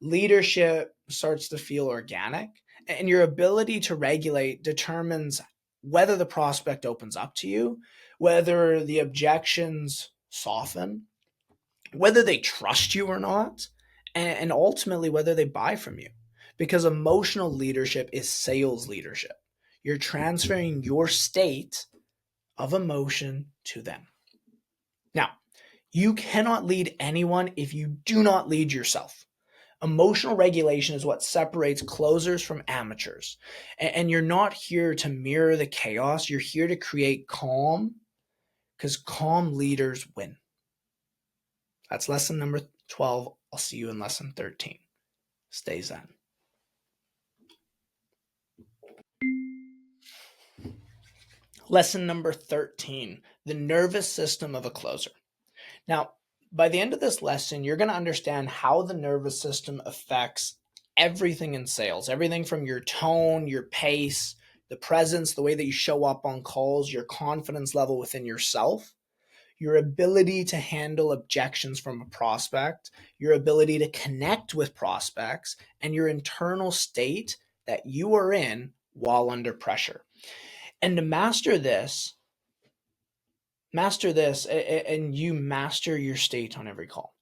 Leadership starts to feel organic. And your ability to regulate determines whether the prospect opens up to you, whether the objections soften, whether they trust you or not, and ultimately whether they buy from you. Because emotional leadership is sales leadership. You're transferring your state of emotion to them. Now, you cannot lead anyone if you do not lead yourself. Emotional regulation is what separates closers from amateurs. And you're not here to mirror the chaos. You're here to create calm, because calm leaders win. That's lesson number 12. I'll see you in lesson 13. Stay zen. Lesson number 13, the nervous system of a closer. Now, by the end of this lesson, you're going to understand how the nervous system affects everything in sales, everything from your tone, your pace, the presence, the way that you show up on calls, your confidence level within yourself, your ability to handle objections from a prospect, your ability to connect with prospects, and your internal state that you are in while under pressure. And to master this, and you master your state on every call.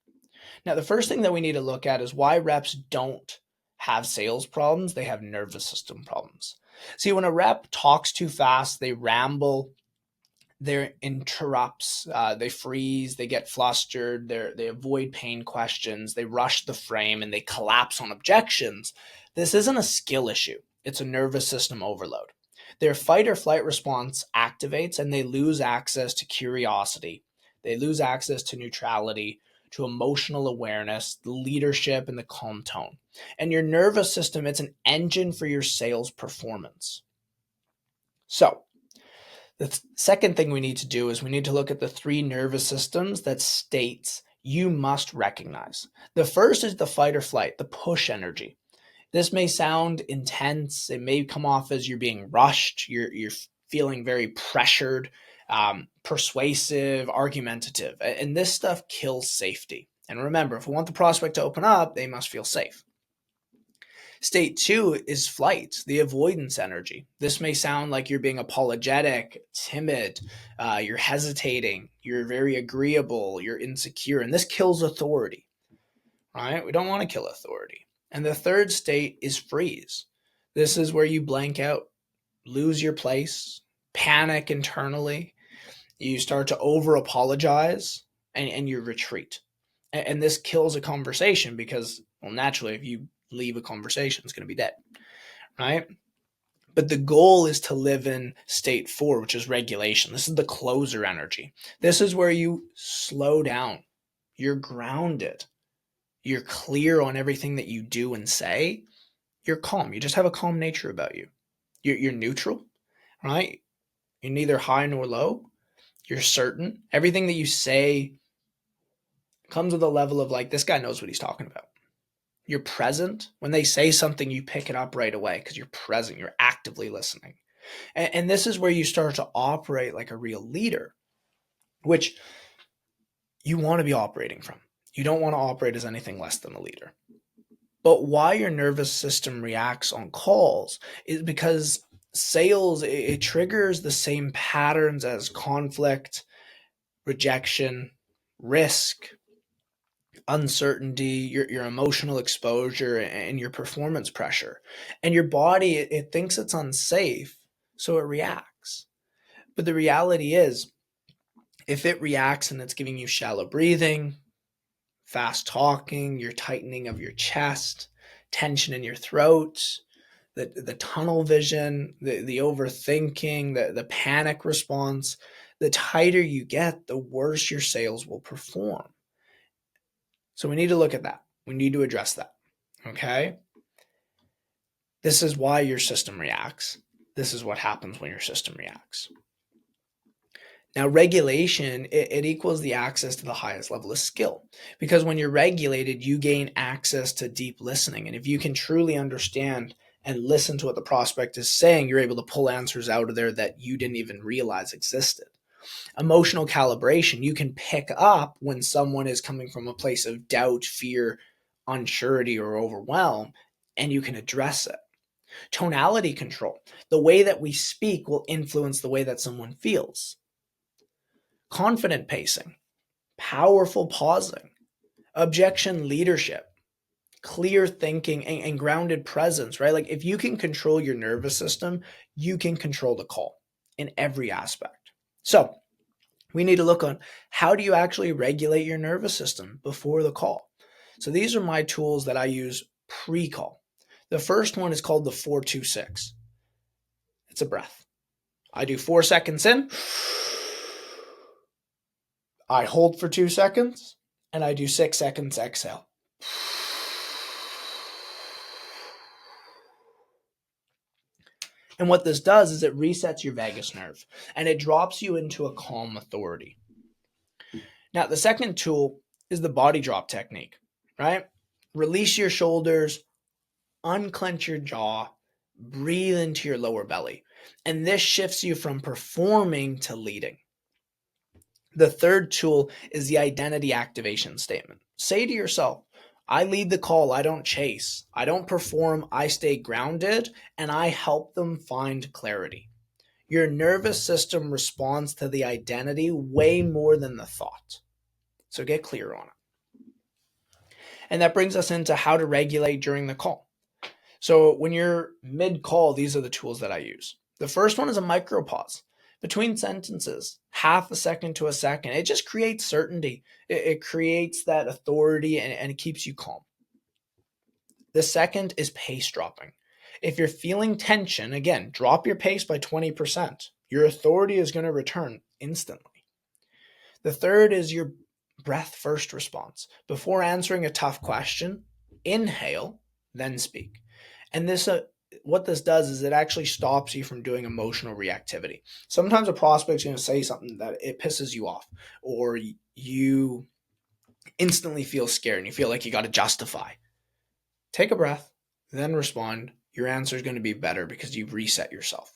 Now, the first thing that we need to look at is why reps don't have sales problems. They have nervous system problems. See, when a rep talks too fast, they ramble, they interrupts, they freeze, they get flustered, they avoid pain questions, they rush the frame, and they collapse on objections. This isn't a skill issue. It's a nervous system overload. Their fight or flight response activates, and they lose access to curiosity. They lose access to neutrality, to emotional awareness, the leadership, and the calm tone. And your nervous system, it's an engine for your sales performance. So, the second thing we need to do is we need to look at the 3 nervous systems that states you must recognize. The first is the fight or flight, the push energy. This may sound intense. It may come off as you're being rushed. You're feeling very pressured, persuasive, argumentative. And this stuff kills safety. And remember, if we want the prospect to open up, they must feel safe. State 2 is flight, the avoidance energy. This may sound like you're being apologetic, timid, you're hesitating, you're very agreeable, you're insecure, and this kills authority. Right? We don't want to kill authority. And the third state is freeze. This is where you blank out, lose your place, panic internally. You start to over apologize, and you retreat. And this kills a conversation because, well, naturally, if you leave a conversation, it's going to be dead, right? But the goal is to live in state 4, which is regulation. This is the closer energy. This is where you slow down. You're grounded. You're clear on everything that you do and say. You're calm. You just have a calm nature about you. You're neutral, right? You're neither high nor low. You're certain. Everything that you say comes with a level of like, this guy knows what he's talking about. You're present. When they say something, you pick it up right away because you're present. You're actively listening. And this is where you start to operate like a real leader, which you want to be operating from. You don't want to operate as anything less than a leader. But why your nervous system reacts on calls is because sales, it triggers the same patterns as conflict, rejection, risk, uncertainty, your emotional exposure, and your performance pressure. And your body, it thinks it's unsafe, so it reacts. But the reality is, if it reacts and it's giving you shallow breathing, fast talking, your tightening of your chest, tension in your throat, the tunnel vision, the overthinking, the panic response, the tighter you get, the worse your sales will perform. So we need to look at that. We need to address that. Okay? This is why your system reacts. This is what happens when your system reacts. Now, regulation, it equals the access to the highest level of skill. Because when you're regulated, you gain access to deep listening. And if you can truly understand and listen to what the prospect is saying, you're able to pull answers out of there that you didn't even realize existed. Emotional calibration, you can pick up when someone is coming from a place of doubt, fear, unsurety, or overwhelm, and you can address it. Tonality control, the way that we speak will influence the way that someone feels. Confident pacing, powerful pausing, objection leadership, clear thinking, and grounded presence, right? Like if you can control your nervous system, you can control the call in every aspect. So we need to look on how do you actually regulate your nervous system before the call. So these are my tools that I use pre-call. The first one is called the 4-2-6. It's a breath. I do 4 seconds in, I hold for 2 seconds, and I do 6 seconds exhale. And what this does is it resets your vagus nerve and it drops you into a calm authority. Now, the second tool is the body drop technique, right? Release your shoulders, unclench your jaw, breathe into your lower belly. And this shifts you from performing to leading. The third tool is the identity activation statement. Say to yourself, I lead the call, I don't chase. I don't perform, I stay grounded, and I help them find clarity. Your nervous system responds to the identity way more than the thought. So get clear on it. And that brings us into how to regulate during the call. So when you're mid-call, these are the tools that I use. The first one is a micro pause. Between sentences, half a second to a second. It just creates certainty. It creates that authority and it keeps you calm. The second is pace dropping. If you're feeling tension, again, drop your pace by 20%. Your authority is going to return instantly. The third is your breath first response. Before answering a tough question, inhale, then speak. And this what this does is it actually stops you from doing emotional reactivity. Sometimes a prospect's going to say something that it pisses you off, or you instantly feel scared and you feel like you got to justify. Take a breath, then respond. Your answer is going to be better because you've reset yourself.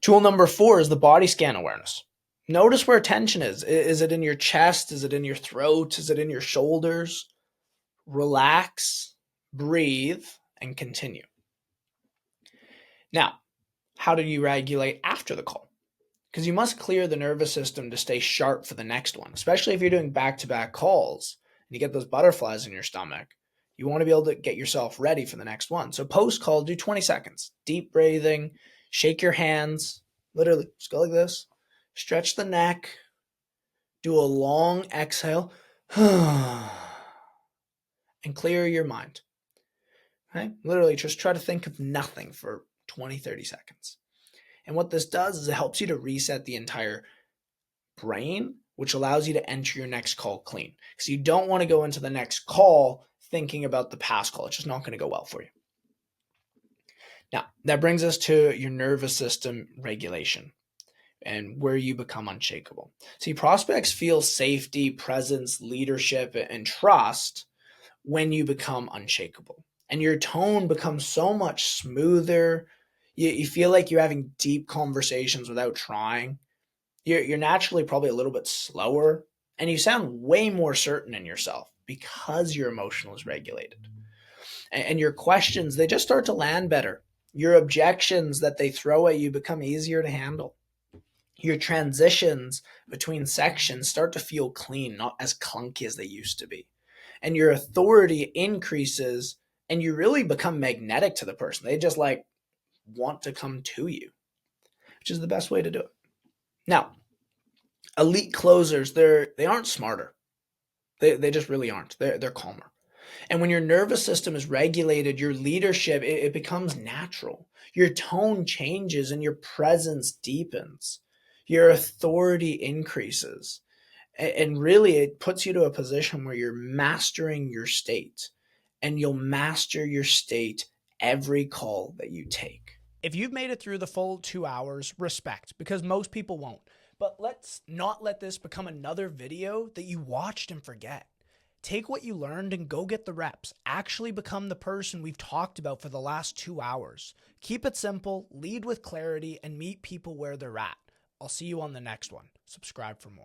Tool number 4 is the body scan awareness. Notice where tension is. Is it in your chest? Is it in your throat? Is it in your shoulders? Relax, breathe, and continue. Now, how do you regulate after the call? Because you must clear the nervous system to stay sharp for the next one, especially if you're doing back-to-back calls and you get those butterflies in your stomach. You want to be able to get yourself ready for the next one. So post-call, do 20 seconds. Deep breathing, shake your hands, literally just go like this. Stretch the neck, do a long exhale, and clear your mind. Okay? Literally just try to think of nothing for 20, 30 seconds. And what this does is it helps you to reset the entire brain, which allows you to enter your next call clean. Because you don't want to go into the next call thinking about the past call. It's just not going to go well for you. Now, that brings us to your nervous system regulation and where you become unshakable. See, prospects feel safety, presence, leadership, and trust when you become unshakable. And your tone becomes so much smoother. You feel like you're having deep conversations without trying. You're naturally probably a little bit slower, and you sound way more certain in yourself because your emotional is regulated. And your questions, they just start to land better. Your objections that they throw at you become easier to handle. Your transitions between sections start to feel clean, not as clunky as they used to be. And your authority increases, and you really become magnetic to the person. They just like want to come to you, which is the best way to do it. Now, elite closers, they aren't smarter. They just really aren't. They're calmer. And when your nervous system is regulated, your leadership, it becomes natural. Your tone changes and your presence deepens. Your authority increases. And really, it puts you to a position where you're mastering your state. And you'll master your state every call that you take. If you've made it through the full 2 hours, respect, because most people won't. But let's not let this become another video that you watched and forget. Take what you learned and go get the reps. Actually become the person we've talked about for the last 2 hours. Keep it simple, lead with clarity, and meet people where they're at. I'll see you on the next one. Subscribe for more.